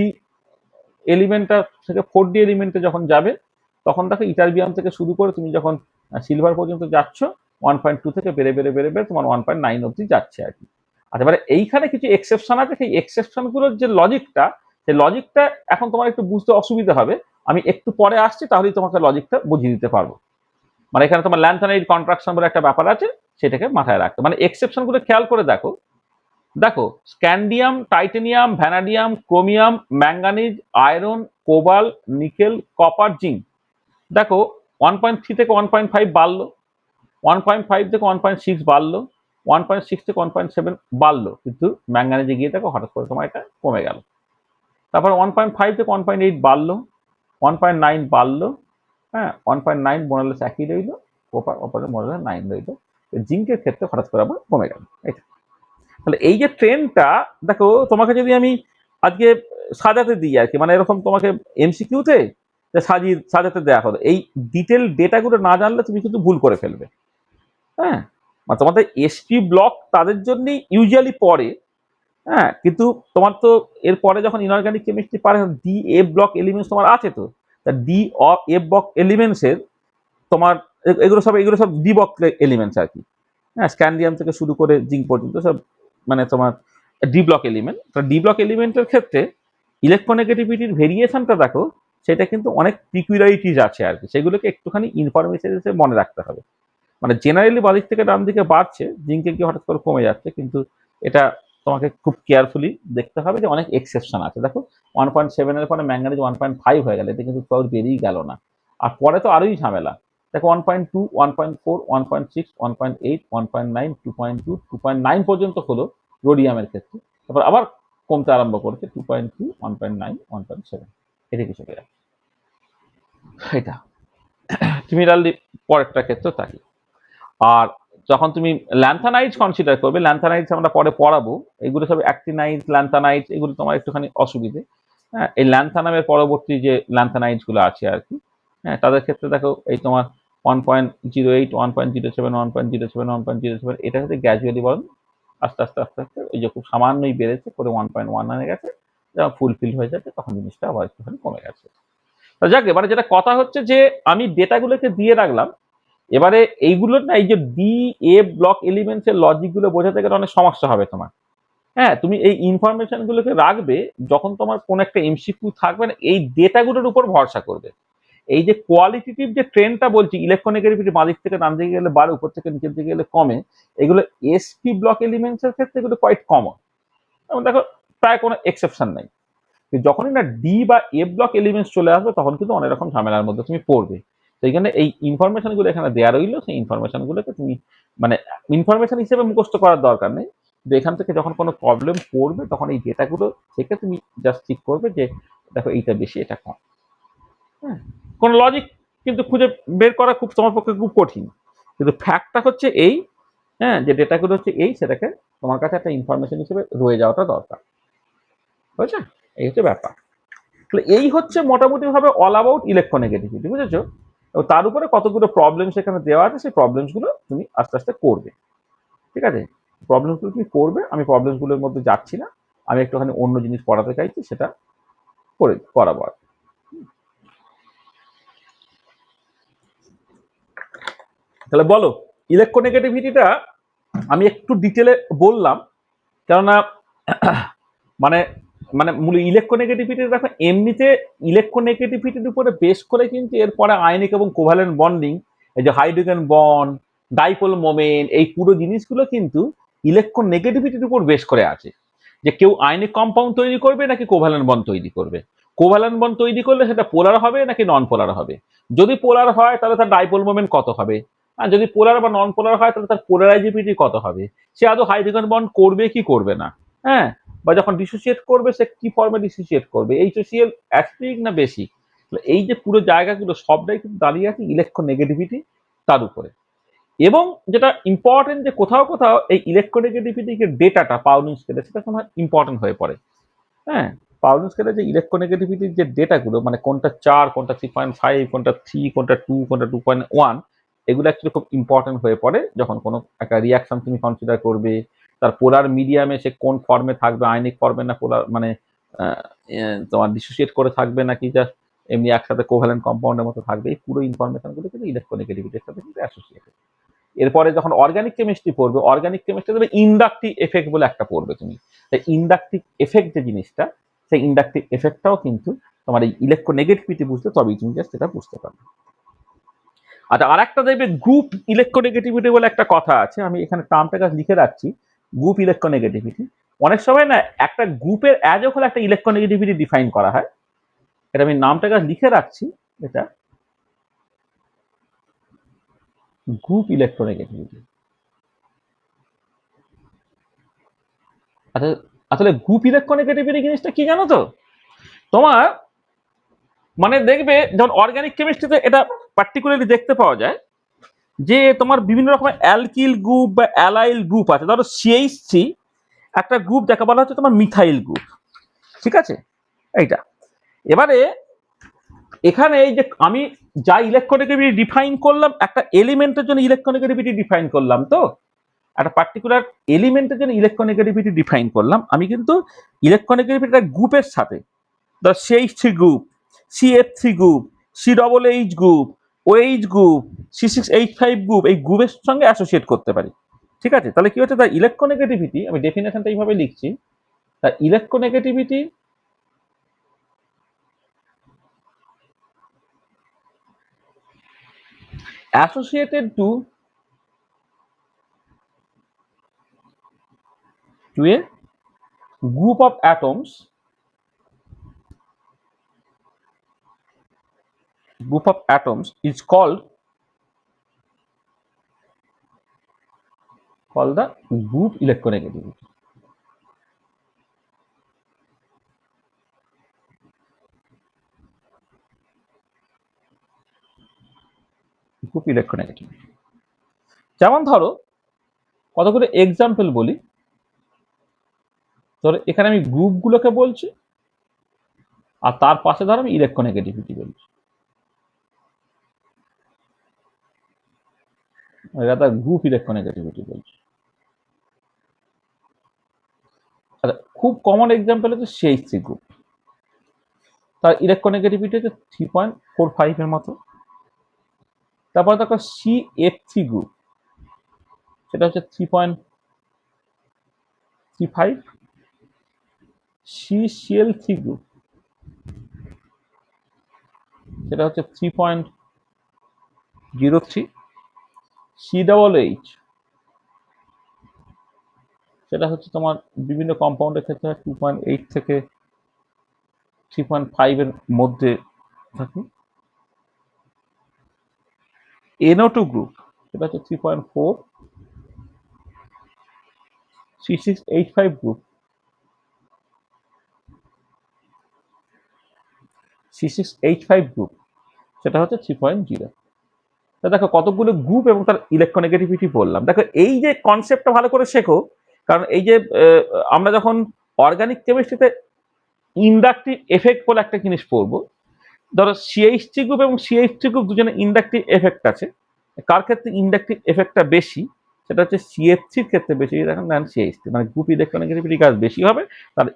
এলিমেন্টটা থেকে 4D এলিমেন্টে যখন যাবে, তখন দেখো ইটারবিয়াম থেকে শুরু করে তুমি যখন সিলভার পর্যন্ত যাচ্ছ, 1.2 থেকে বেড়ে বেড়ে বেড়ে বেড়ে তোমার 1.9 অব্দি যাচ্ছে আর কি। আচ্ছা, এবারে এইখানে কিছু এক্সেপশন আছে, সেই এক্সেপশন গুলোর যে লজিকটা, সেই লজিকটা এখন তোমার একটু বুঝতে অসুবিধা হবে, আমি একটু পরে আসছি, তাহলেই তোমাকে লজিকটা বুঝিয়ে দিতে পারবো। মানে এখানে তোমার ল্যান্থানাইড কন্ট্রাকশন বলে একটা ব্যাপার আছে, সেটাকে মাথায় রাখতে, মানে এক্সেপশন গুলো খেয়াল করে দেখো। দেখো scandium, titanium, vanadium, chromium, manganese, iron, cobalt, nickel, copper, zinc, দেখো 1.3 থেকে 1.5 বাড়লো, 1.5 থেকে 1.6 বাড়লো, 1.6 থেকে 1.7 বাড়লো, কিন্তু ম্যাঙ্গানিজে গিয়ে দেখো হঠাৎ করে তোমার এটা কমে গেল। তারপর 1.5 থেকে 1.8 বাড়লো, 1.9 বাড়লো, হ্যাঁ 1.9 মোরালেস একই রইলো, ওপরে মোরালেস 9 রইলো। জিঙ্কের ক্ষেত্রে হঠাৎ করে আবার কমে গেল। তাহলে এই যে ট্রেন্ডটা, দেখো তোমাকে যদি আমি আজকে সাজাতে দিই আর কি, মানে এরকম তোমাকে এমসিকিউতে সাজাতে দেওয়া হলো, এই ডিটেল ডেটাগুলো না জানলে তুমি কিন্তু ভুল করে ফেলবে। হ্যাঁ, মানে তোমাদের এসপি ব্লক তাদের জন্যই ইউজুয়ালি পড়ে, হ্যাঁ, কিন্তু তোমার তো এরপরে যখন ইনঅর্গানিক কেমিস্ট্রি পারে, ডি এ ব্লক এলিমেন্টস তোমার আছে তো, তা ডি এ ব্লক এলিমেন্টসের তোমার এগুলো সব ডি ব্লক এলিমেন্টস আর কি। হ্যাঁ, স্ক্যান্ডিয়াম থেকে শুরু করে জিঙ্ক পর্যন্ত সব মানে তোমার D block element. D block এলিমেন্টের ক্ষেত্রে ইলেকট্রোনেগেটিভিটির ভেরিয়েশনটা দেখো, সেটা কিন্তু অনেক পিকুলারিটিস আছে আর কি, সেগুলোকে একটুখানি ইনফরমেশন হিসেবে মনে রাখতে হবে। মানে জেনারেলি বাদিক থেকে ডান দিকে বাড়ছে, জিঙ্কে গিয়ে হঠাৎ করে কমে যাচ্ছে, কিন্তু এটা তোমাকে খুব কেয়ারফুলি দেখতে হবে যে অনেক এক্সেপশন আছে। দেখো 1.7 এর পরে ম্যাঙ্গানিজ 1.5 হয়ে গেল, এটা কিন্তু কারোর বেরিয়েই গেল না, আর পরে তো আরোই ঝামেলা। দেখো 1.2, 1.4, 1.6, 1.8, 1.9, 2.2, 2.9 পর্যন্ত হলো রোডিয়ামের ক্ষেত্রে, তারপর আবার কমতে আরম্ভ করেছে 2.2, 1.9, 1.7, এটা কিছু যাচ্ছে। এটা সিমিলারলি পরেরটা ক্ষেত্রে থাকি। আর যখন তুমি ল্যান্থানাইটস কনসিডার করবে, ল্যান্থানাইটস আমরা পরে পড়াবো, এগুলো সব অ্যাক্টিনাইট, ল্যান্থানাইটস, এগুলো তোমার একটুখানি অসুবিধে। হ্যাঁ, এই ল্যান্থানামের পরবর্তী যে ল্যান্থানাইটস গুলো আছে আর কি, হ্যাঁ, তাদের ক্ষেত্রে দেখো এই তোমার 1.08, 1.07, 1.07, 1.07, এটা হচ্ছে গ্র্যাজুয়ালি বরং আস্তে আস্তে আস্তে আস্তে ওই যে খুব সামান্যই বেড়েছে করে 1.1 হয়ে গেছে, যখন ফুলফিল হয়ে যাবে তখন জিনিসটা আবার একটুখানি কমে গেছে। যাক, এবারে যেটা কথা হচ্ছে যে আমি ডেটাগুলোকে দিয়ে রাখলাম, এবারে এইগুলো না, এই যে ডি এ ব্লক এলিমেন্টস এর লজিক গুলো বোঝাতে গেলে অনেক সমস্যা হবে তোমার। হ্যাঁ, তুমি এই ইনফরমেশন গুলোকে রাখবে যখন তোমার কোন একটা এমসিকিউ থাকবে না, এই ডেটাগুলোর উপর ভরসা করবে। এই যে কোয়ালিটেটিভ যে ট্রেন্ডটা বলছি, ইলেকট্রোনেগেটিভিটি বাঁ দিক থেকে ডান দিকে গেলে বাড়ে, উপর থেকে নিচের দিকে গেলে কমে, এগুলো এসপি ব্লক এলিমেন্টস এর ক্ষেত্রে এগুলো কোয়াইট কমন, এবং দেখো প্রায় কোনো এক্সেপশন নাই। যখনই না ডি বা এ ব্লক এলিমেন্টস চলে আসবে, তখন কিন্তু অনেক রকম ঝামেলার মধ্যে তুমি পড়বে। তো এইখানে এই ইনফরমেশন গুলো এখানে দেওয়া রইলো, সেই ইনফরমেশন গুলোকে তুমি মানে ইনফরমেশন হিসেবে মুখস্থ করার দরকার নেই, কিন্তু এখান থেকে যখন কোনো প্রবলেম পড়বে, তখন এই ডেটাগুলো থেকে তুমি জাস্ট ঠিক করবে যে দেখো এইটা বেশি, এটা কম। হ্যাঁ, কোনো লজিক কিন্তু খুঁজে বের করা খুব তোমার পক্ষে খুব কঠিন, কিন্তু ফ্যাক্টটা হচ্ছে এই, হ্যাঁ, যে ডেটাগুলো হচ্ছে এই, সেটাকে তোমার কাছে একটা ইনফরমেশন হিসেবে রয়ে যাওয়াটা দরকার। বুঝেছো, এই হচ্ছে ব্যাপার। এই হচ্ছে মোটামুটি ভাবে অল অ্যাবাউট ইলেকট্রোনেগেটিভিটি, বুঝেছো? এবং তার উপরে কতগুলো প্রবলেম সেখানে দেওয়া আছে, সেই প্রবলেমস গুলো তুমি আস্তে আস্তে করবে। ঠিক আছে, প্রবলেমস গুলো তুমি করবে, আমি প্রবলেমস গুলোর মধ্যে যাচ্ছি না, আমি একটুখানি অন্য জিনিস পড়াতে চাইছি, সেটা করাবো আর। তাহলে বলো, ইলেকট্রোনেগেটিভিটিটা আমি একটু ডিটেলে বললাম, কেননা মানে মানে মূল ইলেকট্রোনেগেটিভিটি দেখো এমনিতে ইলেকট্রোনেগেটিভিটির উপরে বেস করে কিন্তু এরপরে আয়নিক এবং কোভ্যালেন্ট বন্ডিং, এই যে হাইড্রোজেন বন্ড, ডাইপোল মোমেন্ট, এই পুরো জিনিসগুলো কিন্তু ইলেকট্রোনেগেটিভিটির উপর বেস করে আছে, যে কেউ আয়নিক কম্পাউন্ড তৈরি করবে নাকি কোভ্যালেন্ট বন্ড তৈরি করবে। কোভ্যালেন্ট বন্ড তৈরি করলে সেটা পোলার হবে নাকি নন পোলার হবে, যদি পোলার হয় তাহলে তার ডাইপোল মোমেন্ট কত হবে, আর যদি পোলার বা নন পোলার হয় তাহলে তার পোলারাইজিবিলিটি কত হবে, সে আদৌ হাইড্রোজেন বন্ড করবে কি করবে না, হ্যাঁ, বা যখন ডিসোসিয়েট করবে সে কি ফর্মে ডিসোসিয়েট করবে, এইচসিএল অ্যাসিডিক না বেশি। এই যে পুরো জায়গাগুলো সবটাই কিন্তু দাঁড়িয়ে আছে ইলেকট্রোনেগেটিভিটি তার উপরে। এবং যেটা ইম্পর্টেন্ট যে কোথাও কোথাও এই ইলেকট্রোনেগেটিভিটি যে ডেটাটা পাউলিং স্কেলে সেটা তোমার ইম্পর্টেন্ট হয়ে পড়ে। হ্যাঁ, পাউলিং স্কেলে যে ইলেকট্রোনেগেটিভিটির যে ডেটাগুলো মানে কোনটা 4, কোনটা 3.5, কোনটা 3, কোনটা 2, কোনটা 2.1, এগুলো অ্যাকচুয়ালি খুব ইম্পর্টেন্ট হয়ে পড়ে যখন কোনো একটা রিয়াকশন তুমি কনসিডার করবে। তার পোলার মিডিয়ামে সে কোন ফর্মে থাকবে, আয়নিক ফর্মে না পোলার মানে তোমার ডিসোসিয়েট করে থাকবে নাকি জাস্ট এমনি একসাথে কোভ্যালেন্ট কম্পাউন্ডের মতো থাকবে, এই পুরো ইনফরমেশনগুলো কিন্তু ইলেকট্রোনেগেটিভিটির সাথে কিন্তু অ্যাসোসিয়েটেড। এরপরে যখন অর্গানিক কেমিস্ট্রি পড়বে, অর্গানিক কেমিস্ট্রি দেবে ইন্ডাকটিভ এফেক্ট বলে একটা পড়বে তুমি। তাই ইন্ডাকটিভ এফেক্ট যে জিনিসটা, সেই ইন্ডাকটিভ এফেক্টটাও কিন্তু তোমার এই ইলেকট্রোনেগেটিভিটি বুঝতে তবেই তুমি জাস্ট সেটা বুঝতে পারবে। আচ্ছা, আর একটা দেখবে গ্রুপ ইলেকট্রোনেগেটিভিটি বলে একটা কথা আছে, আমি এখানে টার্মটা লিখে রাখছি, গ্রুপ ইলেকট্রোনেগেটিভিটি। অনেক সময় না একটা গ্রুপের অ্যাজক হলে একটা ইলেকট্রোনেগেটিভিটি ডিফাইন করা হয়, এটা আমি নামটাকে লিখে রাখছি, এটা গ্রুপ ইলেকট্রোনেগেটিভিটি। আচ্ছা, আসলে গ্রুপ ইলেকট্রোনেগেটিভিটি জিনিসটা কি জানো তো, তোমার মানে দেখবে যখন অর্গানিক কেমিস্ট্রিতে এটা পার্টিকুলারলি দেখতে পাওয়া যায় যে তোমার বিভিন্ন রকমের অ্যালকিল গ্রুপ বা অ্যালাইল গ্রুপ আছে, ধরো CH3 একটা গ্রুপ যাকে বলা হচ্ছে তোমার মিথাইল গ্রুপ, ঠিক আছে, এইটা। এবারে এখানে এই যে আমি যা ইলেকট্রোনেগেটিভিটি ডিফাইন করলাম, একটা এলিমেন্টের জন্য ইলেকট্রোনেগেটিভিটি ডিফাইন করলাম, তো একটা পার্টিকুলার এলিমেন্টের জন্য ইলেকট্রোনেগেটিভিটি ডিফাইন করলাম আমি, কিন্তু ইলেকট্রোনেগেটিভিটি গ্রুপের সাথে, the CH3 group, CF3 group, COOH group, OH group, C6H5 group, এই গ্রুপের সঙ্গে অ্যাসোসিয়েট করতে পারি, ঠিক আছে। তাহলে কি হচ্ছে, তার ইলেকট্রোনেগেটিভিটি আমি ডেফিনেশনটা এইভাবে লিখছি, তার electronegativity associated to a group of atoms, is called the group electronegativity. Group electronegativity যেমন ধরো কতগুলো এক্সাম্পল বলি, ধরো এখানে আমি গ্রুপগুলোকে বলছি আর তার পাশে ধরো আমি ইলেকট্রোনেগেটিভিটি বলছি, এটা তার গ্রুপ ইলেকট্রোনেগেটিভিটি বলছি। আচ্ছা, খুব কমন এক্সাম্পল হচ্ছে CH3 গ্রুপ, তার ইলেকট্রোনেগেটিভিটি হচ্ছে 3.45 এর মতো। তারপর দেখো CF3 গ্রুপ, সেটা হচ্ছে 3.35। CCl3 গ্রুপ, সেটা হচ্ছে 3.03। COOH, সেটা হচ্ছে তোমার বিভিন্ন কম্পাউন্ডের ক্ষেত্রে 2.8 থেকে 3.5 এর মধ্যে থাকে। NO2 গ্রুপ, সেটা হচ্ছে 3.4। C6H5 গ্রুপ, গ্রুপ, সেটা হচ্ছে 3.0। তা দেখো কতগুলো গ্রুপ এবং তার ইলেকট্রোনেগেটিভিটি বললাম। দেখো এই যে কনসেপ্টটা ভালো করে শেখো, কারণ এই যে আমরা যখন অর্গানিক কেমিস্ট্রিতে ইন্ডাকটিভ এফেক্ট বলে একটা জিনিস পড়বো, ধরো CH3 গ্রুপ এবং CH3 গ্রুপ দুজনে ইন্ডাকটিভ এফেক্ট আছে, কার ক্ষেত্রে ইন্ডাকটিভ এফেক্টটা বেশি, সেটা হচ্ছে CH3 ক্ষেত্রে বেশি দেখেন দেন CH3, মানে গ্রুপ ইলেকট্রোনেগেটিভিটি কাজ বেশি হবে, তার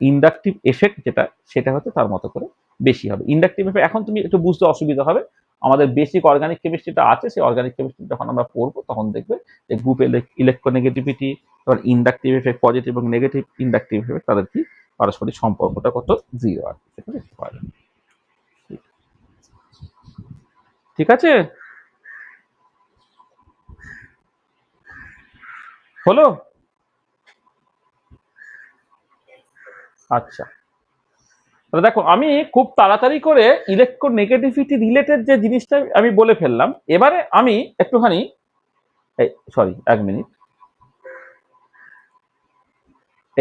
ইন্ডাকটিভ এফেক্ট যেটা সেটা হচ্ছে তার মতো করে বেশি হবে। ইন্ডাকটিভ এফেক্ট এখন তুমি একটু বুঝতে অসুবিধা হবে, আমাদের বেসিক অর্গানিক কেমিস্ট্রিটা আছে, সেই অর্গানিক কেমিস্ট্রি যখন আমরা পড়বো তখন দেখবে যে গ্রুপ ইলেকট্রোনেগেটিভিটি, তারপর ইন্ডাকটিভ এফেক্ট, পজিটিভ এবং নেগেটিভ ইন্ডাকটিভ এফেক্ট, তাদের কি পারস্পরিক সম্পর্কটা কত, জিরো আর সেটা দেখতে পাওয়া যাবে। ঠিক আছে, হলো? আচ্ছা, তাহলে দেখো আমি খুব তাড়াতাড়ি করে ইলেকট্রোনেগেটিভিটি রিলেটেড যে জিনিসটা আমি বলে ফেললাম। এবারে আমি একটুখানি, সরি এক মিনিট,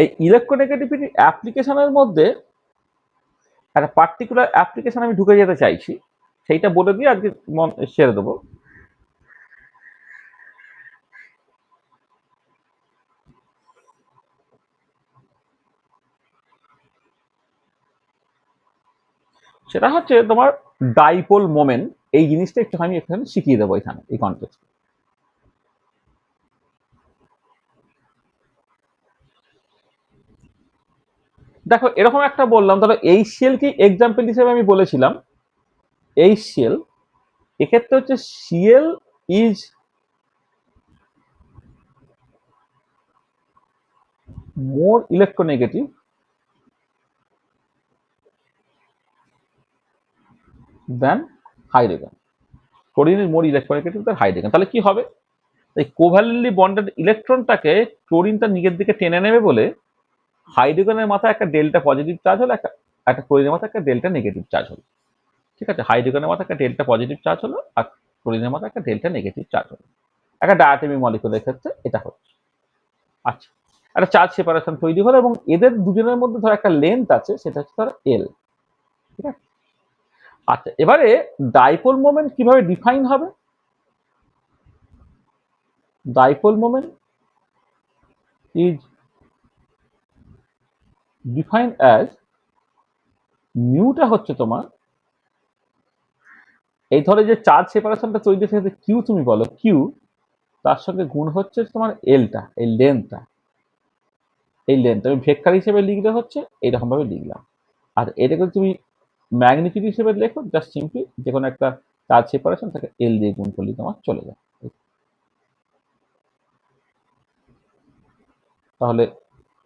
এই ইলেকট্রোনেগেটিভিটি অ্যাপ্লিকেশনের মধ্যে একটা পার্টিকুলার অ্যাপ্লিকেশন আমি ঢুকে যেতে চাইছি, সেইটা বলে দিয়ে আজকে ছেড়ে দেবো। সেটা হচ্ছে তোমার ডাইপোল মোমেন্ট। এই জিনিসটা একটু আমি এখানে শিখিয়ে দেবো এখানে এই কনটেক্সট। দেখো এরকম একটা বললাম, ধরো এইচসিএল কি এক্সাম্পল হিসেবে আমি বলেছিলাম, এইচসিএল এক্ষেত্রে হচ্ছে Cl is more electronegative than hydrogen. Chlorine is more electronegative than hydrogen. তাহলে কি হবে, এই কোভ্যালেন্টলি বন্ডেড ইলেকট্রনটাকে ক্লোরিনটা নিজের দিকে টেনে নেবে বলে হাইড্রোজেনের মাথায় একটা ডেল্টা পজিটিভ চার্জ হলো, একটা একটা ক্লোরিনের মাথায় একটা ডেল্টা নেগেটিভ চার্জ হলো। ঠিক আছে, হাইড্রোজেনের মাথায় একটা ডেল্টা পজিটিভ চার্জ হলো আর ক্লোরিনের মাথায় একটা ডেল্টা নেগেটিভ চার্জ হলো। একটা ডায়াটমিক মলিকুলের ক্ষেত্রে এটা হচ্ছে। আচ্ছা, একটা চার্জ সেপারেশন তৈরি হলো এবং এদের দুজনের মধ্যে ধর একটা লেন্থ আছে, সেটা হচ্ছে ধর এল। ঠিক আছে, আচ্ছা এবারে ডাইপোল মোমেন্ট কিভাবে ডিফাইন হবে? Dipole moment is defined as, মিউটা হচ্ছে তোমার এই ধরে যে চার্জ সেপারেশনটা তৈরি হচ্ছে কিউ, তুমি বলো কিউ, তার সঙ্গে গুণ হচ্ছে তোমার এলটা, এই লেন্থটা, এই লেন্থ আমি ভেক্টর হিসেবে লিখলে হচ্ছে এইরকম ভাবে লিখলাম। আর এটাকে তুমি ম্যাগনিটিউড হিসেবে লেখো, জাস্ট সিম্পলি যে কোনো একটা চার্জ সেপারেশন তাকে এল দিয়ে গুণ করলে তোমার চলে যায়। তাহলে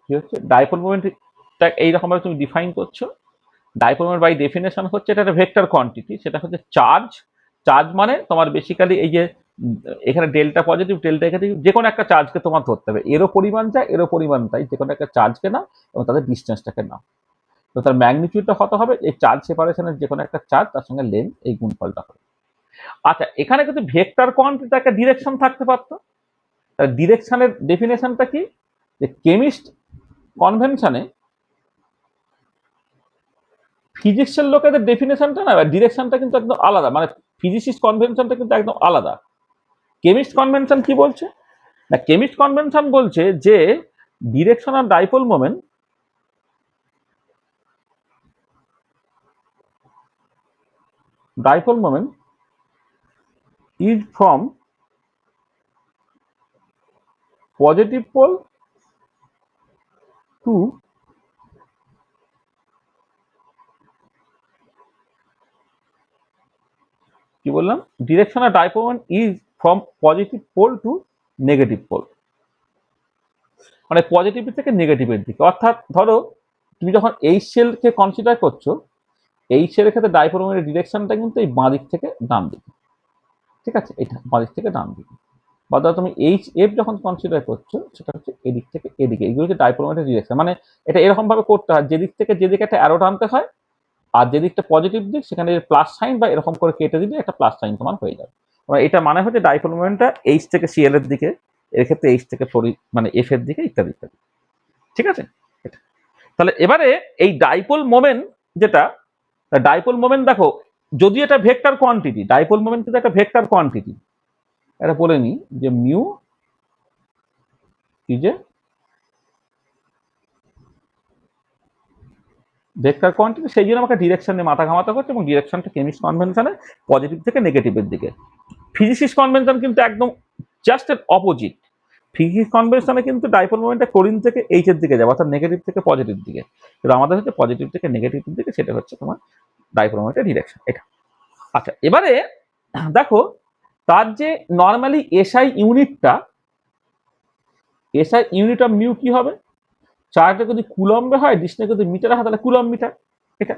কি হচ্ছে, ডাইপোল মোমেন্টটা এইরকম ভাবে তুমি ডিফাইন করছো। ডাইপোল মোমেন্ট বাই ডেফিনেশন হচ্ছে এটা একটা ভেক্টর কোয়ান্টিটি, সেটা হচ্ছে চার্জ। চার্জ মানে তোমার বেসিক্যালি এই যে এখানে ডেল্টা পজিটিভ ডেল্টা নেগেটিভ যে কোনো একটা চার্জকে তোমার ধরতে হবে, এরও পরিমাণ যা এরও পরিমাণ তাই, যে কোনো একটা চার্জকে নাও এবং তাদের ডিস্টেন্সটাকে নাও। তো তার ম্যাগনিটিউডটা কত হবে, এই চার্জ সেপারেশনের যে কোনো একটা চার্জ তার সঙ্গে লেন্থ, এই গুণফলটা হবে। আচ্ছা এখানে কিন্তু ভেক্টর কোয়ান্টিটি একটা ডিরেকশন থাকতে পারতো। ডিরেকশনের ডেফিনেশনটা কি, যে কেমিস্ট কনভেনশনে ফিজিক্সের লোকেদের ডেফিনেশনটা না ডিরেকশনটা কিন্তু একদম আলাদা, মানে ফিজিসিস্ট কনভেনশনটা কিন্তু একদম আলাদা। কেমিস্ট কনভেনশন কি বলছে না, কেমিস্ট কনভেনশন বলছে যে direction of dipole moment is from positive pole to কি বললাম, direction of dipole moment is from positive pole to negative pole, মানে পজিটিভ থেকে নেগেটিভের দিকে। অর্থাৎ ধরো তুমি যখন এই সেলকে কনসিডার করছো, এই সেলের ক্ষেত্রে ডাইপোল মোমেন্টের ডিরেকশনটা কিন্তু এই বাঁ দিক থেকে ডান দিকে। ঠিক আছে, এটা বাঁ দিক থেকে ডান দিকে। বা ধরো তুমি এইচ এফ যখন কনসিডার করছো, সেটা হচ্ছে এদিক থেকে এদিকে। এগুলো হচ্ছে ডাইপোল মোমেন্টের ডিরেকশন। মানে এটা এরকম ভাবে করতে হয়, যেদিক থেকে যেদিকে একটা অ্যারো টানতে হয়, আর যে দিকটা পজিটিভ দিক সেখানে প্লাস সাইন বা এরকম করে কেটে দিলে একটা প্লাস সাইন তোমার হয়ে যাবে। এটা মানে হচ্ছে ডাইপোল মোমেন্টটা এইচ থেকে সিএল এর দিকে, এর ক্ষেত্রে এইচ থেকে মানে এফ এর দিকে, ইত্যাদি ইত্যাদি। ঠিক আছে, তাহলে এবারে এই ডাইপোল মোমেন্ট যেটা, ডাইপোল মোমেন্ট দেখো, যদি এটা ভেক্টর কোয়ান্টিটি, ডাইপোল মোমেন্ট কিন্তু একটা ভেক্টর কোয়ান্টিটি। এটা বলে নি যে mu is a vector quantity, সেই জন্য আমাকে ডিরেকশন নিয়ে মাথা ঘামাতে হচ্ছে, এবং ডিরেকশনটা কেমিস্ট কনভেনশনে পজিটিভ থেকে নেগেটিভের দিকে। ফিজিসিস্ট কনভেনশন কিন্তু একদম জাস্ট এর অপোজিট। ফিজিক্স কনভেনশনে কিন্তু ডাইপোল মোমেন্টটা ক্লোরিন থেকে এইচ এর দিকে যাবে, অর্থাৎ নেগেটিভ থেকে পজিটিভ দিকে। কিন্তু আমাদের হচ্ছে পজিটিভ থেকে নেগেটিভ দিকে, সেটা হচ্ছে তোমার ডাইপোল মোমেন্টের ডিরেকশন এটা। আচ্ছা এবারে দেখো, তার যে নর্মালি এসআই ইউনিটটা, এসআই ইউনিট অফ মিউ কি হবে, চার্জটা যদি কুলম্বে হয়, ডিস্টেন্স যদি মিটারে হয়, তাহলে কুলম্ব মিটার এটা।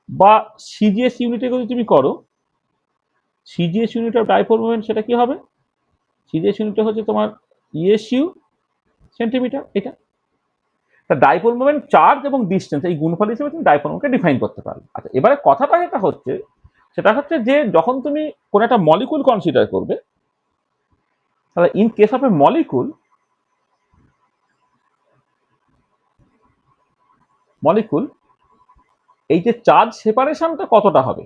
বা সিজিএস ইউনিটে যদি তুমি করো, CGS unit of dipole moment সেটা কি হবে, সিজিএস ইউনিটটা হচ্ছে তোমার ইএসইউ সেন্টিমিটার এটা। ডাইপোল মোমেন্ট চার্জ এবং ডিস্টেন্স এই গুণফল হিসেবে তুমি ডাইপোল মোমেন্টকে ডিফাইন করতে পারবে। আচ্ছা, এবারে কথাটা যেটা হচ্ছে সেটা হচ্ছে যে যখন তুমি কোনো একটা মলিকুল কনসিডার করবে, তাহলে in case of A molecule এই যে চার্জ সেপারেশনটা কতটা হবে,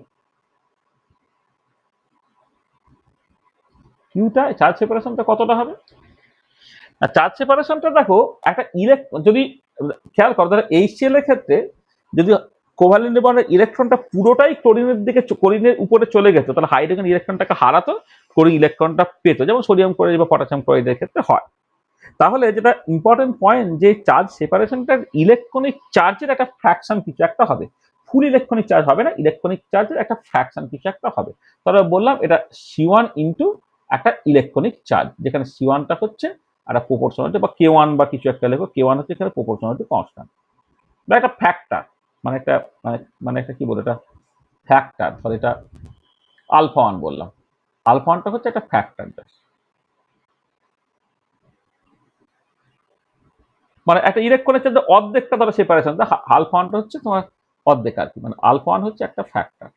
কিউটা চার্জ সেপারেশনটা কতটা হবে। আর চার্জ সেপারেশনটা দেখো একটা যদি খেয়াল করো, তাহলে HCl এর ক্ষেত্রে যদি কোভালেন্ট বন্ডের ইলেকট্রনটা পুরোটাই ক্লোরিনের উপরে চলে গেছে, তাহলে হাইড্রোজেন ইলেকট্রনটাকে হারাতো, ক্লোরিন ইলেকট্রনটা পেতো, যেমন সোডিয়াম ক্লোরাইড বা পটাশিয়াম ক্লোরাইডের ক্ষেত্রে হয়। তাহলে যেটা ইম্পর্টেন্ট পয়েন্ট, যে চার্জ সেপারেশনটা ইলেকট্রনিক চার্জের একটা ফ্র্যাকশন কিছু একটা হবে, ফুল ইলেকট্রনিক চার্জ হবে না, ইলেকট্রনিক চার্জের একটা ফ্র্যাকশন কিছু একটা হবে। তবে বললাম এটা C1 ইন্টু একটা ইলেকট্রনিক চার্জ, যেখানে C1টা হচ্ছে একটা প্রপোর্শনালিটি বা K1 বা কিছু একটা লেখো, K1 হচ্ছে এখানে প্রপোর্শনালিটি কনস্ট্যান্ট বা একটা ফ্যাক্টর, মানে একটা মানে একটা কি বলে এটা ফ্যাক্টর, সরি এটা আলফা 1 বললাম, আলফা 1টা হচ্ছে একটা ফ্যাক্টর, মানে একটা ইলেকট্রনের চার্জ অর্ধেকটা ধরো সেপারেশন, আলফা 1টা হচ্ছে তোমার অর্ধেক আর কি, মানে আলফা 1 হচ্ছে একটা ফ্যাক্টর,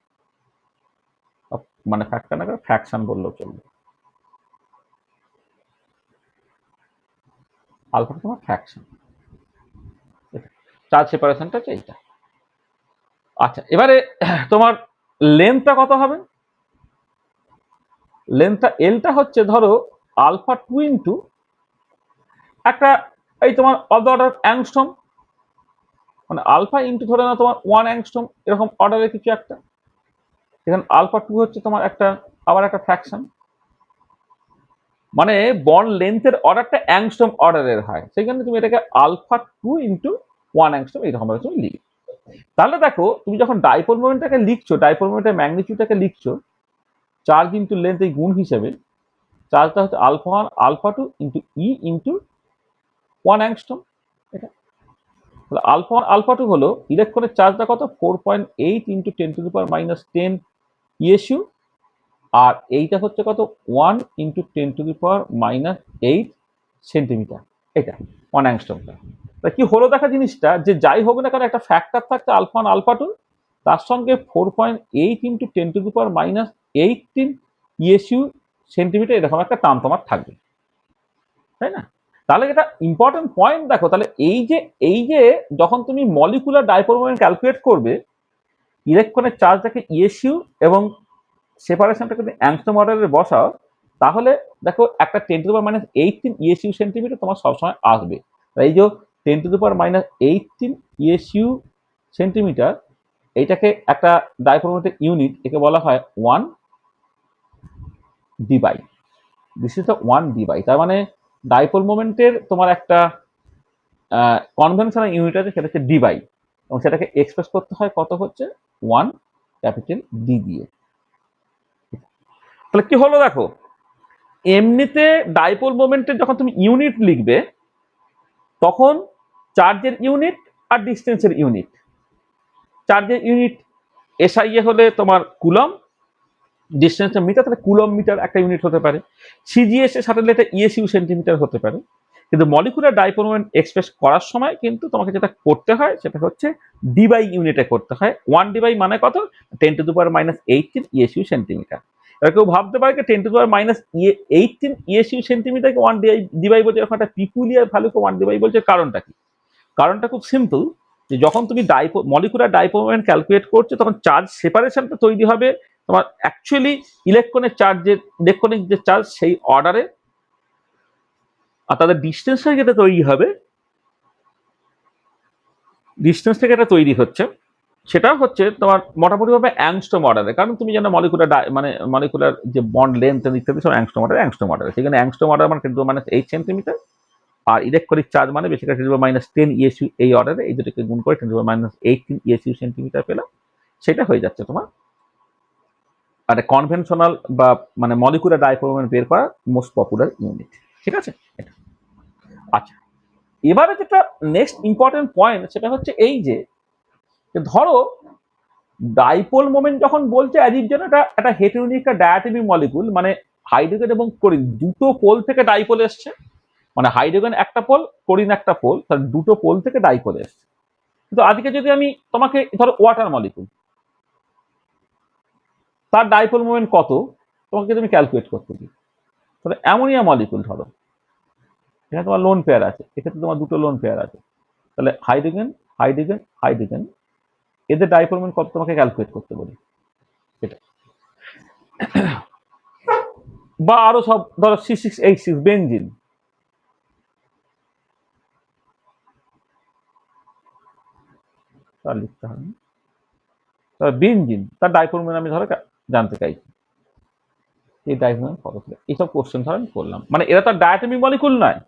মানে ফ্যাক্টর না ফ্র্যাকশন বললেও চলবে, আলফা তোমার ফ্র্যাকশন, চার্জ সেপারেশনটা হচ্ছে এইটা। আচ্ছা, এবারে তোমার লেন্থটা কত হবে, লেন্থটা এলটা হচ্ছে ধরো আলফা 2 ইন্টু একটা এই তোমার অফ দ্য অর্ডার অ্যাংস্ট্রম, মানে আলফা ইন্টু ধরে না তোমার 1 অ্যাংস্ট্রম, এরকম অর্ডারের কিছু একটা, এখানে আলফা 2 হচ্ছে তোমার একটা আবার একটা ফ্র্যাকশন, মানে বন্ড লেন্থের অর্ডারটা অ্যাংস্ট্রম অর্ডারের হয়, সেখানে তুমি এটাকে আলফা 2 ইন্টু 1 অ্যাংস্ট্রম এইরকম ভাবে তুমি লিখবে। তাহলে দেখো তুমি যখন ডাইপোল মোমেন্টটাকে লিখছো, ডাইপোল মোমেন্টের ম্যাগনিটিউডটাকে লিখছো চার্জ ইন্টু লেন্থ এই গুণ হিসেবে, চার্জটা হচ্ছে আলফা 1 আলফা 2 ইন্টু ই ইন্টু 1 অ্যাংস্ট্রম, এটা তাহলে আলফা 1 আলফা 2 হলো ইলেকট্রনের চার্জটা কত 4.8 ইন্টু 10⁻⁻10 ইএসইউ, আর এইটা হচ্ছে কত 1 ইন্টু 10⁻⁻8 সেন্টিমিটার, এটা 1 অ্যাংস্ট্রমটা। তা কি হলো দেখা জিনিসটা, যে যাই হোক না কেন একটা ফ্যাক্টর থাকছে আলফা 1 আলফা 2, তার সঙ্গে 4.8 ইন্টু 10⁻⁻18 ইএসইউ সেন্টিমিটার এরকম একটা টার্ম তোমার থাকবে, তাই না। তাহলে এটা ইম্পর্টেন্ট পয়েন্ট দেখো, তাহলে এই যে যখন তুমি মলিকুলার ডাইপোল মোমেন্ট ক্যালকুলেট করবে, ইলেকট্রনের চার্জটাকে ইএসইউ এবং সেপারেশনটাকে যদি অ্যাংস্ট্রম অর্ডারে বসাও, তাহলে দেখো একটা 10⁻⁻18 ইএসইউ সেন্টিমিটার তোমার সবসময় আসবে। এই যে 10⁻⁻18 ইএসইউ সেন্টিমিটার, এইটাকে একটা ডাইপোল মোমেন্টের ইউনিট, একে বলা হয় 1 ডিবাই, দিস ইজ দ্য 1 ডিবাই। তার মানে ডাইপোল মোমেন্টের তোমার একটা কনভেনশনাল ইউনিট আছে, সেটা হচ্ছে ডিবাই, এবং সেটাকে এক্সপ্রেস করতে হয় কত হচ্ছে 1 ক্যাপিটাল ডি দিয়ে। তাহলে কি হলো দেখো, এমনিতে ডাইপোল মোমেন্টের যখন তুমি ইউনিট লিখবে, তখন চার্জের ইউনিট আর ডিস্টেন্সের ইউনিট, চার্জের ইউনিট এসআইএ হলে তোমার কুলম, ডিস্টেন্সের মিটার, তাহলে কুলম মিটার একটা ইউনিট হতে পারে, সিজিএস এর সাথে এটা ইএসইউ সেন্টিমিটার হতে পারে। কিন্তু মলিকুলার ডাইপোল মোমেন্ট এক্সপ্রেস করার সময় কিন্তু তোমাকে যেটা করতে হয় সেটা হচ্ছে ডিবাই ইউনিটে করতে হয়। 1 ডিবাই মানে কত, 10⁻⁻18 ইএসইউ সেন্টিমিটার। এবার কেউ ভাবতে পারে 10⁻⁻18 ইএসইউ সেন্টিমিটারকে 1 ডিবাই বলছে, এরকম একটা পিকুলিয়ার ভ্যালুকে 1 ডিবাই বলছে, কারণটা কি? কারণটা খুব সিম্পল, যে যখন তুমি মলিকুলার ডাইপোল মোমেন্ট ক্যালকুলেট করছো, তখন চার্জ সেপারেশনটা তৈরি হবে তোমার অ্যাকচুয়ালি ইলেকট্রনিক যে চার্জ সেই অর্ডারে, আর তাদের ডিস্টেন্স থেকে যেটা তৈরি হবে, ডিস্টেন্স থেকে এটা তৈরি হচ্ছে, সেটা হচ্ছে তোমার মোটামুটিভাবে অ্যাংস্ট্রম অর্ডারে, কারণ তুমি জানো মলিকুলার যে বন্ড লেন্থ ইত্যাদি সব অ্যাংস্ট্রম অর্ডারে, সেখানে অ্যাংস্ট্রম অর্ডার মানে 10⁻⁸ সেন্টিমিটার, আর ইলেকট্রিক চার্জ মানে বেসিক্যালি 10⁻10 ইএসইউ, এই অর্ডারে এই দুটোকে গুণ করে 10⁻18 ইএসইউ সেন্টিমিটার পেলাম, সেটা হয়ে যাচ্ছে তোমার একটা কনভেনশনাল বা মানে মলিকুলার ডাইপোল মোমেন্ট বের করার মোস্ট পপুলার ইউনিট, ঠিক আছে এটা। আচ্ছা, এবারে যেটা নেক্সট ইম্পর্টেন্ট পয়েন্ট, সেটা হচ্ছে এই যে ধরো ডাইপোল মোমেন্ট যখন বলছে অ্যাজ ইফ যেন এটা একটা হেটেরোনিক ডায়াটমিক মলিকুল, মানে হাইড্রোজেন এবং ক্লোরিন দুটো পোল থেকে ডাইপোল এসছে, মানে হাইড্রোজেন একটা পোল, ক্লোরিন একটা পোল, তাহলে দুটো পোল থেকে ডাইপোলে এসছে। কিন্তু আজকে যদি আমি তোমাকে ধরো ওয়াটার মলিকুল, তার ডাইপোল মোমেন্ট কত তোমাকে তুমি ক্যালকুলেট করতে দিই, তাহলে অ্যামোনিয়া মলিকুল ধরো, এখানে তোমার লোন পেয়ার আছে, এক্ষেত্রে তোমার দুটো লোন পেয়ার আছে, তাহলে হাইড্রোজেন হাইড্রোজেন হাইড্রোজেন, এদের ডাইপোল মোমেন্ট কত তোমাকে ক্যালকুলেট করতে বলি। এটা বা আরো সব ধরো C6H6 বেনজিন, তার লিখতে হবে বেনজিন, তার ডাইপোল মোমেন্ট আমি ধরো জানতে চাইছি, এই ডাইপোল মোমেন্ট কত ছিল, এইসব কোশ্চেন ধরো আমি করলাম। মানে এরা তো ডায়াটমিক মলিকুল নয়,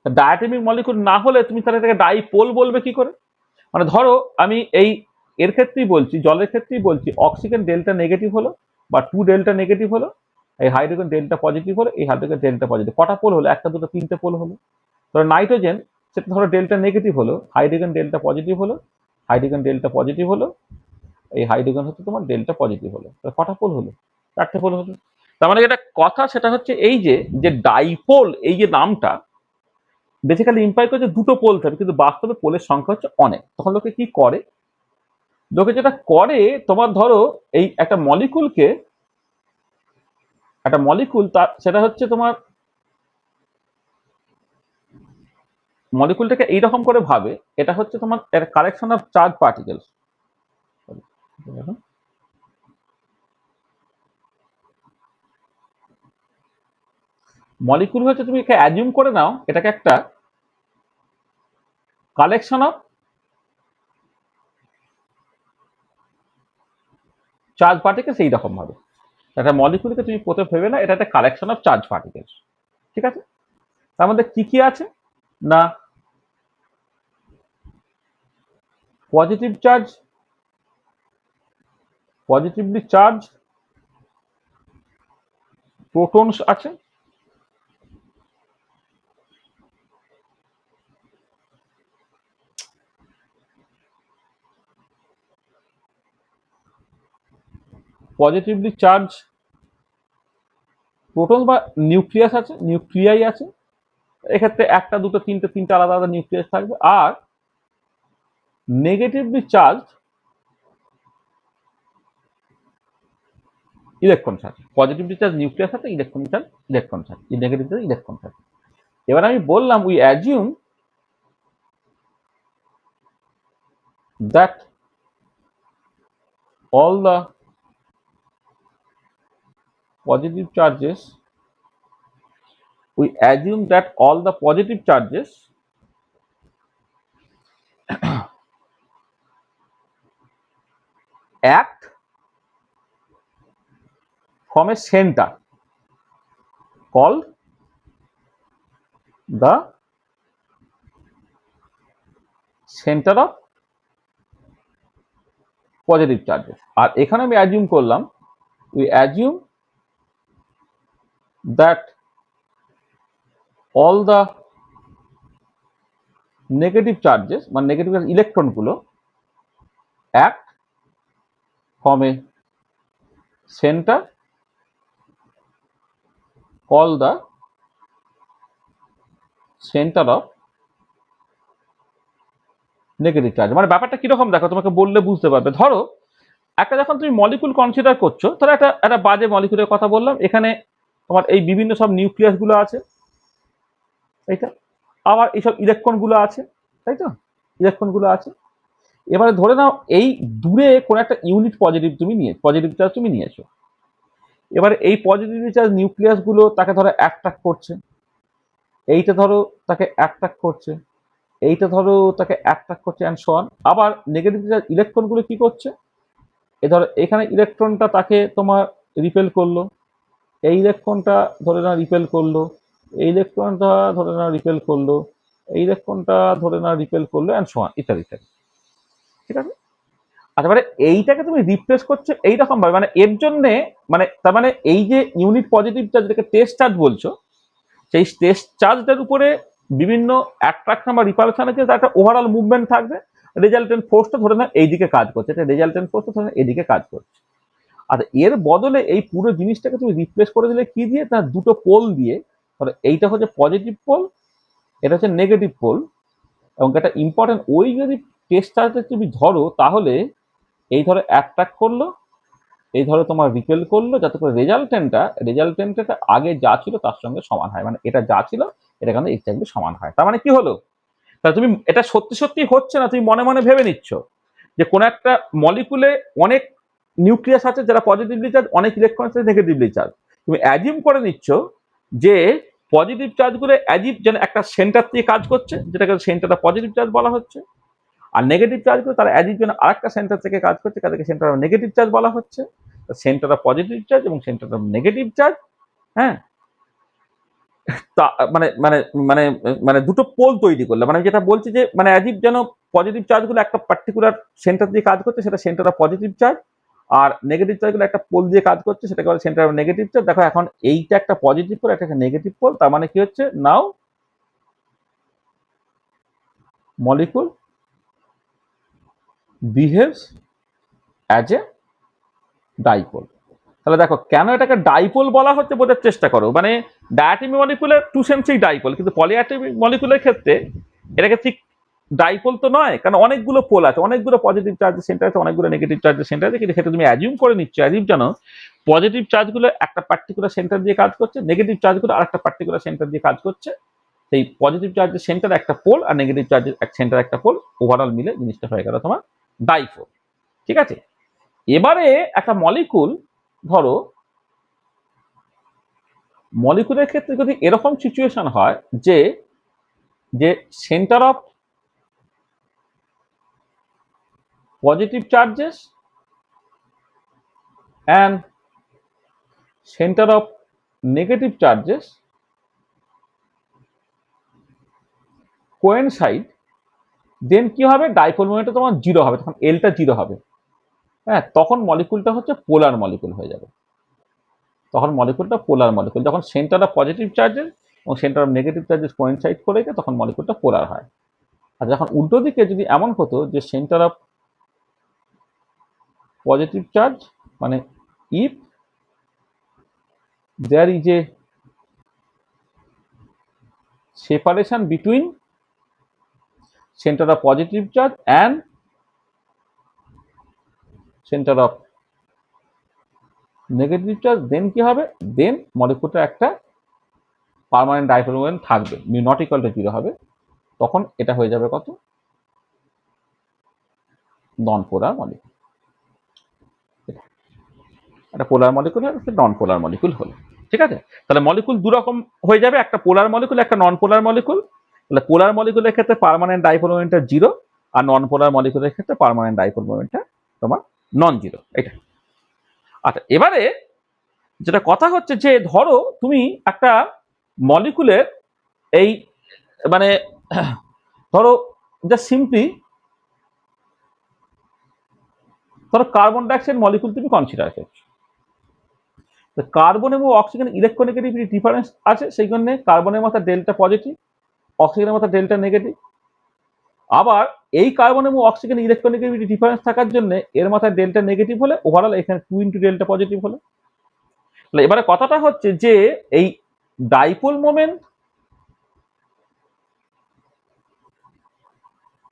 ডায়াটমিক মলিকুল না হলে তুমি তাহলে এটাকে ডাইপোল বলবে কি করে? মানে ধরো আমি এই এর ক্ষেত্রেই বলছি, জলের ক্ষেত্রেই বলছি, অক্সিজেন ডেল্টা নেগেটিভ হলো বা 2 ডেল্টা নেগেটিভ হলো, এই হাইড্রোজেন ডেল্টা পজিটিভ হলো, এই হাইড্রোজেন ডেল্টা পজিটিভ, কটা পোল হলো? একটা দুটো তিনটে পোল হলো। ধরো নাইট্রোজেন, সেটা ধরো ডেল্টা নেগেটিভ হলো, হাইড্রোজেন ডেল্টা পজিটিভ হলো, হাইড্রোজেন ডেল্টা পজিটিভ হলো, এই হাইড্রোজেন হচ্ছে তোমার ডেল্টা পজিটিভ হলো, তাহলে কটা পোল হলো? চারটে পোল হলো। তার মানে যেটা কথা সেটা হচ্ছে এই যে যে ডাইপোল, এই যে নামটা বেসিক্যালি ইম্পাই করে যে দুটো পোল থাকে, কিন্তু বাস্তবে পোলের সংখ্যা হচ্ছে অনেক। তখন লোকে কি করে, লোকে যেটা করে তোমার ধরো এই একটা মলিকুলকে, একটা মলিকুল তার সেটা হচ্ছে তোমার মলিকুলটাকে এইরকম করে ভাবে, এটা হচ্ছে তোমার একটা collection of charge particles. Molecule হচ্ছে, তুমি একে অ্যাজিউম করে নাও এটাকে একটা কালেকশন অফ চার্জ পার্টিকেলস, এইরকম ভাবে একটা মলিকুলকে তুমি প্রথমে ভেবে না এটা একটা কালেকশন অফ চার্জ পার্টিকেলস। ঠিক আছে, তার মধ্যে কি কি আছে না, positive charge, positively charge protons আছে, পজিটিভলি চার্জ প্রোটন বা নিউক্লিয়াস আছে, নিউক্লিয়াই আছে, এক্ষেত্রে একটা দুটো তিনটে তিনটে আলাদা আলাদা নিউক্লিয়াস থাকবে। আর নেগেটিভলি চার্জ ইলেকট্রন থাকে, পজিটিভলি চার্জ নিউক্লিয়াস থাকে, ইলেকট্রন চার্জ ইলেকট্রন থাকে, নেগেটিভ চার্জ ইলেকট্রন থাকে। এবার আমি বললাম we assume that all the positive charges, we assume that all the positive charges act from a center called the center of positive charges। আর এখানে আমি assume করলাম, we assume that all the negative charges মানে negative electron গুলো act from a center called the center of negative charge. মানে ব্যাপারটা কিরকম দেখো, তোমাকে বললে বুঝতে পারবে। ধরো একটা যখন তুমি মলিকুল কনসিডার করছো, ধরো একটা একটা বাজে মলিকুলের কথা বললাম, এখানে তোমার এই বিভিন্ন সব নিউক্লিয়াস গুলো আছে, তাইটা, আবার এইসব ইলেকট্রন গুলো আছে, তাই তো, ইলেকট্রন গুলো আছে। এবারে ধরে নাও এই দূরে কোন একটা ইউনিট পজিটিভ তুমি নিয়ে পজিটিভ চার্জ তুমি নিয়েছো, এবারে এই পজিটিভ চার্জ নিউক্লিয়াস গুলো তাকে ধরো অ্যাট্রাক্ট করছে, এইটা ধরো তাকে অ্যাট্রাক্ট করছে, এইটা ধরো তাকে অ্যাট্রাক্ট করছে অ্যান্ড সো অন। আবার নেগেটিভ চার্জ ইলেকট্রন গুলো কি করছে, এ ধরো এখানে ইলেকট্রনটা তাকে তোমার রিপেল করলো, এই ইলেকট্রনটা ধরে না রিপেল করলো, এই ইলেকট্রনটা ধরে না রিপেল করলো, এই ইলেকট্রনটা ধরে না রিপেল করলো অ্যান্ড সো অন ইত্যাদি ইত্যাদি। ঠিক আছে, আচ্ছা মানে এইটাকে তুমি রিপ্লেস করছো এইরকম ভাবে, মানে এর জন্য, মানে তার মানে এই যে ইউনিট পজিটিভ চার্জ যেটাকে টেস্ট চার্জ বলছো, সেই টেস্ট চার্জটার উপরে বিভিন্ন অ্যাট্রাকশন বা রিপালশন আছে, তার একটা ওভারঅল মুভমেন্ট থাকবে, রেজাল্টেন্ট ফোর্সটা ধরে না এইদিকে কাজ করছে, এটা রেজাল্টেন্ট ফোর্সটা ধরে না এইদিকে কাজ করছে। আর এর বদলে এই পুরো জিনিসটাকে তুমি রিপ্লেস করে দিলে কি দিয়ে, তার দুটো পোল দিয়ে, ধরো এইটা হচ্ছে পজিটিভ পোল, এটা হচ্ছে নেগেটিভ পোল, এবং এটা ইম্পর্টেন্ট। ওই যদি টেস্ট চার্জটা তুমি ধরো, তাহলে এই ধরো অ্যাট্রাক্ট করলো, এই ধরো তোমার রিপেল করলো, যাতে করে রেজাল্টেন্টটা আগে যা ছিল তার সঙ্গে সমান হয়, মানে এটা যা ছিল এটা কিন্তু এক্স্যাক্টলি সমান হয়। তার মানে কি হলো, তাহলে তুমি এটা সত্যি সত্যি হচ্ছে না, তুমি মনে মনে ভেবে নিচ্ছ যে কোনো একটা মলিকুলে অনেক নিউক্লিয়াস আছে যারা পজিটিভলি চার্জ, অনেক ইলেকট্রন আছে নেগেটিভলি চার্জ। তুমি অ্যাজিউম করে নিচ্ছ যে পজিটিভ চার্জগুলো অ্যাজিভ যেন একটা সেন্টার দিয়ে কাজ করছে, যেটাকে সেন্টারটা পজিটিভ চার্জ বলা হচ্ছে, আর নেগেটিভ চার্জগুলো তারা অ্যাজিভ যেন আরেকটা সেন্টার থেকে কাজ করছে, তাদেরকে সেন্টার অফ নেগেটিভ চার্জ বলা হচ্ছে। সেন্টার অফ পজিটিভ চার্জ এবং সেন্টার অফ নেগেটিভ চার্জ, হ্যাঁ, তা মানে মানে মানে মানে দুটো পোল তৈরি করলে, মানে যেটা বলছি যে মানে অ্যাজিভ যেন পজিটিভ চার্জগুলো একটা পার্টিকুলার সেন্টার দিয়ে কাজ করছে, সেটা সেন্টার অফ পজিটিভ চার্জ, আর নেগেটিভ চার্জগুলো একটা পোল দিয়ে কাজ করছে, সেটাকে বলে সেন্টার অফ নেগেটিভ চার্জ। দেখো এখন এইটা একটা পজিটিভ পোল, একটা নেগেটিভ পোল, তার মানে কি হচ্ছে, now molecule behaves as a dipole. তাহলে দেখো কেন এটাকে ডাইপোল বলা হচ্ছে বোঝার চেষ্টা করো। মানে ডায়াটমিক মলিকুলের টু সেন্সেই ডাইপোল, কিন্তু পলিঅ্যাটমিক মলিকুলের ক্ষেত্রে এটাকে ঠিক ডাইপোল তো নয়, কারণ অনেকগুলো পোল আছে, অনেকগুলো পজিটিভ চার্জের সেন্টার আছে, অনেকগুলো নেগেটিভ চার্জের সেন্টার আছে, কিন্তু সেটা তুমি অ্যাজিউম করে নিচ্ছ, অ্যাজিউম জানো পজিটিভ চার্জগুলো একটা পার্টিকুলার সেন্টার দিয়ে কাজ করছে, নেগেটিভ চার্জগুলো আরেকটা পার্টিকুলার সেন্টার দিয়ে কাজ করছে। সেই পজিটিভ চার্জের সেন্টার একটা পোল আর নেগেটিভ চার্জের সেন্টার একটা পোল, ওভারঅল মিলে জিনিসটা হয়ে গেল তোমার ডাইপোল। ঠিক আছে, এবারে একটা মলিকুল, ধরো মলিকুলের ক্ষেত্রে যদি এরকম সিচুয়েশন হয় যে যে centre of positive charges and centre of negative charges coincide, then কি হবে, ডাইপোল মোমেন্টটা তোমার জিরো হবে, তখন এলটা জিরো হবে। হ্যাঁ, তখন মলিকুলটা হচ্ছে পোলার মলিকুল হয়ে যাবে, তখন মলিকুলটা পোলার মলিকুল। যখন সেন্টার অফ পজিটিভ চার্জেস এবং centre of negative charges coincide করে যায়, তখন মলিকুলটা পোলার হয়। আর যখন উল্টো দিকে যদি এমন হতো যে সেন্টার অফ পজিটিভ চার্জ, মানে if there is a separation between center of positive charge and center of negative charge, then কি হবে, দেন মলিকুলটা একটা পার্মানেন্ট ডাইপোল মোমেন্ট থাকবে, mu not equal to zero হবে, তখন এটা হয়ে যাবে কত, নন পোলার মলিকুল। একটা পোলার মলিকুল আর একটা নন পোলার মলিকুল হলো। ঠিক আছে, তাহলে মলিকুল দু রকম হয়ে যাবে, একটা পোলার মলিকুল, একটা নন পোলার মলিকুল। তাহলে পোলার মলিকুলের ক্ষেত্রে পার্মানেন্ট ডাইপোল মোমেন্টটা জিরো, আর নন পোলার মলিকুলের ক্ষেত্রে পার্মানেন্ট ডাইপোল মোমেন্টটা তোমার নন জিরো। এটা আচ্ছা, এবারে যেটা কথা হচ্ছে যে ধরো তুমি একটা মলিকুলের এই মানে ধরো জাস্ট সিম্পলি ধরো কার্বন ডাইঅক্সাইড মলিকুল তুমি কনসিডার করছো, কার্বন এবং অক্সিজেন ইলেকট্রোনেগেটিভিটি ডিফারেন্স আছে, সেই জন্য কার্বনের মাথা ডেল্টা পজিটিভ, অক্সিজেনের মাথা ডেল্টা নেগেটিভ। আবার এই কার্বন এবং অক্সিজেন ইলেকট্রোনেগেটিভিটি ডিফারেন্স থাকার জন্য এর মাথায় ডেল্টা নেগেটিভ হলে ওভারঅল এখানে 2 × ডেল্টা পজিটিভ হলো। তাহলে এবারে কথাটা হচ্ছে যে এই ডাইপোল মোমেন্ট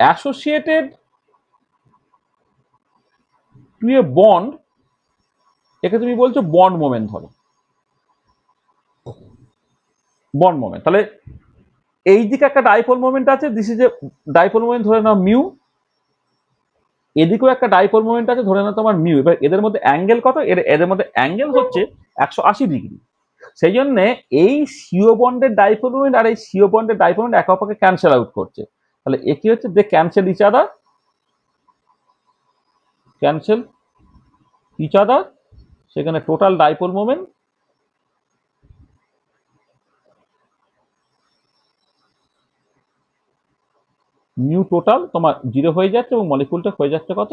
অ্যাসোসিয়েটেড টু এ বন্ড, একে তুমি বলছো বন্ড মোমেন্ট, ধরো বন্ড মোমেন্ট। তাহলে এই দিকে একটা ডাইপোল মোমেন্ট আছে, this is a dipole moment, ধরে নাও মিউ, এদিকেও একটা ডাইপোল মোমেন্ট আছে, ধরে নাও তোমার মিউ। এবার এদের মধ্যে অ্যাঙ্গেল কত, এদের মধ্যে অ্যাঙ্গেল হচ্ছে 180 ডিগ্রি। সেই জন্য এই সিও বন্ডের ডাইপোল মোমেন্ট আর এই সিও বন্ডের ডাইপোল মোমেন্ট একে অপরকে ক্যান্সেল আউট করছে। তাহলে এ কি হচ্ছে, they cancel each other, cancel each other, সেখানে total dipole moment mu total তোমার জিরো হয়ে যাচ্ছে, এবং মলিকুলটা হয়ে যাচ্ছে কত,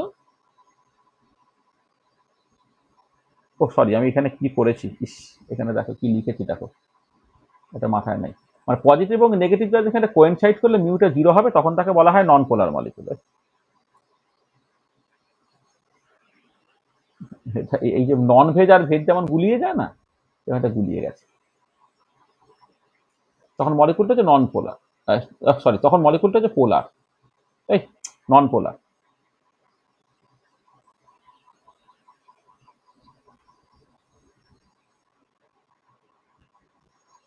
ও সরি আমি এখানে কি করেছি, ইস এখানে দেখো কি লিখেছি, দেখো এটা মাথায় নাই। মানে পজিটিভ এবং নেগেটিভ চার্জ এখানে কোয়েনসাইড করলে মিউটা জিরো হবে, তখন তাকে বলা হয় নন পোলার মলিকুল। এই যে নন ভেজ আর ভেজ যেমন গুলিয়ে যায় না, এটা গুলিয়ে গেছে, তখন মলিকুলটা হচ্ছে নন পোলার। সরি, তখন মলিকুলটা হচ্ছে পোলার, এই নন পোলার।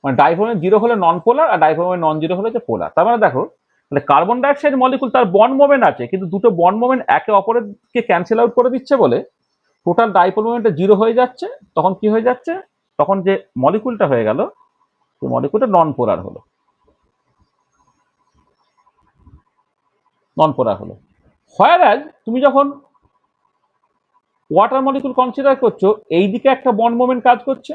মানে ডাইফ্রোমেন জিরো হলে নন পোলার, আর ডাইফ্রোমেন নন জিরো হলে হচ্ছে পোলার। তার মানে দেখো, তাহলে কার্বন ডাইঅক্সাইড মলিকুল তার বন্ড মোমেন্ট আছে, কিন্তু দুটো বন্ড মোমেন্ট একে অপরকে ক্যান্সেল আউট করে দিচ্ছে বলে টোটাল ডাইপোল মোমেন্টটা জিরো হয়ে যাচ্ছে। তখন কি হয়ে যাচ্ছে, তখন যে মলিকুলটা হয়ে গেল, সেই মলিকুলটা নন পোলার হলো, নন পোলার হলো। হোয়ারাজ তুমি যখন ওয়াটার মলিকুল কনসিডার করছো, এইদিকে একটা বন্ড মোমেন্ট কাজ করছে,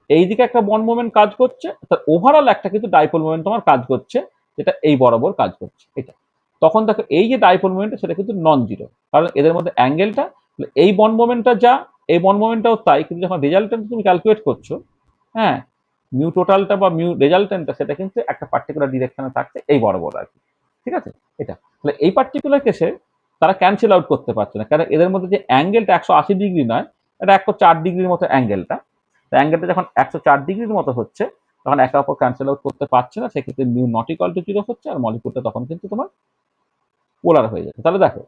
এইদিকে একটা বন্ড মোমেন্ট কাজ করছে, তার ওভারঅল একটা কিন্তু ডাইপোল মোমেন্ট তোমার কাজ করছে, যেটা এই বরাবর কাজ করছে এটা। তখন দেখো এই যে ডাইপোল মোমেন্ট সেটা কিন্তু নন জিরো, কারণ এদের মধ্যে অ্যাঙ্গেলটা, এই বন্ড মোমেন্টটা যা, এই বন্ড মোমেন্টটাও তাই, কিন্তু যখন রেজাল্টেন্ট তুমি ক্যালকুলেট করছো, হ্যাঁ, মিউ টোটালটা বা মিউ রেজাল্টেন্টটা সেটা কিন্তু একটা পার্টিকুলার ডিরেকশনে থাকছে এই বরাবর আর কি। ঠিক আছে, এটা তাহলে এই পার্টিকুলার কেসে তারা ক্যান্সেল আউট করতে পারছে না, কারণ এদের মধ্যে যে অ্যাঙ্গেলটা 180 ডিগ্রি নয়, এটা 104 ডিগ্রির মতো অ্যাঙ্গেলটা। অ্যাঙ্গেলটা যখন 104 ডিগ্রির মতো হচ্ছে, তখন একে অপর ক্যান্সেল আউট করতে পারছে না, সেক্ষেত্রে mu not equal to zero হচ্ছে, আর মলিকুলটা তখন কিন্তু তোমার পোলার হয়ে যাচ্ছে। তাহলে দেখো,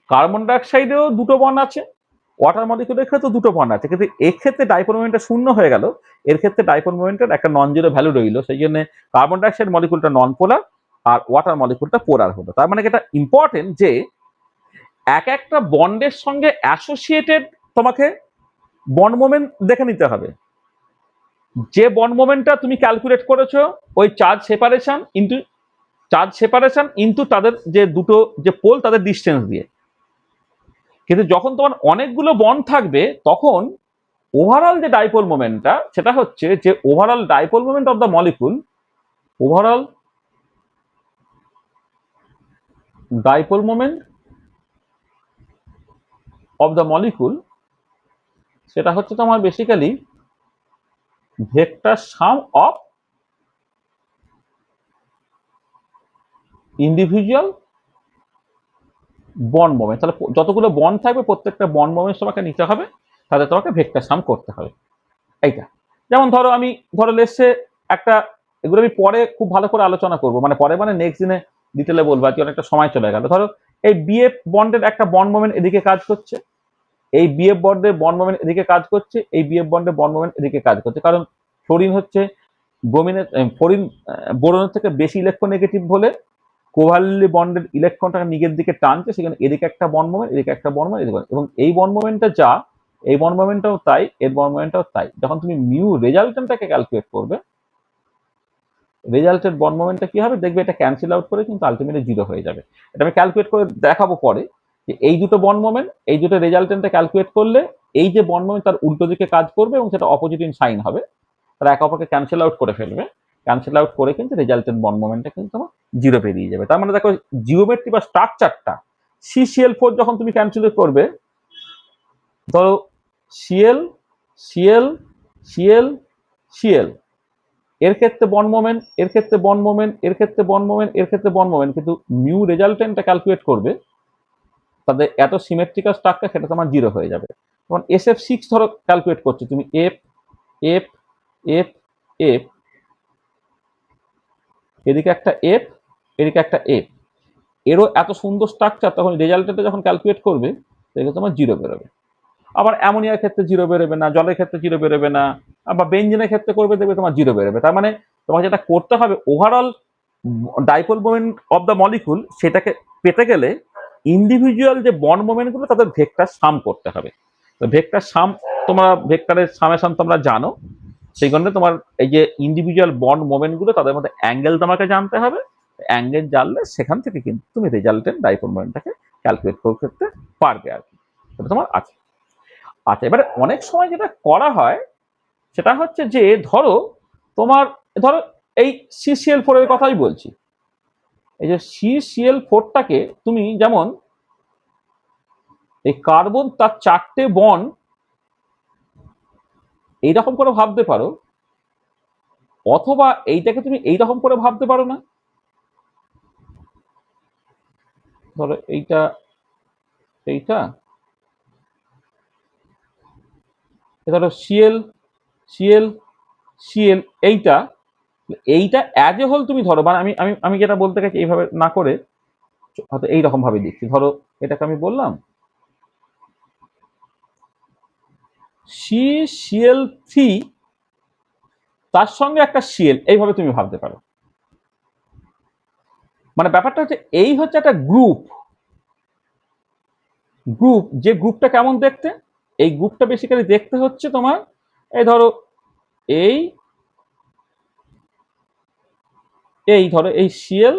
কার্বন ডাইঅক্সাইডেও দুটো বন্ড আছে, ওয়াটার মলিকুলের ক্ষেত্রে দুটো বন্ড আছে, কিন্তু এক্ষেত্রে ডাইপোল মোমেন্টটা শূন্য হয়ে গেল, এর ক্ষেত্রে ডাইপোল মোমেন্টের একটা নন জিরো ভ্যালু রইল, সেই জন্য কার্বন ডাইঅক্সাইড মলিকুলটা নন পোলার আর ওয়াটার মলিকুলটা পোলার হলো। তার মানে এটা ইম্পর্টেন্ট যে এক একটা বন্ডের সঙ্গে অ্যাসোসিয়েটেড তোমাকে বন্ড মোমেন্ট দেখে নিতে হবে। যে বন্ড মোমেন্টটা তুমি ক্যালকুলেট করেছো ওই চার্জ সেপারেশন ইনটু তাদের যে দুটো যে পোল তাদের ডিস্টেন্স দিয়ে, কিন্তু যখন তোমার অনেকগুলো বন্ড থাকবে তখন ওভারঅল যে ডাইপোল মোমেন্টটা সেটা হচ্ছে যে overall dipole moment of the molecule, overall dipole moment of the molecule, সেটা হচ্ছে তোমার basically vector some of individual bond moment. তাহলে যতগুলো বন্ড থাকবে প্রত্যেকটা বন্ড মোমেন্ট তোমাকে নিতে হবে, তাহলে তোমাকে ভেক্টর সাম করতে হবে এইটা। যেমন ধরো আমি, ধরো লেসে একটা, এগুলো আমি পরে খুব ভালো করে আলোচনা করবো, মানে পরে মানে নেক্সট দিনে ডিটেলে বলবো, আজকে অনেকটা সময় চলে গেল। ধরো এই বিএফ বন্ডের একটা বন্ড মোমেন্ট এদিকে কাজ করছে, এই বিএফ বন্ডের বন্ড মোমেন্ট এদিকে কাজ করছে, এই বিএফ বন্ডের বন্ড মোমেন্ট এদিকে কাজ করছে, কারণ ফ্লোরিন হচ্ছে ব্রোমিনের, ফ্লোরিন বোরনের থেকে বেশি ইলেকট্রোনেগেটিভ হলে কোভালেন্টলি বন্ডের ইলেকট্রনটাকে নিজের দিকে টানছে, সেখানে এদিকে একটা বন্ড মোমেন্ট, এদিকে একটা বন্ড মোমেন্ট, এদিকে, এবং এই বন্ড মোমেন্টটা যা, এই বন্ড মোমেন্টটাও তাই, এর বন্ড মোমেন্টটাও তাই। যখন তুমি মিউ রেজাল্টেন্টটাকে ক্যালকুলেট করবে, রেজাল্টের বন্ড মোমেন্টটা কি হবে দেখবে, এটা ক্যান্সেল আউট করে কিন্তু আলটিমেটলি জিরো হয়ে যাবে। এটা আমি ক্যালকুলেট করে দেখাবো পরে, যে এই দুটো বন্ড মোমেন্ট, এই দুটো রেজাল্টেন্টটা ক্যালকুলেট করলে এই যে বন্ড মোমেন্ট তার উল্টো দিকে কাজ করবে এবং সেটা অপোজিট ইন সাইন হবে, তারা একে অপরকে ক্যান্সেল আউট করে ফেলবে, ক্যান্সেল আউট করে কিন্তু রেজাল্টেন্ট বন্ড মোমেন্টটা কিন্তু তোমার জিরো বেরিয়ে যাবে। তার মানে দেখো, জিওমেট্রি বা স্ট্রাকচারটা, CCl4 যখন তুমি ক্যালকুলেট করবে, ধরো সিএল সিএল সিএল সিএল, এর ক্ষেত্রে বন্ড মোমেন্ট, এর ক্ষেত্রে বন্ড মোমেন্ট, এর ক্ষেত্রে বন্ড মোমেন্ট, এর ক্ষেত্রে বন্ড মোমেন্ট, কিন্তু মিউ রেজাল্টেন্টটা ক্যালকুলেট করবে, তাদের এত সিমেট্রিক্যাল স্ট্রাকচার, সেটা তোমার জিরো হয়ে যাবে। যেমন SF6 ধরো ক্যালকুলেট করছো তুমি, এফ এফ এফ এফ, এদিকে একটা এফ, এদিকে একটা এফ, এরও এত সুন্দর স্ট্রাকচার, তখন রেজাল্টেন্টটা যখন ক্যালকুলেট করবে দেখবে তোমার জিরো বেরোবে। আবার অ্যামোনিয়ার ক্ষেত্রে জিরো বেরোবে না, জলের ক্ষেত্রে জিরো বেরোবে না, আবার বেঞ্জিনের ক্ষেত্রে করবে দেখবে তোমার জিরো বেরোবে। তার মানে তোমার যেটা করতে হবে, overall dipole moment of the molecule সেটাকে পেতে গেলে ইন্ডিভিজুয়াল যে বন্ড মোমেন্টগুলো তাদের ভেক্টর সাম করতে হবে। ভেক্টর সাম, তোমরা ভেক্টরের সামেশন তোমরা জানো, সেই কারণে তোমার এই যে ইন্ডিভিজুয়াল বন্ড মোমেন্টগুলো তাদের মধ্যে অ্যাঙ্গেল তোমাকে জানতে হবে, অ্যাঙ্গেল জানলে সেখান থেকে কিন্তু তুমি রেজাল্টেন্ট ডাইপোল মোমেন্টটাকে ক্যালকুলেট করতে পারবে আর কি, সেটা তোমার আছে। আচ্ছা, এবারে অনেক সময় যেটা করা হয় সেটা হচ্ছে যে, ধরো তোমার, ধরো এই CCl4 এর কথাই বলছি, এই যে CCl4টাকে তুমি যেমন এই কার্বন তার 4টে বন্ড এইরকম করে ভাবতে পারো, অথবা এইটাকে তুমি এইরকম করে ভাবতে পারো না, ধরো এইটা, এইটা, ধরো সিএল সিএল সিএল, এইটা, এইটা অ্যাজ এ হোল তুমি ধরো, মানে আমি আমি আমি যেটা বলতে গেছি এইভাবে না করে হয়তো এইরকম ভাবে দিচ্ছি। ধরো এটাকে আমি বললাম CCl3, তার সঙ্গে একটা Cl, এইভাবে তুমি ভাবতে পারো। মানে ব্যাপারটা হচ্ছে এই হচ্ছে একটা গ্রুপ। যে গ্রুপটা কেমন দেখতে, এই গ্রুপটা বেসিক্যালি দেখতে হচ্ছে তোমার এই ধরো এই ধরো এই Cl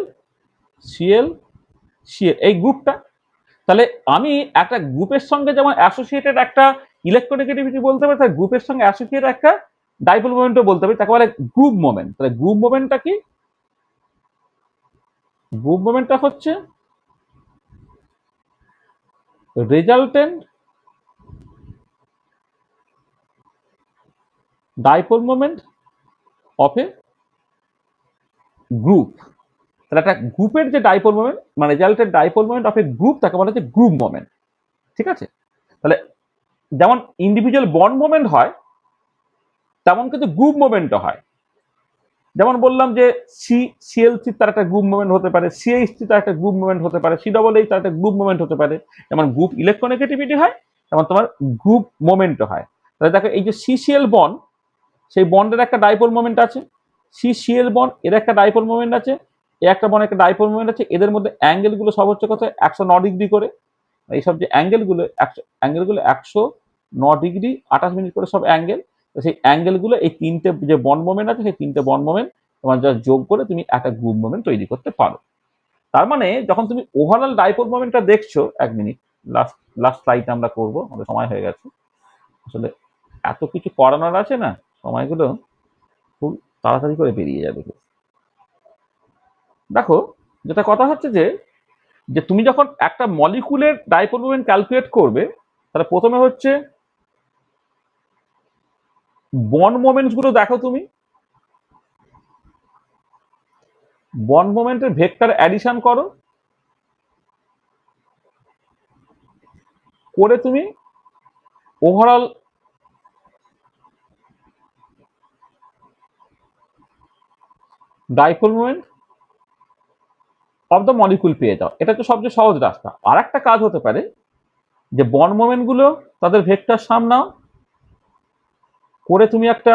এই গ্রুপটা। তাহলে আমি একটা গ্রুপের সঙ্গে যেমন অ্যাসোসিয়েটেড একটা ইলেকট্রোনেগেটিভিটি বলতে পারি, তার গ্রুপের সঙ্গে অ্যাসোসিয়েটেড একটা ডাইপোল মোমেন্টও বলতে পারি, তাকে বলে গ্রুপ মোমেন্ট। তাহলে গ্রুপ মোমেন্টটা কি? গ্রুপ মোমেন্টটা হচ্ছে resultant dipole moment of A group. তাহলে একটা গ্রুপের যে ডাইপোল মোমেন্ট, মানে resultant dipole moment of A group, তাকে বলা হচ্ছে গ্রুপ মোমেন্ট। ঠিক আছে? তাহলে যেমন ইন্ডিভিজুয়াল বন্ড মোমেন্ট হয়, তেমন কিন্তু গ্রুপ মোমেন্টও হয়। যেমন বললাম যে CCl3 তার একটা গ্রুপ মুভমেন্ট হতে পারে, CH3 তার একটা গ্রুপ মুভমেন্ট হতে পারে, COO তার একটা গ্রুপ মুভমেন্ট হতে পারে। যেমন গ্রুপ ইলেকট্রোনেগেটিভিটি হয়, তেমন তোমার গ্রুপ মোমেন্টও হয়। তাহলে দেখো এই যে CCl বন্ড, সেই বন্ডের একটা ডাইপোল মোমেন্ট আছে, CCl বন্ড এর একটা ডাইপোল মোমেন্ট আছে, এ একটা বন্ড একটা ডাইপোল মোমেন্ট আছে। এদের মধ্যে অ্যাঙ্গেলগুলো সব হচ্ছে কত? 109 ডিগ্রি করে। এইসব যে অ্যাঙ্গেলগুলো, 109 ডিগ্রি 28 মিনিট করে সব অ্যাঙ্গেল। সেই অ্যাঙ্গেলগুলো এই তিনটে যে বন্ড মোমেন্ট আছে, সেই তিনটে বন্ড মোমেন্ট তোমার যা যোগ করে তুমি একটা গ্রুপ মোমেন্ট তৈরি করতে পারো। তার মানে যখন তুমি ওভারঅল ডাইপোল মোমেন্টটা দেখছো, 1 মিনিট, লাস্ট লাস্ট স্লাইড আমরা করবো, আমাদের সময় হয়ে গেছে। আসলে এত কিছু করানোর আছে না, সময়গুলো খুব তাড়াতাড়ি করে বেরিয়ে যাবে। দেখো, যেটা কথা হচ্ছে যে যে তুমি যখন একটা মলিকুলের ডাইপোল মোমেন্ট ক্যালকুলেট করবে, তাহলে প্রথমে হচ্ছে বন্ড মোমেন্টস গুলো দেখো তুমি, বন্ড মোমেন্টের ভেক্টর অ্যাডিশন করো, করে তুমি overall dipole moment of the molecule পেয়ে যাও। এটা তো সবচেয়ে সহজ রাস্তা। আর একটা কাজ হতে পারে যে বন্ড মোমেন্ট গুলো তাদের ভেক্টর সামনাও, করে তুমি একটা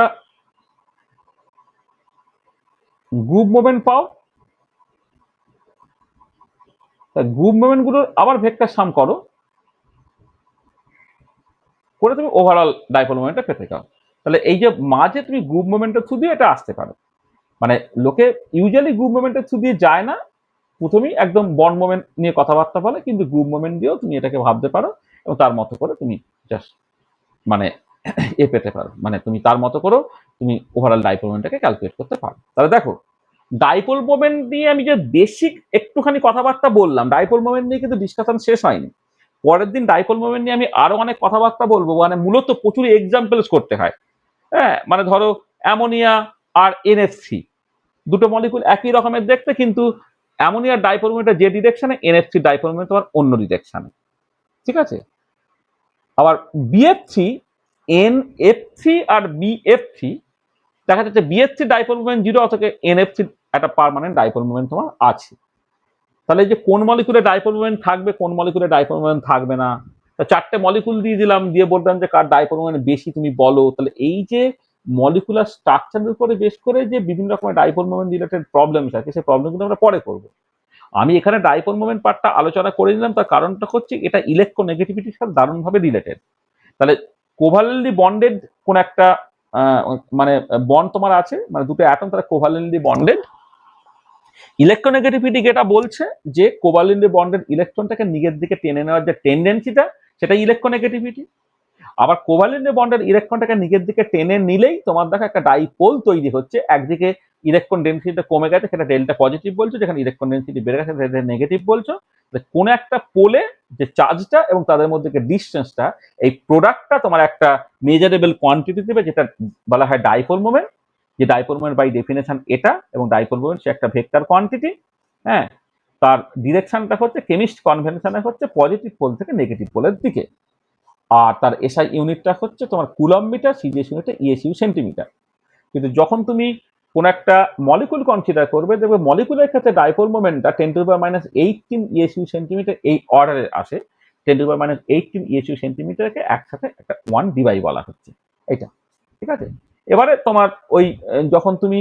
গ্রুপ মোমেন্ট পাও, গ্রুপ মোমেন্ট গুলোর আবার ভেক্টর সাম করো, করে তুমি ওভারঅল ডাইপোল মোমেন্টটা পেতে চাও। তাহলে এই যে মাঝে তুমি গ্রুপ মোমেন্টের থ্রু দিয়ে এটা আসতে পারো। মানে লোকে ইউজুয়ালি গ্রুপ মোমেন্টের থ্রু দিয়ে যায় না, প্রথমেই একদম বন্ড মোমেন্ট নিয়ে কথাবার্তা বলে, কিন্তু গ্রুপ মোমেন্ট দিয়েও তুমি এটাকে ভাবতে পারো এবং তার মতো করে তুমি জাস্ট মানে পেতে পারো। মানে তুমি তার মতো করেও তুমি ওভারঅল ডাইপোল মোমেন্টটাকে ক্যালকুলেট করতে পারো। তাহলে দেখো, ডাইপোল মোমেন্ট নিয়ে আমি যে বেসিক একটুখানি কথাবার্তা বললাম, ডাইপোল মোমেন্ট নিয়ে কিন্তু ডিসকাশন শেষ হয়নি। পরের দিন ডাইপোল মোমেন্ট নিয়ে আমি আরো অনেক কথাবার্তা বলবো, মানে মূলত প্রচুর এক্সাম্পলস করতে হয়। হ্যাঁ, মানে ধরো অ্যামোনিয়া আর NH3, দুটো মলিকুল একই রকমের দেখতে, কিন্তু অ্যামোনিয়ার ডাইপোল মোমেন্টটা যে ডিরেকশনে, NH3 ডাইপোল মোমেন্ট তোমার অন্য ডিরেকশনে। ঠিক আছে? আবার BF3, NF3 আর BF3, দেখা যাচ্ছে BF3 ডাইপোল মোমেন্ট 0, অথচ NF3 একটা পার্মানেন্ট ডাইপোল মোমেন্ট তোমার আছে। তাহলে যে কোন মলিকুলে ডাইপোল মোমেন্ট থাকবে, কোন মলিকুলে ডাইপোল মোমেন্ট থাকবে না, চারটে মলিকুল দিয়ে দিলাম, দিয়ে বললাম যে কার ডাইপোল মোমেন্ট বেশি তুমি বলো। তাহলে এই যে মলিকুলার স্ট্রাকচারের উপরে বেশ করে যে বিভিন্ন রকমের ডাইপোল মোমেন্ট রিলেটেড প্রবলেম থাকে, সেই প্রবলেমগুলো আমরা পরে করবো। আমি এখানে ডাইপোল মোমেন্ট পার্টটা আলোচনা করে নিলাম, তার কারণটা হচ্ছে এটা ইলেকট্রোনেগেটিভিটির সাথে দারুণভাবে রিলেটেড। তাহলে কোভালেন্টলি বন্ডেড কোন একটা মানে বন্ড তোমার আছে, মানে দুটো অ্যাটম তারা কোভালেন্টলি বন্ডেড, ইলেকট্রোনেগেটিভিটি যেটা বলছে যে কোভালেন্টলি বন্ডেড ইলেকট্রনটাকে নিজের দিকে টেনে নেওয়ার যে টেন্ডেন্সিটা, সেটা ইলেকট্রোনেগেটিভিটি। আবার কোভালেন্টলি বন্ডেড ইলেকট্রনটাকে নিজের দিকে টেনে নিলেই তোমার দেখো একটা ডাইপোল তৈরি হচ্ছে, একদিকে ইলেকট্রন ডেন্সিটিটা কমে গেছে, সেটা ডেল্টা পজিটিভ বলছো, যেখানে ইলেকট্রন ডেন্সিটি বেড়ে গেছে সেটা নেগেটিভ বলছো। কোন একটা পোলে যে চার্জটা এবং তাদের মধ্যে যে ডিস্টেন্সটা, এই প্রোডাক্টটা তোমার একটা মেজারেবল কোয়ান্টিটি দেবে, যেটা বলা হয় ডাইপোল মোমেন্ট। যে ডাইপোল মোমেন্ট বাই ডেফিনেশন এটা, এবং ডাইপোল মোমেন্ট সে একটা ভেক্টর কোয়ান্টিটি। হ্যাঁ, তার ডিরেকশনটা হচ্ছে কেমিস্ট কনভেনশনে হচ্ছে পজিটিভ পোল থেকে নেগেটিভ পোলের দিকে। আর তার এসআই ইউনিটটা হচ্ছে তোমার কুলম মিটার, সিজিএস ইউনিটটা ইএসইউ সেন্টিমিটার। কিন্তু যখন তুমি কোন একটা মলিকুল কনসিডার করবে, দেখবে মলিকুলের ক্ষেত্রে ডাইপোল মোমেন্টটা 10⁻18 ইএসইউ সেন্টিমিটার এই অর্ডারে আসে। 10⁻18 ইএসইউ সেন্টিমিটারকে একসাথে একটা 1 ডিভাই বলা হচ্ছে এটা, ঠিক আছে। এবারে তোমার ওই যখন তুমি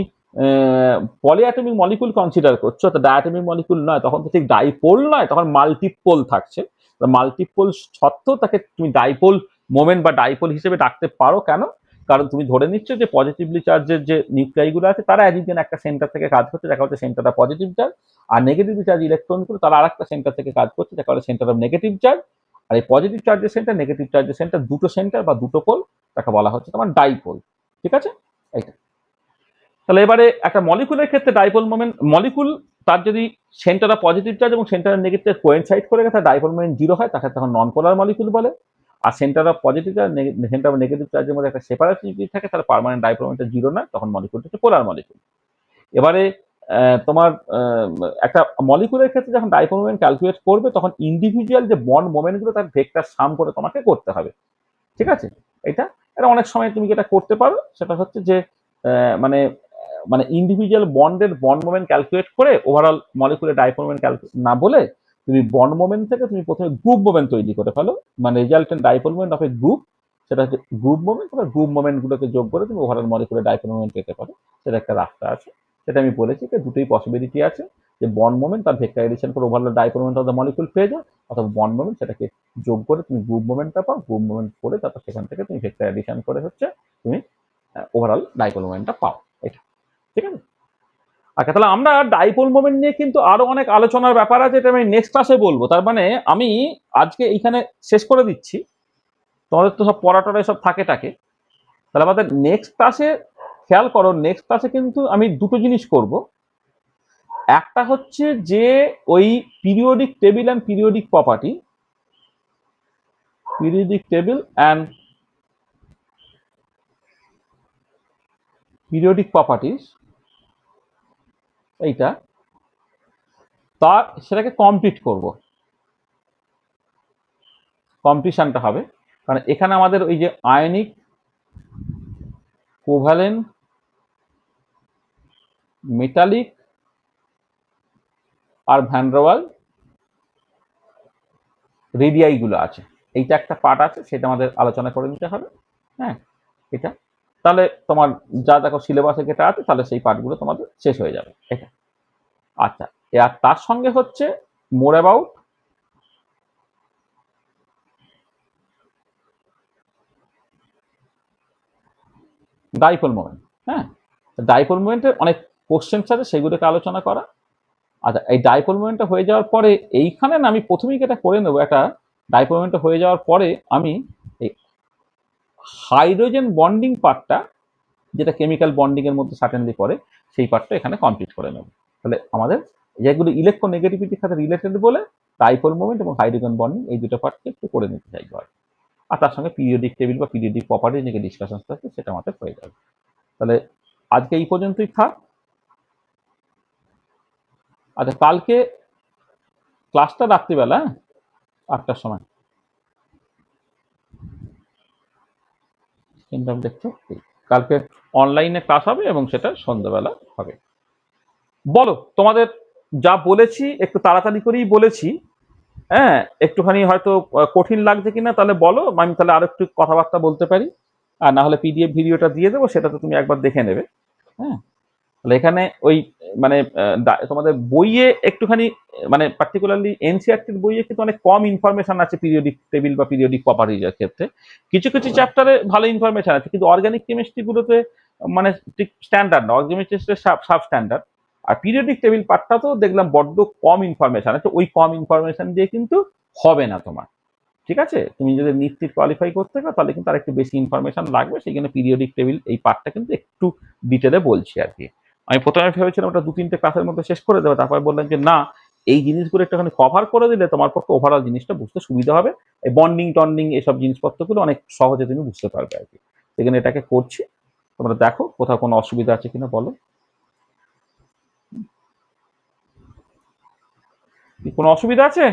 পলিঅ্যাটমিক মলিকুল কনসিডার করছো, তো ডায়াটমিক মলিকুল নয়, তখন তো ঠিক ডাইপোল নয়, তখন মাল্টিপোল থাকছে। মাল্টিপোল সত্ত্বেও তাকে তুমি ডাইপোল মোমেন্ট বা ডাইপোল হিসেবে ডাকতে পারো। কেন? কারণ তুমি ধরে নিচ্ছ যে পজিটিভলি চার্জের যে নিউক্লিয়াইগুলো আছে তারা একদিন একটা সেন্টার থেকে কাজ করছে, দেখা হচ্ছে সেন্টারটা পজিটিভ চার্জ, আর নেগেটিভলি চার্জ ইলেকট্রনগুলো তারা আর একটা সেন্টার থেকে কাজ করছে, দেখা হচ্ছে সেন্টার অফ নেগেটিভ চার্জ। আর এই পজিটিভ চার্জের সেন্টার, নেগেটিভ চার্জের সেন্টার, দুটো সেন্টার বা দুটো পোল, তাকে বলা হচ্ছে তোমার ডাইপোল, ঠিক আছে। এইটা তাহলে এবারে একটা মলিকুলের ক্ষেত্রে ডাইপোল মোমেন্ট, মলিকুল তার যদি সেন্টার অফ পজিটিভ চার্জ এবং centre of negative charge coincide করে গেছে, ডাইপোল মোমেন্ট 0 হয়, তাকে তখন নন পোলার মলিকুল বলে। আর centre of positive charge centre of negative চার্জের মধ্যে একটা সেপারেটিভিটি থাকে, তাহলে পার্মানেন্ট ডাইপোল মোমেন্ট 0 নয়, তখন মলিকুলটা হচ্ছে পোলার মলিকুল। এবারে তোমার একটা মলিকুলের ক্ষেত্রে যখন ডাইপোল মোমেন্ট ক্যালকুলেট করবে, তখন ইন্ডিভিজুয়াল যে বন্ড মোমেন্টগুলো তার ভেক্টর সাম করে তোমাকে করতে হবে, ঠিক আছে। এটা এটা অনেক সময় তুমি যেটা করতে পারো সেটা হচ্ছে যে মানে মানে ইন্ডিভিজুয়াল বন্ডের বন্ড মোমেন্ট ক্যালকুলেট করে ওভারঅল মলিকুলার ডাইপোল মোমেন্ট না বলে তুমি বন্ড মোমেন্ট থেকে তুমি প্রথমে গ্রুপ মোমেন্ট তৈরি করে ফেলো, মানে resultant dipole moment of A group, সেটা হচ্ছে গ্রুপ মোমেন্ট। বা গ্রুপ মোমেন্ট গুলোকে যোগ করে তুমি ওভারঅল মলিকুলার ডাইপোল মোমেন্ট পেতে পারো, সেটা একটা রাস্তা আছে। সেটা আমি বলেছি যে দুটোই পসিবিলিটি আছে, যে বন্ড মোমেন্ট তার ভেক্টর এডিশন করে overall dipole moment of the molecule পেয়ে যাও, অথবা বন্ড মোমেন্ট সেটাকে যোগ করে তুমি গ্রুপ মোমেন্টটা পাও, গ্রুপ মোমেন্ট করে তারপর সেখান থেকে তুমি ভেক্টর এডিশন করে হচ্ছে তুমি ওভারঅল ডাইপোল মোমেন্টটা পাও, এটা ঠিক আছে। আচ্ছা, তাহলে আমরা ডাইপোল মোমেন্ট নিয়ে কিন্তু আরো অনেক আলোচনার ব্যাপার আছে, এটা আমি নেক্সট ক্লাসে বলবো। তার মানে আমি আজকে এইখানে শেষ করে দিচ্ছি, তোমাদের তো সব পড়াটরা সব থাকে টাকে। তাহলে আমাদের নেক্সট ক্লাসে খেয়াল করো, নেক্সট ক্লাসে কিন্তু আমি দুটো জিনিস করব। একটা হচ্ছে যে ওই periodic table and periodic property, periodic table and periodic properties, এইটা তার সেটাকে কমপ্লিট করব, কমপ্লিশনটা হবে। কারণ এখানে আমাদের ওই যে আয়নিক, কোভ্যালেন্ট, মেটালিক আর ভ্যান ডার ওয়াল রেডিয়াই গুলো আছে, এইটা একটা পার্ট আছে, সেটা আমাদের আলোচনা করে নিতে হবে। হ্যাঁ, এটা তাহলে তোমার যা দেখো সিলেবাসে যেটা আছে, তাহলে সেই পার্টগুলো তোমাদের শেষ হয়ে যাবে এটা। আচ্ছা, আর তার সঙ্গে হচ্ছে মোর অ্যাবাউট ডাইপোল মোমেন্ট। হ্যাঁ, ডাইপোল মোমেন্টের অনেক কোশ্চেন্স আছে, সেগুলোকে আলোচনা করা। আচ্ছা, এই ডাইপোল মোমেন্টটা হয়ে যাওয়ার পরে এইখানে না আমি প্রথমেই এটা করে নেবো, একটা ডাইপোল মোমেন্টটা হয়ে যাওয়ার পরে আমি এই হাইড্রোজেন বন্ডিং পার্টটা, যেটা কেমিক্যাল বন্ডিং এর মধ্যে সার্টেনলি পড়ে, সেই পার্টটা এখানে কমপ্লিট করে নেব। তাহলে আমাদের যেগুলো ইলেকট্রোনেগেটিভিটির সাথে রিলেটেড বলে ডাইপোল মোমেন্ট এবং হাইড্রোজেন বন্ডিং, এই দুটো পার্টকে একটু করে নিতে চাইবো। আর তার সঙ্গে পিরিয়ডিক টেবিল বা পিরিয়ডিক প্রপার্টি যে ডিসকাশন আছে সেটা আমাদের হয়ে যাবে। তাহলে আজকে এই পর্যন্তই থাক। আচ্ছা, কালকে ক্লাসটা রাত্রিবেলা, 8টার সময় দেখছো, কালকে অনলাইনে ক্লাস হবে এবং সেটা সন্ধ্যাবেলা হবে। বলো, তোমাদের যা বলেছি একটু তাড়াতাড়ি করেই বলেছি, হ্যাঁ, একটুখানি হয়তো কঠিন লাগছে কিনা তাহলে বলো, আমি তাহলে আরো একটু কথাবার্তা বলতে পারি। আর না হলে পিডিএফ ভিডিওটা দিয়ে দেবো, সেটা তো তুমি একবার দেখে নেবে। হ্যাঁ, তাহলে এখানে ওই মানে তোমাদের বইয়ে একটুখানি মানে পার্টিকুলারলি এনসিআরটির বইয়ে কিন্তু অনেক কম ইনফরমেশন আছে পিরিয়ডিক টেবিল বা পিরিয়ডিক প্রপার্টিজের ক্ষেত্রে। কিছু কিছু চ্যাপ্টারে ভালো ইনফরমেশন আছে, কিন্তু অর্গানিক কেমিস্ট্রি গুলোতে মানে ঠিক স্ট্যান্ডার্ড না, অর্গানিক কেমিস্ট্রি সাব স্ট্যান্ডার্ড। আর পিরিয়ডিক টেবিল পার্টটা তো দেখলাম বড্ড কম ইনফরমেশন আছে, ওই কম ইনফরমেশন দিয়ে কিন্তু হবে না তোমার, ঠিক আছে। তুমি যদি নিফটির কোয়ালিফাই করতে চাও তাহলে কিন্তু আর একটু বেশি ইনফরমেশন লাগবে, সেই জন্য পিরিয়ডিক টেবিল এই পার্টটা কিন্তু একটু ডিটেলে বলছি আর কি। আমি প্রথমে ভেবেছিলাম ওটা 2-3টে ক্লাসের মধ্যে শেষ করে দেবো, তারপরে বললাম যে না, এই জিনিসগুলো একটুখানি কভার করে দিলে তোমার পক্ষে ওভারঅল জিনিসটা বুঝতে সুবিধা হবে। এই বন্ডিং টন্ডিং এসব জিনিসপত্রগুলো অনেক সহজে তুমি বুঝতে পারবে আর কি। সেখানে এটাকে করছি, তোমরা দেখো কোথাও কোনো অসুবিধা আছে কিনা বলো। কোনো অসুবিধা আছে?